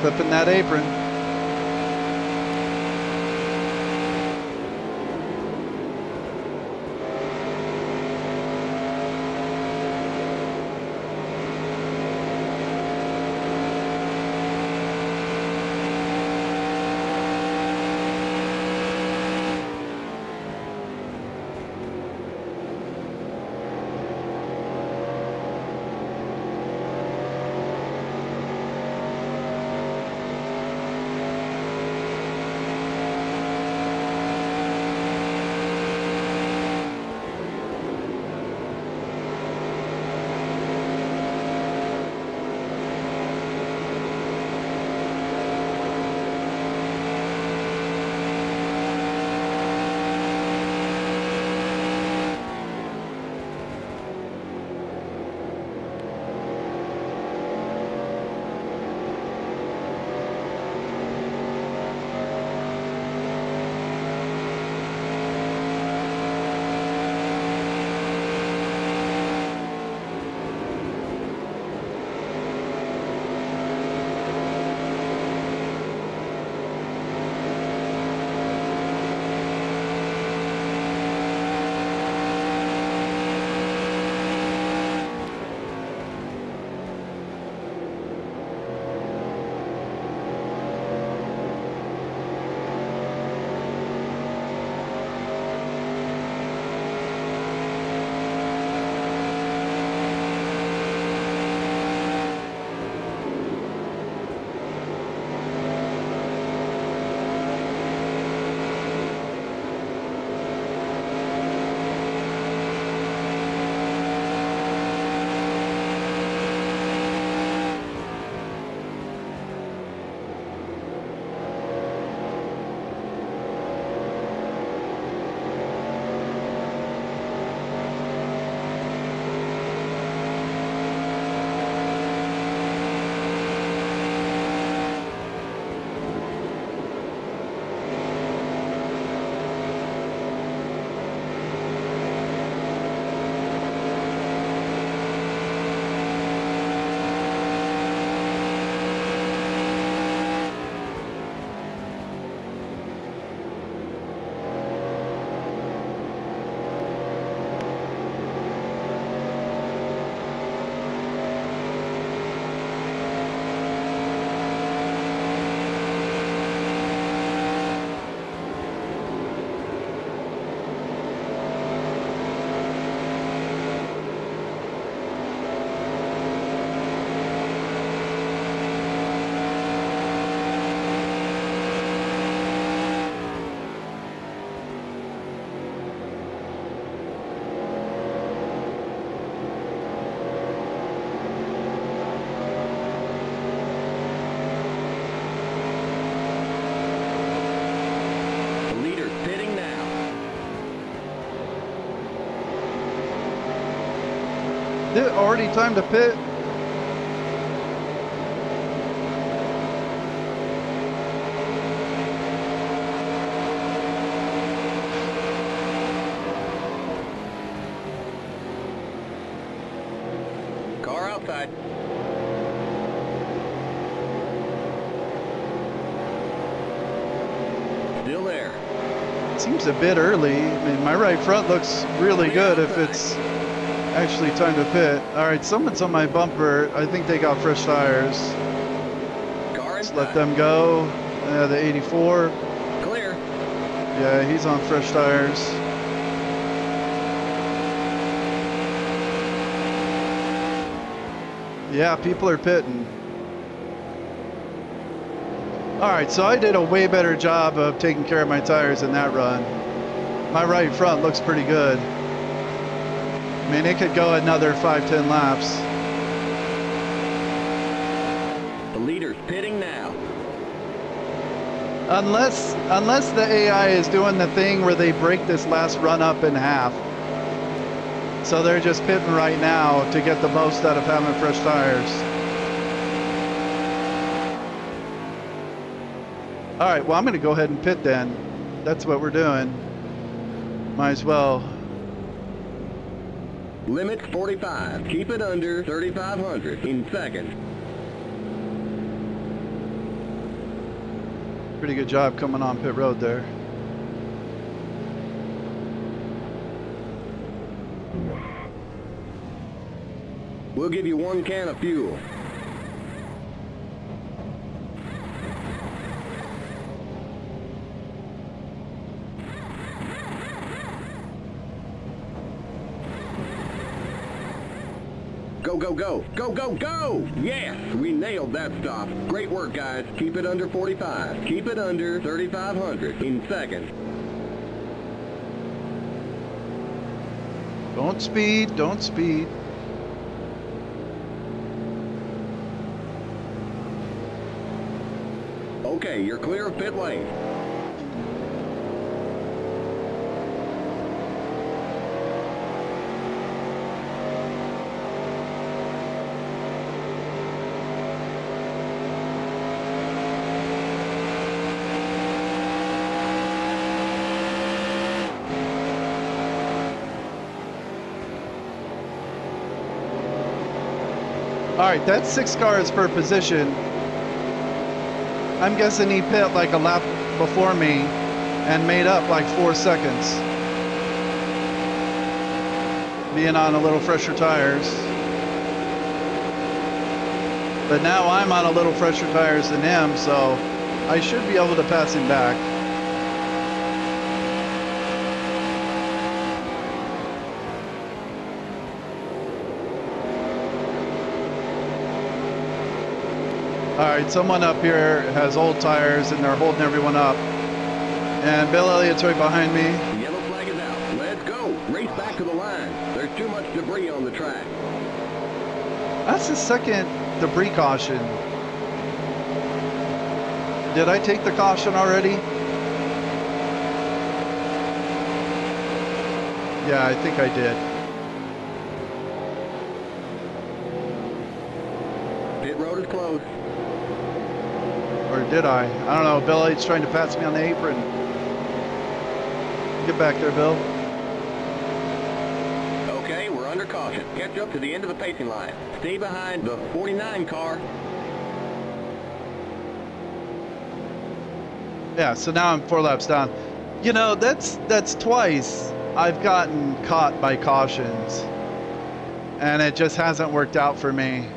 Clipping that apron. Already time to pit. Car outside. Still there. Seems a bit early. I mean, my right front looks really good if it's actually time to pit. All right, someone's on my bumper. I think they got fresh tires. Car Let's inside. let them go. The 84. Clear. Yeah, he's on fresh tires. Yeah, people are pitting. All right, so I did a way better job of taking care of my tires in that run. My right front looks pretty good. I mean, it could go another 5-10 laps. The leader's pitting now. Unless the AI is doing the thing where they break this last run up in half. So they're just pitting right now to get the most out of having fresh tires. All right, well, I'm going to go ahead and pit then. That's what we're doing. Might as well. Limit 45. Keep it under 3,500 in second. Pretty good job coming on pit road there. We'll give you 1 can of fuel. Go, go, go. Go, go, go! Yes, we nailed that stop. Great work, guys. Keep it under 45. Keep it under 3,500 in second. Don't speed, don't speed. Okay, you're clear of pit lane. All right, that's 6 cars per position. I'm guessing he pit like a lap before me and made up like 4 seconds. Being on a little fresher tires. But now I'm on a little fresher tires than him, so I should be able to pass him back. All right, someone up here has old tires and they're holding everyone up. And Bill Elliott's right behind me. The yellow flag is out. Let's go. Race back to the line. There's too much debris on the track. That's the second debris caution. Did I take the caution already? Yeah, I think I did. Pit road is closed. Or did I? I don't know. Bill Elliott's trying to pass me on the apron. Get back there, Bill. Okay, we're under caution. Catch up to the end of the pacing line. Stay behind the 49 car. Yeah, so now I'm 4 laps down. You know, that's twice I've gotten caught by cautions. And it just hasn't worked out for me.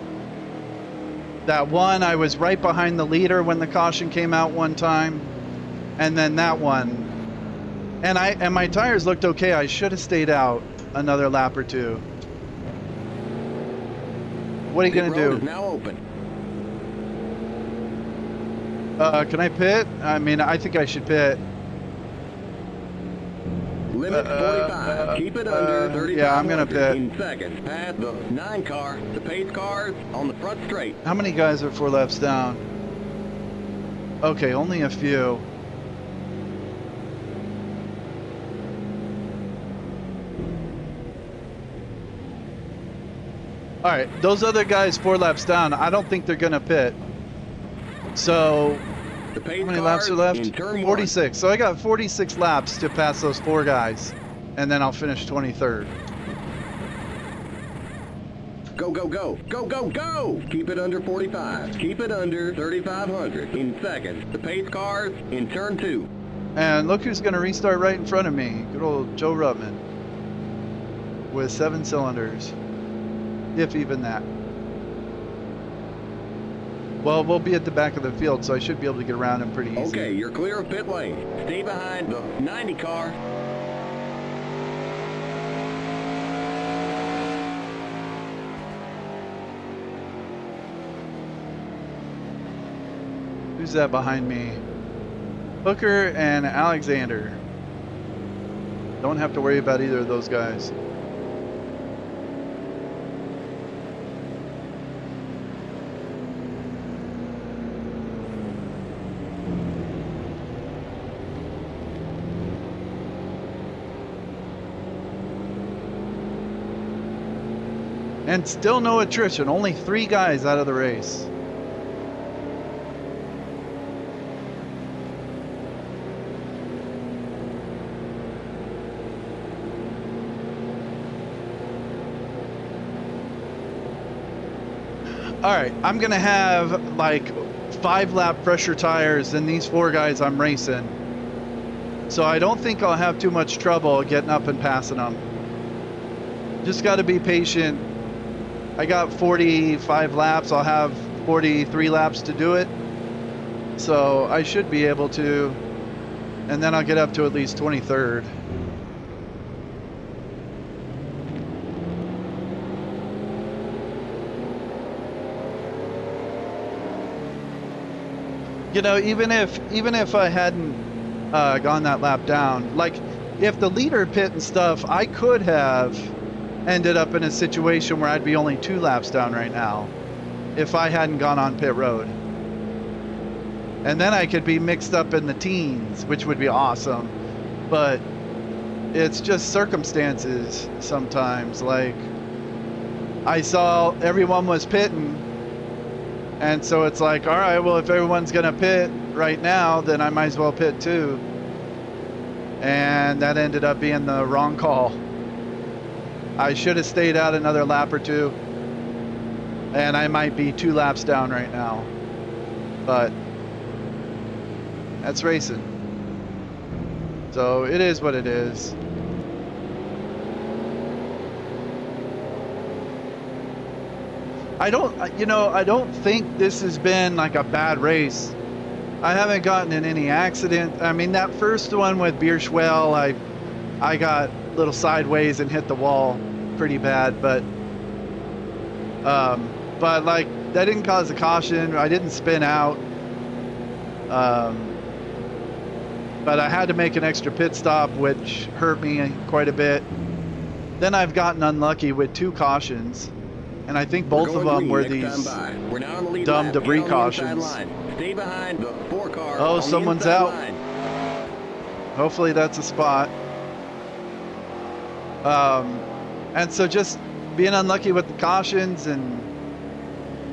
That one, I was right behind the leader when the caution came out one time. And then that one. And my tires looked okay. I should have stayed out another lap or two. What are you going to do? Pit road is now open. Can I pit? I mean, I think I should pit. Limit 45. Keep it under 35. Yeah, I'm gonna pit. In seconds. Past the 9 car. The pace cars on the front straight. How many guys are 4 laps down? Okay, only a few. All right, those other guys 4 laps down, I don't think they're going to pit. So, The pace how many laps are cars left? in turn 46. So I got 46 laps to pass those 4 guys, and then I'll finish 23rd. Go, go, go, go, go, go! Keep it under 45. Keep it under 3,500. In second, the pace cars in turn 2. And look who's going to restart right in front of me. Good old Joe Rutman with 7 cylinders, if even that. Well, we'll be at the back of the field, so I should be able to get around him pretty easy. Okay, you're clear of pit lane. Stay behind the 90 car. Who's that behind me? Hooker and Alexander. Don't have to worry about either of those guys. And still no attrition, only 3 guys out of the race. All right, I'm gonna have like 5 lap pressure tires and these 4 guys I'm racing. So I don't think I'll have too much trouble getting up and passing them. Just gotta be patient. I got 45 laps, I'll have 43 laps to do it. So I should be able to, and then I'll get up to at least 23rd. You know, even if I hadn't gone that lap down, like if the leader pit and stuff, I could have ended up in a situation where I'd be only 2 laps down right now if I hadn't gone on pit road. And then I could be mixed up in the teens, which would be awesome. But it's just circumstances sometimes. Like I saw everyone was pitting, and so it's like, all right, well, if everyone's gonna pit right now, then I might as well pit too. And that ended up being the wrong call. I should have stayed out another lap or 2, and I might be 2 laps down right now. But that's racing. So it is what it is. I don't think this has been like a bad race. I haven't gotten in any accident. I mean, that first one with Bierschwell, I got a little sideways and hit the wall pretty bad, but like that didn't cause a caution. I didn't spin out. But I had to make an extra pit stop, which hurt me quite a bit. Then I've gotten unlucky with 2 cautions. And I think both of them were these dumb debris cautions. Stay behind the 4 car. Oh, someone's out. Hopefully that's a spot. And so just being unlucky with the cautions and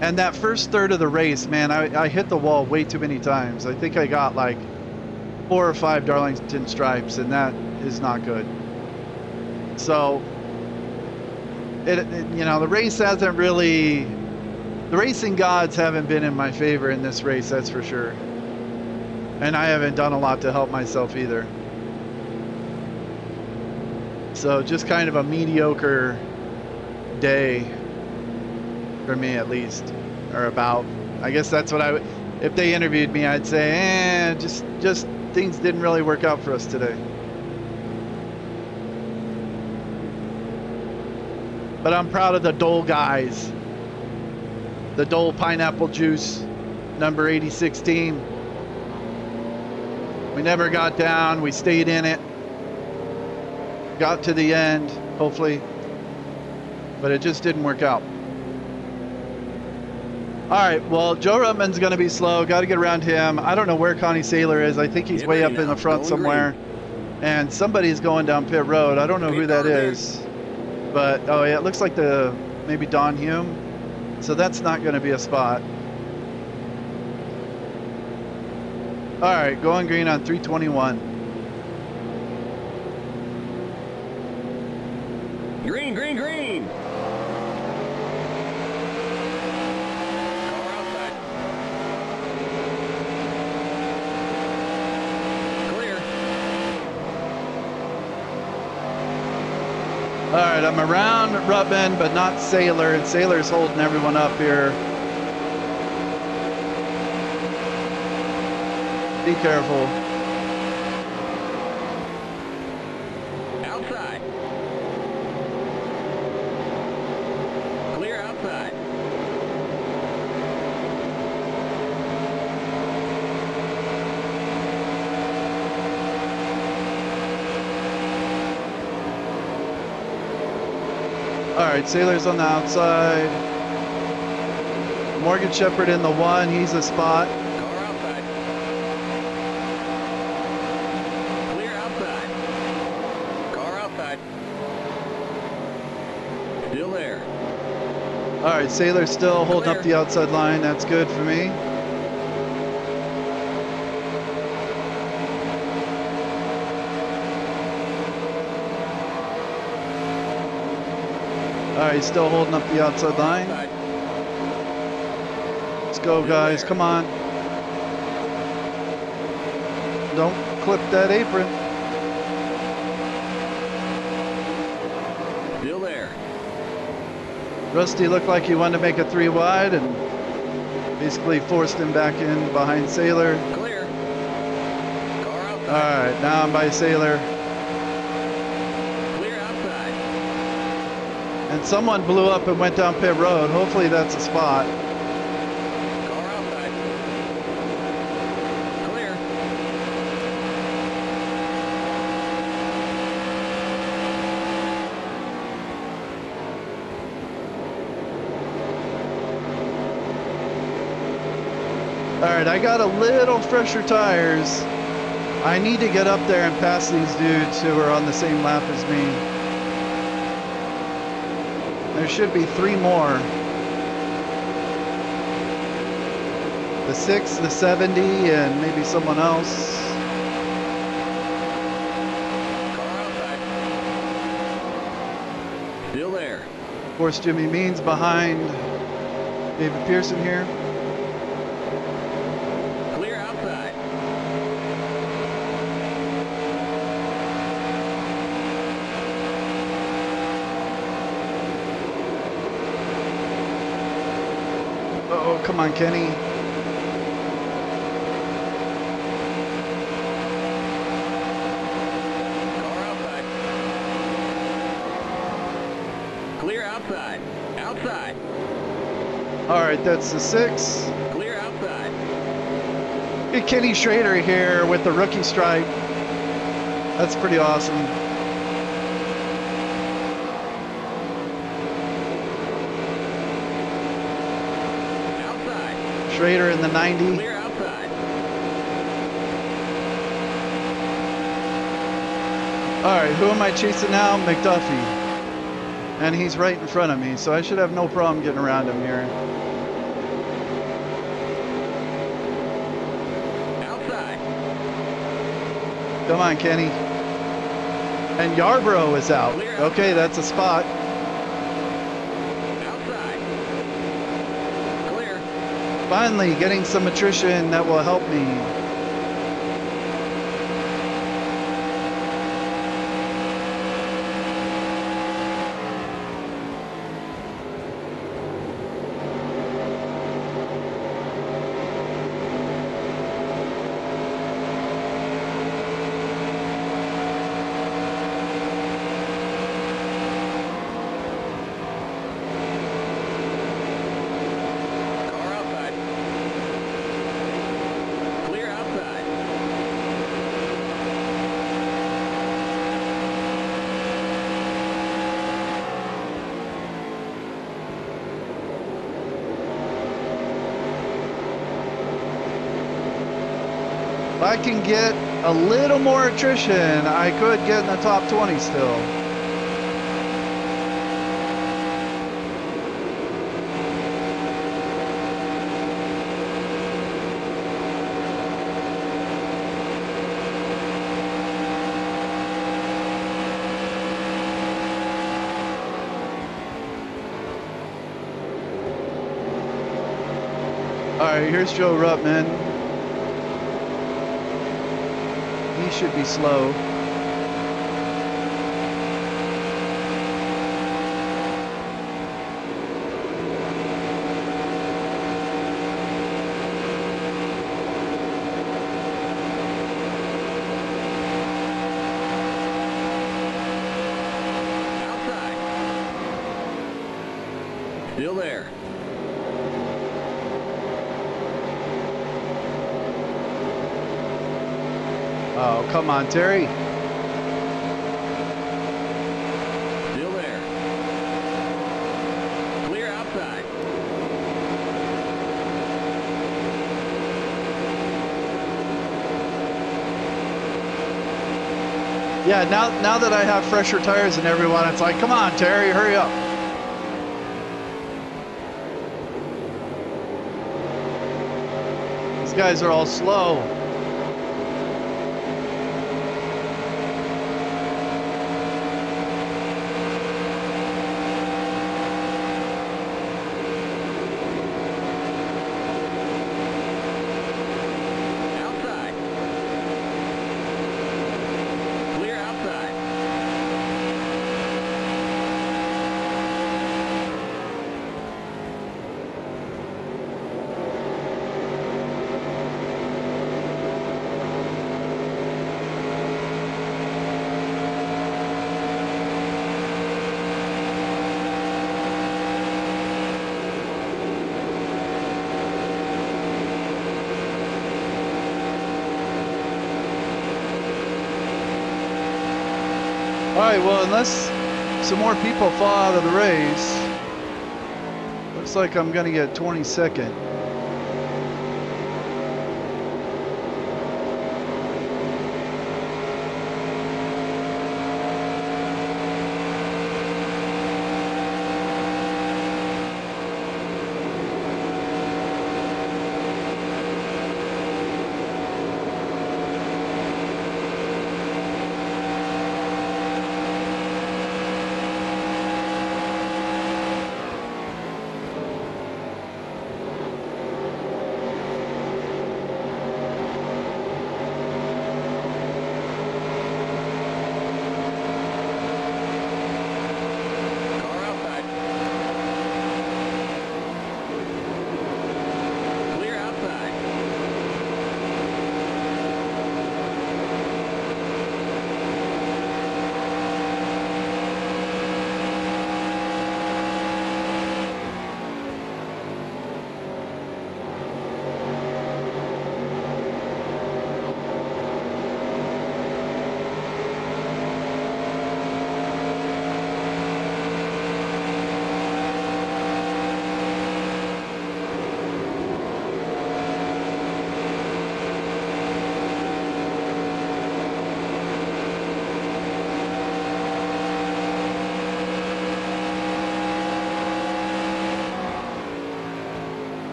that first third of the race, man, I hit the wall way too many times. I think I got like 4 or 5 Darlington stripes, and that is not good. So you know, the race hasn't really, the racing gods haven't been in my favor in this race, that's for sure. And I haven't done a lot to help myself either. So just kind of a mediocre day for me, at least, or about. I guess that's what I would, if they interviewed me, I'd say, just things didn't really work out for us today. But I'm proud of the Dole guys. The Dole Pineapple Juice, number 86 team. We never got down. We stayed in it. Got to the end, hopefully. But it just didn't work out. All right, well, Joe Rutman's going to be slow. Got to get around him. I don't know where Connie Saylor is. I think he's way up in the front somewhere. And somebody's going down pit road. I don't know who that is. But, oh yeah, it looks like the maybe Don Hume. So that's not going to be a spot. All right, going green on 321. Green, green, green. Car outside. Clear. All right, I'm around Rutman, but not Sailor, and Sailor's holding everyone up here. Be careful. Outside. Clear outside. All right, Sailor's on the outside. Morgan Shepherd in the 1, he's a spot. Car outside. Clear outside. Car outside. Still there. All right, Sailor's still holding up the outside line. That's good for me. All right, still holding up the outside line. Outside. Let's go, guys. Come on. Don't clip that apron. Still there. Rusty looked like he wanted to make a 3 wide and basically forced him back in behind Sailor. Clear. Car outside. All right, now I'm by Sailor. Clear outside. And someone blew up and went down pit road. Hopefully that's a spot. Car outside. Clear. All right, I got a little fresher tires. I need to get up there and pass these dudes who are on the same lap as me. There should be 3 more. The 6, the 70, and maybe someone else. Car outside. Still there. Of course, Jimmy Means behind David Pearson here. Clear outside. Oh, come on, Kenny. Car outside. Clear outside. Outside. All right, that's the 6. Clear outside. Get Kenny Schrader here with the rookie stripe. That's pretty awesome. Outside. Schrader in the 90. Clear outside. All right, who am I chasing now? McDuffie. And he's right in front of me, so I should have no problem getting around him here. Outside. Come on, Kenny. And Yarborough is out. Okay, that's a spot. Outside. Clear. Finally, getting some attrition that will help me. Car outside. Clear outside. If I can get a little more attrition, I could get in the top 20 still. right, here's Joe Ruttman. He should be slow. Still there. Oh, come on, Terry. Still there. Clear outside. Yeah, now that I have fresher tires than everyone, it's like, come on, Terry, hurry up. These guys are all slow. Outside. Clear outside. All right, well, unless some more people fall out of the race, looks like I'm going to get 22nd. Car outside. Clear outside.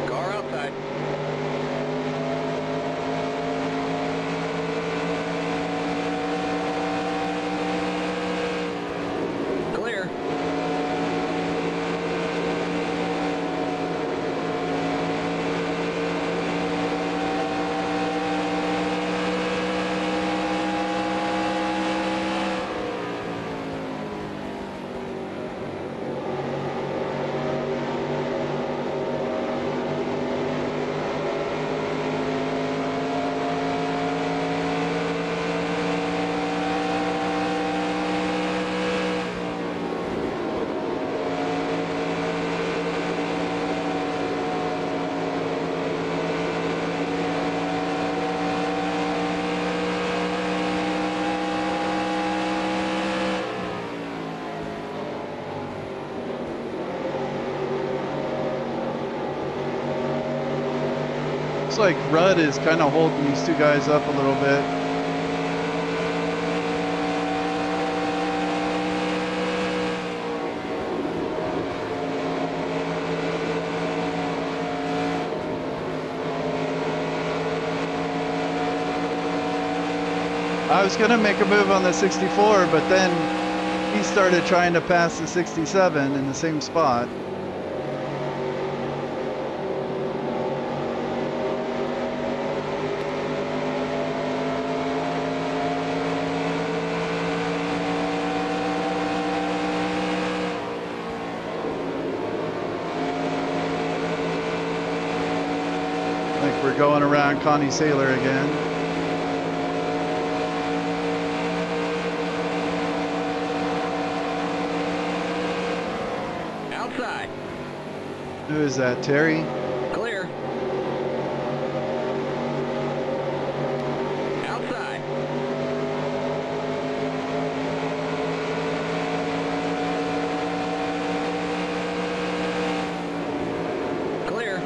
Car outside. Clear. Looks like Rudd is kind of holding these two guys up a little bit. I was going to make a move on the 64, but then He started trying to pass the 67 in the same spot. I think we're going around Connie Saylor again. Outside. Who is that, Terry? Clear. Outside. Clear.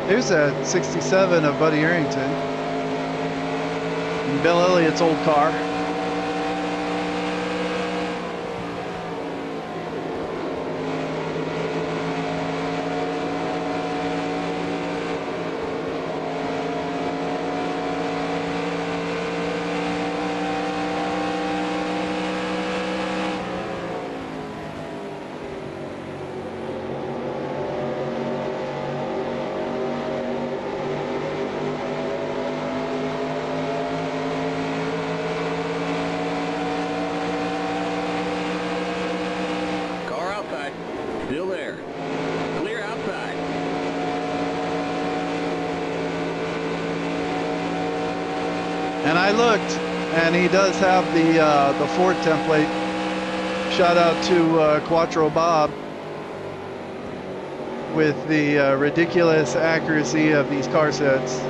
Here's that 67 of Buddy Arrington. And Bill Elliott's old car. Still there. Clear outside. And I looked, and he does have the Ford template. Shout out to quattroBob with the ridiculous accuracy of these car sets.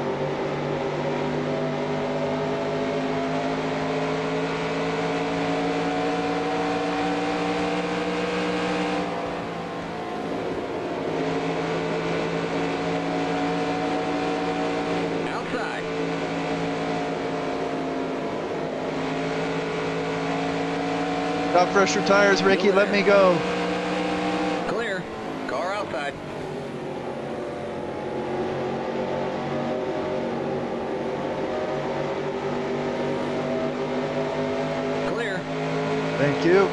Top pressure tires, Ricky, let me go. Clear. Car outside. Clear. Thank you.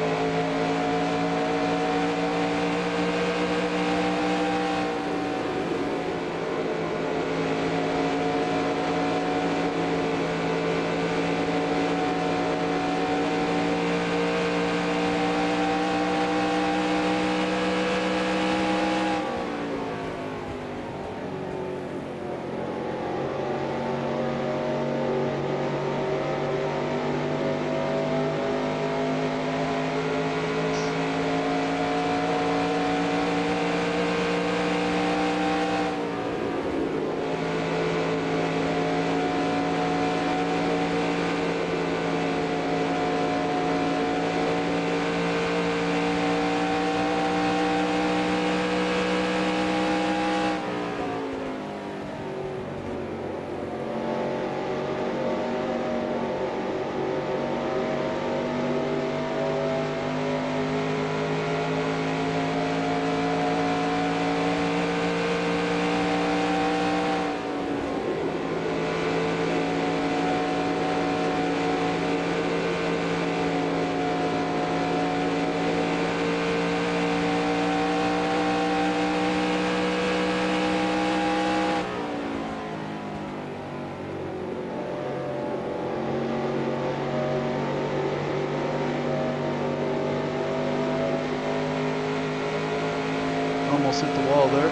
Almost hit the wall there.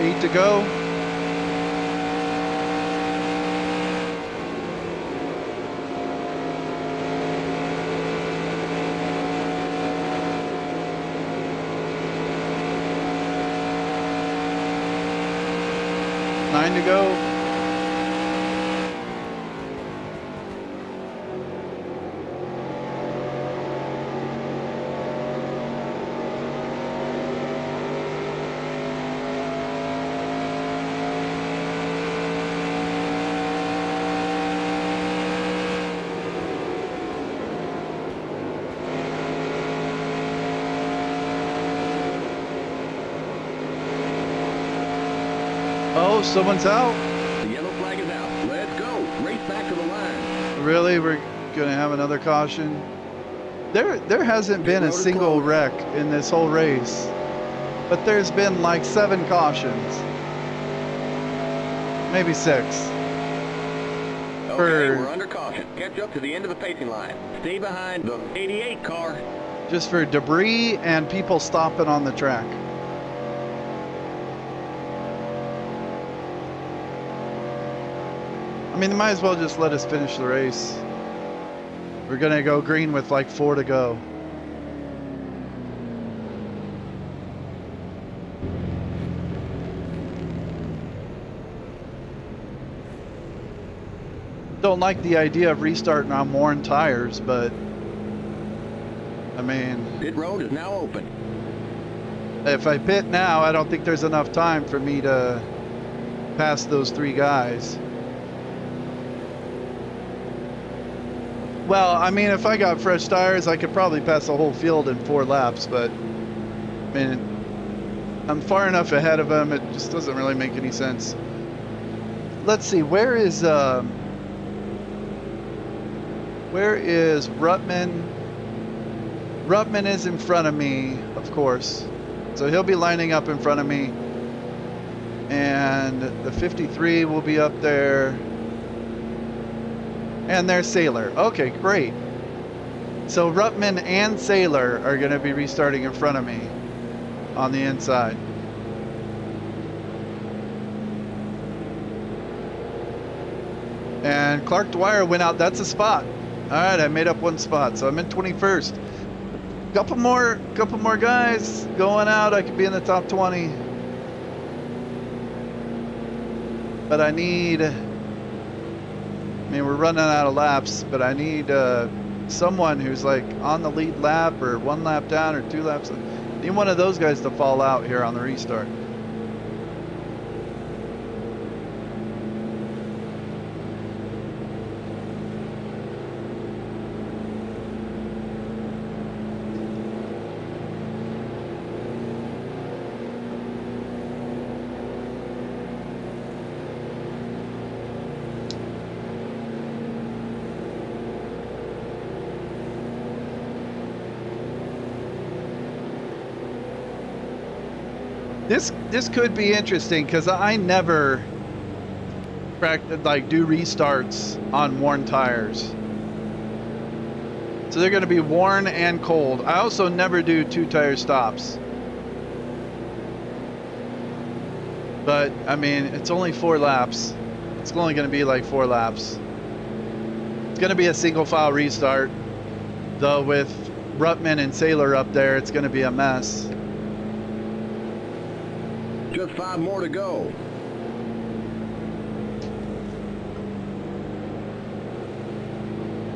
8 to go. Nine to go. Oh, someone's out. The yellow flag is out. Let's go. Race back to the line. Really? We're gonna have another caution? There hasn't been a single wreck in this whole race, but there's been like 7 cautions. Maybe 6. Okay, we're under caution. Catch up to the end of the pacing line. Stay behind the 88 car. Just for debris and people stopping on the track. I mean, they might as well just let us finish the race. We're gonna go green with like 4 to go. Don't like the idea of restarting on worn tires, but I mean, Pit road is now open. if I pit now, I don't think there's enough time for me to pass those 3 guys. Well, I mean, if I got fresh tires, I could probably pass the whole field in 4 laps, but I mean, I'm far enough ahead of them, it just doesn't really make any sense. Let's see, where is Rutman? Rutman is in front of me, of course. So he'll be lining up in front of me. And the 53 will be up there. And there's Sailor. Okay, great. So Rutman and Sailor are going to be restarting in front of me on the inside. And Clark Dwyer went out. That's a spot. All right, I made up 1 spot, so I'm in 21st. Couple more guys going out. I could be in the top 20. But I mean, we're running out of laps, but I need someone who's like on the lead lap or 1 lap down or 2 laps. I need one of those guys to fall out here on the restart. This could be interesting because I never do restarts on worn tires. So they're going to be worn and cold. I also never do 2-tire stops. But I mean, it's only 4 laps. It's only going to be like 4 laps. It's going to be a single file restart, though with Rutman and Sailor up there, it's going to be a mess. Just 5 more to go.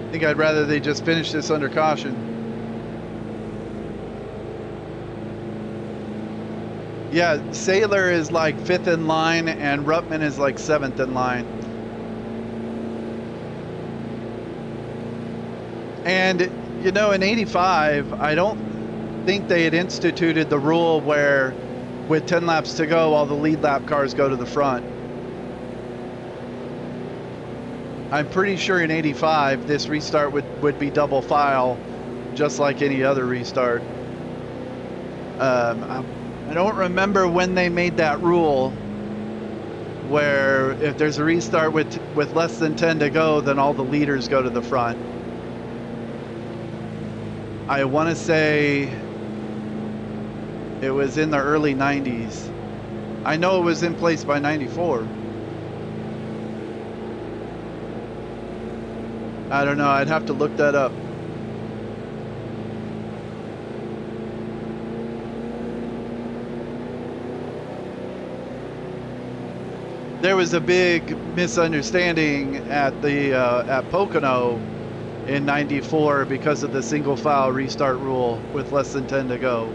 I think I'd rather they just finish this under caution. Yeah, Sailor is like 5th in line and Rutman is like 7th in line. And, you know, in 85, I don't think they had instituted the rule where with 10 laps to go, all the lead lap cars go to the front. I'm pretty sure in 85, this restart would be double file, just like any other restart. I don't remember when they made that rule, where if there's a restart with less than 10 to go, then all the leaders go to the front. I want to say it was in the early 90s. I know it was in place by 94. I don't know. I'd have to look that up. There was a big misunderstanding at the at Pocono in 94 because of the single file restart rule with less than 10 to go.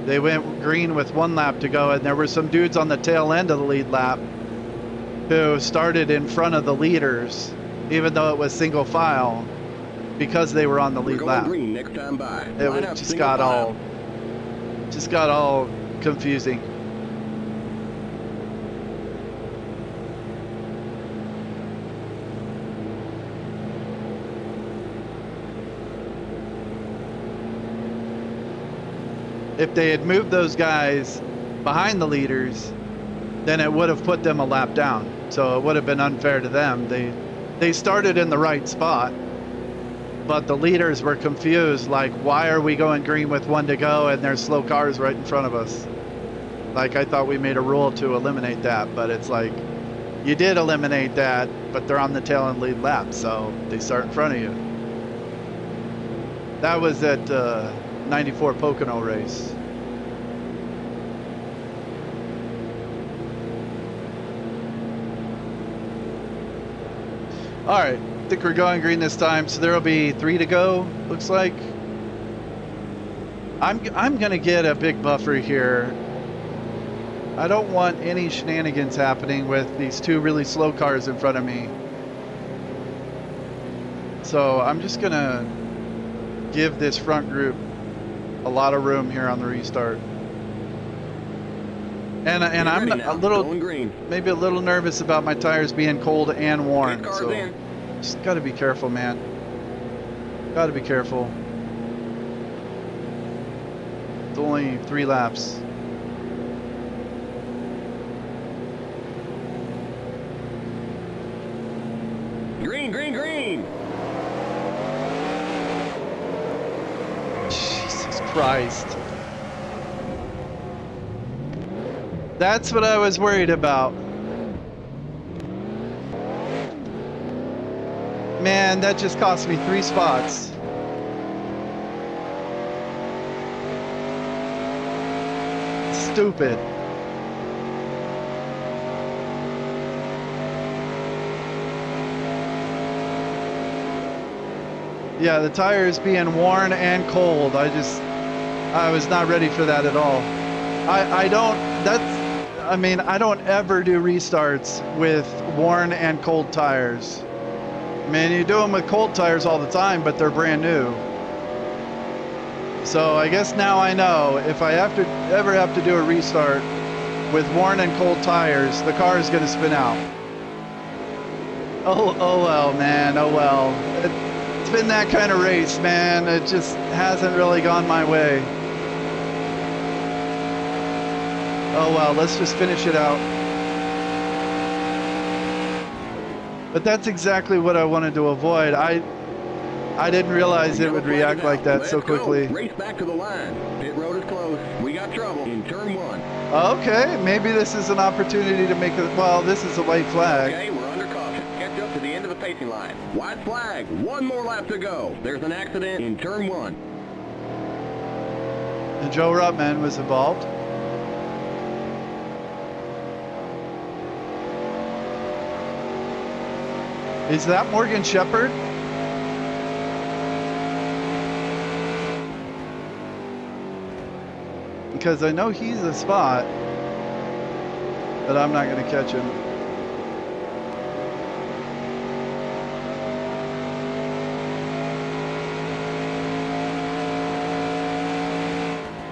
They went green with 1 lap to go, and there were some dudes on the tail end of the lead lap who started in front of the leaders, even though it was single file, because they were on the lead lap. Green next time by. It just got all confusing. If they had moved those guys behind the leaders, then it would have put them a lap down. So it would have been unfair to them. They started in the right spot, but the leaders were confused, like, why are we going green with 1 to go and there's slow cars right in front of us? Like, I thought we made a rule to eliminate that, but it's like, you did eliminate that, but they're on the tail end lead lap, so they start in front of you. That was at 94 Pocono race. All right, I think we're going green this time, so there will be 3 to go, looks like. I'm gonna get a big buffer here. I don't want any shenanigans happening with these 2 really slow cars in front of me. So I'm just gonna give this front group a lot of room here on the restart. And I'm a little, maybe a little nervous about my tires being cold and worn. So just gotta be careful, man. Gotta be careful. It's only 3 laps. Green, green, green. Jesus Christ. That's what I was worried about. Man, that just cost me 3 spots. Stupid. Yeah, the tires being worn and cold. I was not ready for that at all. I don't ever do restarts with worn and cold tires. I mean, you do them with cold tires all the time, but they're brand new. So I guess now I know if I ever have to do a restart with worn and cold tires, the car is going to spin out. Oh well, man. Oh well. It's been that kind of race, man. It just hasn't really gone my way. Oh well, let's just finish it out. But that's exactly what I wanted to avoid. I didn't realize it would react like that so quickly. Race back to the line. Pit road is closed. We got trouble in turn 1. Okay, maybe this is an opportunity to make it. Well, this is a white flag. Okay, we're under caution. Catch up to the end of the pacing line. White flag. 1 more lap to go. There's an accident in turn 1. And Joe Ruttman was involved. Is that Morgan Shepherd? Because I know he's a spot, but I'm not going to catch him.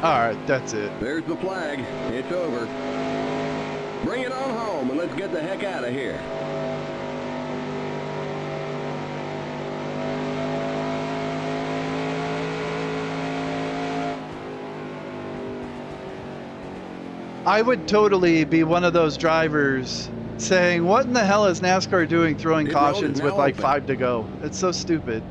All right, that's it. There's the flag. It's over. Bring it on home and let's get the heck out of here. I would totally be one of those drivers saying, what in the hell is NASCAR doing throwing cautions with like 5 to go? It's so stupid.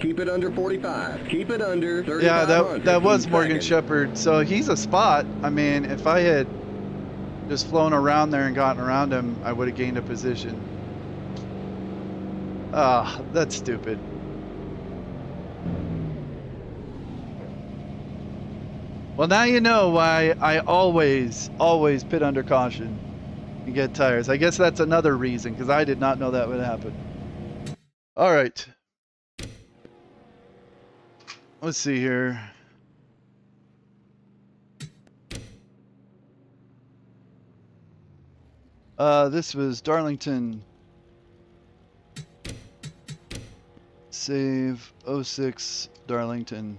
Keep Keep it under 45. Keep it under 3500. Yeah, that was Morgan seconds. Shepherd. So he's a spot. I mean, if I had just flown around there and gotten around him, I would have gained a position. Ah, that's stupid. Well, now you know why I always pit under caution and get tires. I guess that's another reason, because I did not know that would happen. All right. Let's see here. This was Darlington. Save 06 Darlington.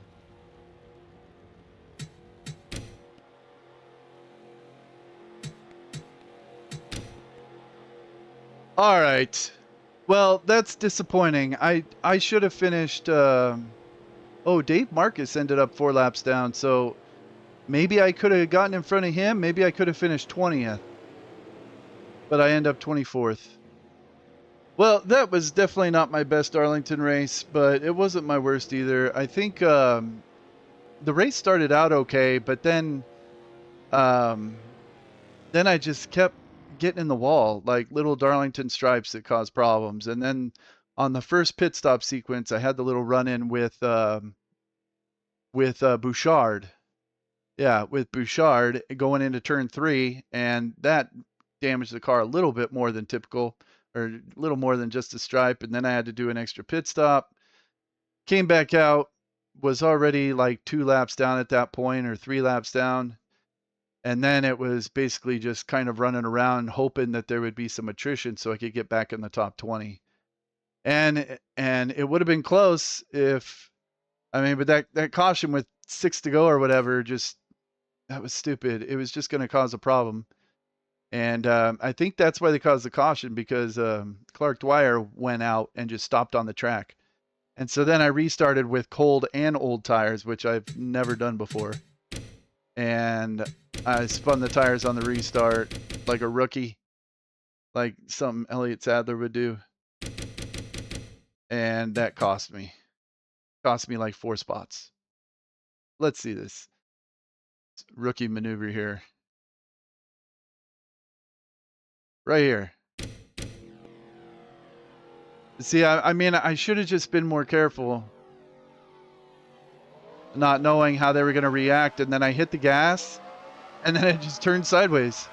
All right. Well, that's disappointing. I should have finished. Oh, Dave Marcus ended up 4 laps down, so maybe I could have gotten in front of him. Maybe I could have finished 20th, but I end up 24th. Well, that was definitely not my best Darlington race, but it wasn't my worst either. I think the race started out okay, but then I just kept getting in the wall, like little Darlington stripes that caused problems. And then on the first pit stop sequence, I had the little run-in with Bouchard. Yeah, with Bouchard going into turn 3, and that damaged the car a little bit more than typical, or a little more than just a stripe. And then I had to do an extra pit stop. Came back out, was already like 2 laps down at that point, or 3 laps down. And then it was basically just kind of running around hoping that there would be some attrition so I could get back in the top 20. And it would have been close if, I mean, but that caution with 6 to go or whatever, just, that was stupid. It was just going to cause a problem. And I think that's why they caused the caution, because Clark Dwyer went out and just stopped on the track. And so then I restarted with cold and old tires, which I've never done before. And I spun the tires on the restart like a rookie, like something Elliott Sadler would do. And that cost me like 4 spots. Let's see this rookie maneuver here. Right here. See, I mean, I should have just been more careful, not knowing how they were going to react. And then I hit the gas, and then it just turned sideways.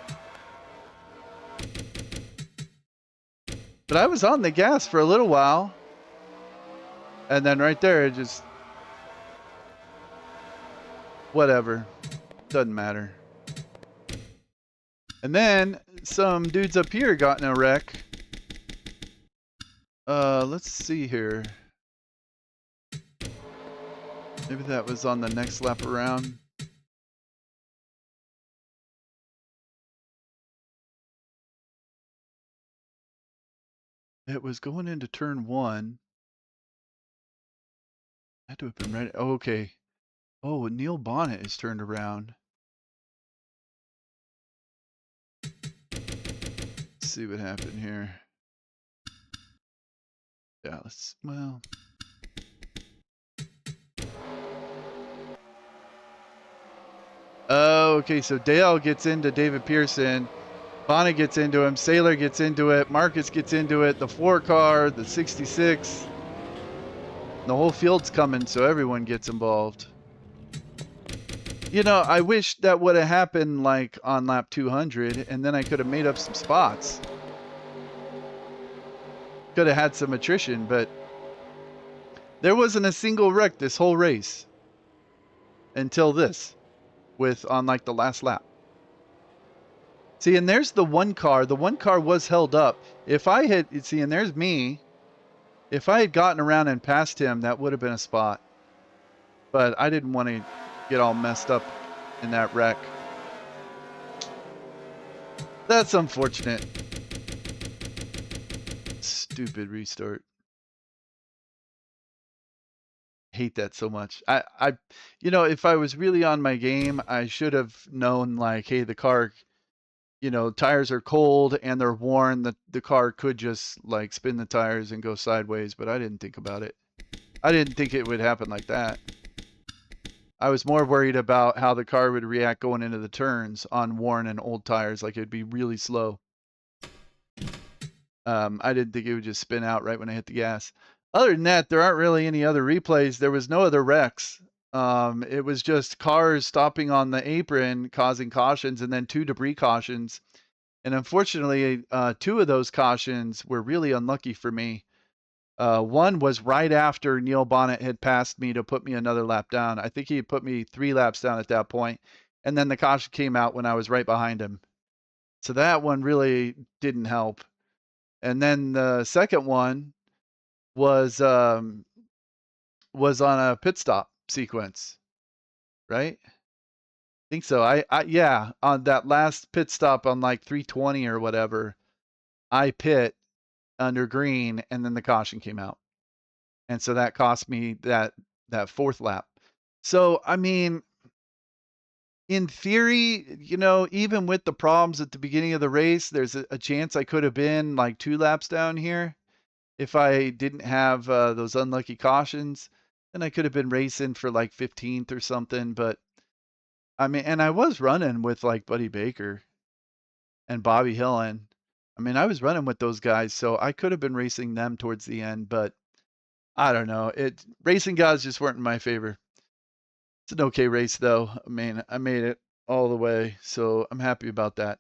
But I was on the gas for a little while. And then right there, it just, whatever, doesn't matter. And then some dudes up here got in a wreck. Let's see here. Maybe that was on the next lap around. It was going into turn 1. Had to have been ready. Oh, okay. Oh, Neil Bonnet is turned around. Let's see what happened here. Yeah, well. Oh, okay, so Dale gets into David Pearson. Bonnet gets into him. Saylor gets into it. Marcus gets into it. The 4 car, the 66. The whole field's coming, so everyone gets involved. You know, I wish that would have happened like on lap 200, and then I could have made up some spots. Could have had some attrition, but there wasn't a single wreck this whole race until this, on like the last lap. See, and there's the 1 car. The 1 car was held up. If I had, see, and there's me. If I had gotten around and passed him, that would have been a spot. But I didn't want to get all messed up in that wreck. That's unfortunate. Stupid restart. Hate that so much. You know, if I was really on my game, I should have known, like, hey, the car, you know, tires are cold and they're worn. The car could just like spin the tires and go sideways, but I didn't think about it. I didn't think it would happen like that. I was more worried about how the car would react going into the turns on worn and old tires, like it'd be really slow. I didn't think it would just spin out right when I hit the gas. Other than that, there aren't really any other replays. There was no other wrecks. It was just cars stopping on the apron causing cautions, and then 2 debris cautions. And unfortunately, 2 of those cautions were really unlucky for me. One was right after Neil Bonnet had passed me to put me another lap down. I think he had put me 3 laps down at that point, and then the caution came out when I was right behind him. So that one really didn't help. And then the second one was on a pit stop sequence, right? I think so. Yeah, on that last pit stop on like 320 or whatever, I pit under green, and then the caution came out. And so that cost me that 4th lap. So, I mean, in theory, you know, even with the problems at the beginning of the race, there's a chance I could have been like 2 laps down here if I didn't have those unlucky cautions. Then I could have been racing for like 15th or something. But I mean, and I was running with like Buddy Baker and Bobby Hillen. I mean, I was running with those guys, so I could have been racing them towards the end, but I don't know. Racing guys just weren't in my favor. It's an okay race though. I mean, I made it all the way, so I'm happy about that.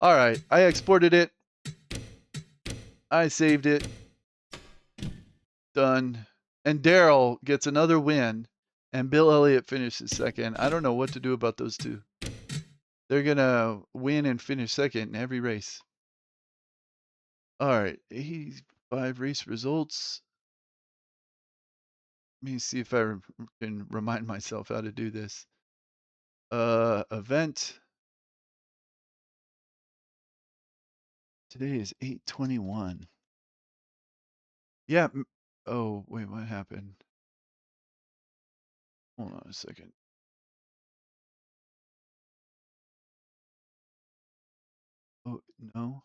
All right, I exported it. I saved it. Done. And Daryl gets another win, and Bill Elliott finishes second. I don't know what to do about those two. They're gonna win and finish second in every race. All right, 85 race results. Let me see if I can remind myself how to do this. Event. Today is 8/21. Yeah. Oh, wait, what happened? Hold on a second. Oh, no.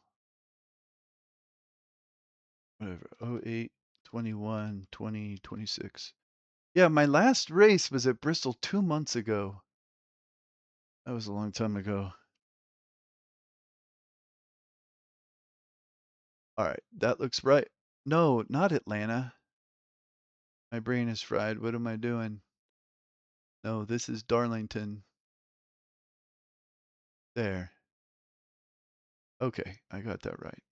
Whatever. 08/21, 2026. Yeah, my last race was at Bristol 2 months ago. That was a long time ago. All right, that looks right. No, not Atlanta. My brain is fried. What am I doing? No, this is Darlington. There. Okay, I got that right.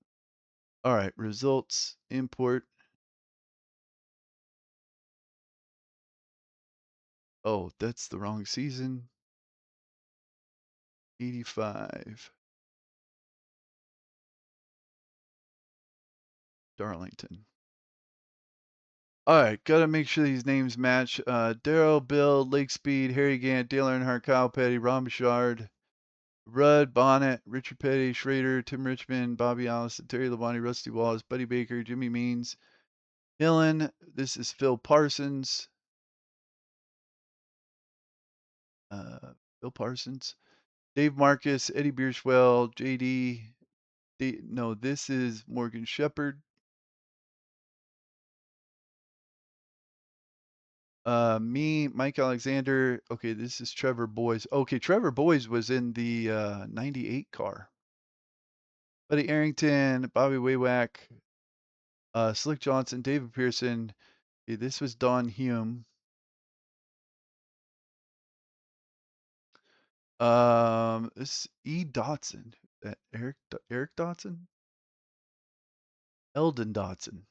All right, results, import. Oh, that's the wrong season. 85. Darlington. All right, gotta make sure these names match. Daryl, Bill, Lake Speed, Harry Gant, Dale Earnhardt, Kyle Petty, Ron Bouchard, Rudd, Bonnet, Richard Petty, Schrader, Tim Richmond, Bobby Allison, Terry Labonte, Rusty Wallace, Buddy Baker, Jimmy Means, Hillen. This is Phil Parsons. Phil Parsons, Dave Marcus, Eddie Bierschwell, JD. No, this is Morgan Shepard. Me, Mike Alexander. Okay, this is Trevor Boys. Okay, Trevor Boys was in the 98 car. Buddy Arrington, Bobby Waywack, Slick Johnson, David Pearson. Okay, this was Don Hume. This E. Dotson. That Eric Dotson? Eldon Dotson.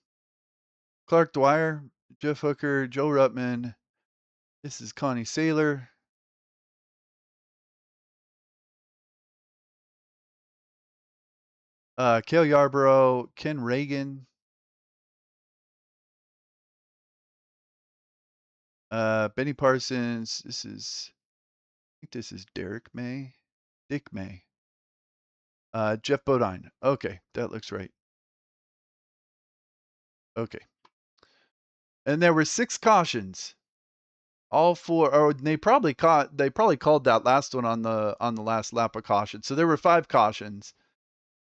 Clark Dwyer, Jeff Hooker, Joe Rutman. This is Connie Saylor. Cale Yarborough, Ken Reagan. Benny Parsons. I think this is Dick May. Jeff Bodine. Okay, that looks right. Okay. And there were 6 cautions. All 4, or they probably called that last one on the last lap of caution. So there were 5 cautions,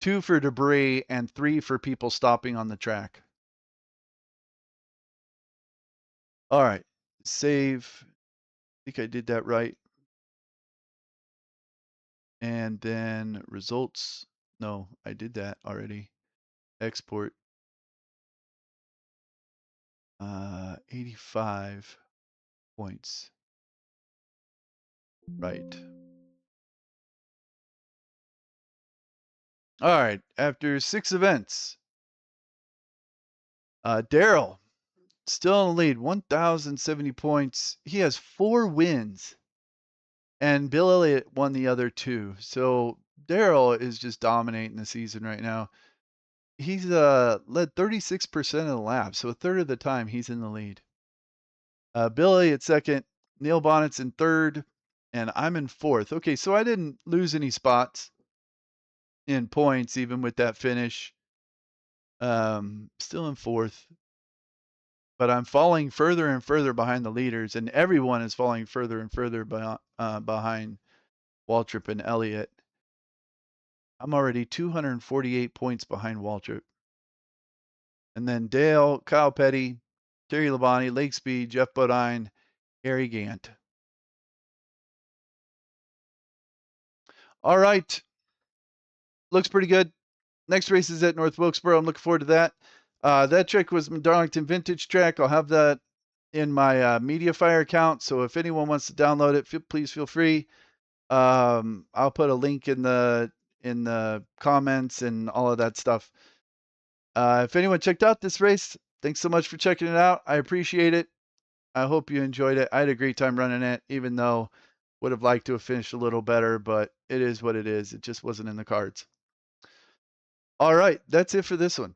2 for debris and 3 for people stopping on the track. All right, save. I think I did that right. And then results. No, I did that already. Export. 85 points. Right. All right, after 6 events, Daryl still in the lead, 1,070 points. He has 4 wins, and Bill Elliott won the other 2. So Daryl is just dominating the season right now. He's led 36% of the laps, so a third of the time he's in the lead. Bill Elliott second, Neil Bonnet's in third, and I'm in fourth. Okay, so I didn't lose any spots in points even with that finish. Still in fourth, but I'm falling further and further behind the leaders, and everyone is falling further and further behind Waltrip and Elliott. I'm already 248 points behind Waltrip. And then Dale, Kyle Petty, Terry Labonte, Lake Speed, Jeff Bodine, Harry Gant. All right. Looks pretty good. Next race is at North Wilkesboro. I'm looking forward to that. That track was my Darlington Vintage track. I'll have that in my MediaFire account. So if anyone wants to download it, please feel free. I'll put a link in the comments and all of that stuff. If anyone checked out this race, thanks so much for checking it out. I appreciate it. I hope you enjoyed it. I had a great time running it, even though would have liked to have finished a little better, but it is what it is. It just wasn't in the cards. All right, that's it for this one.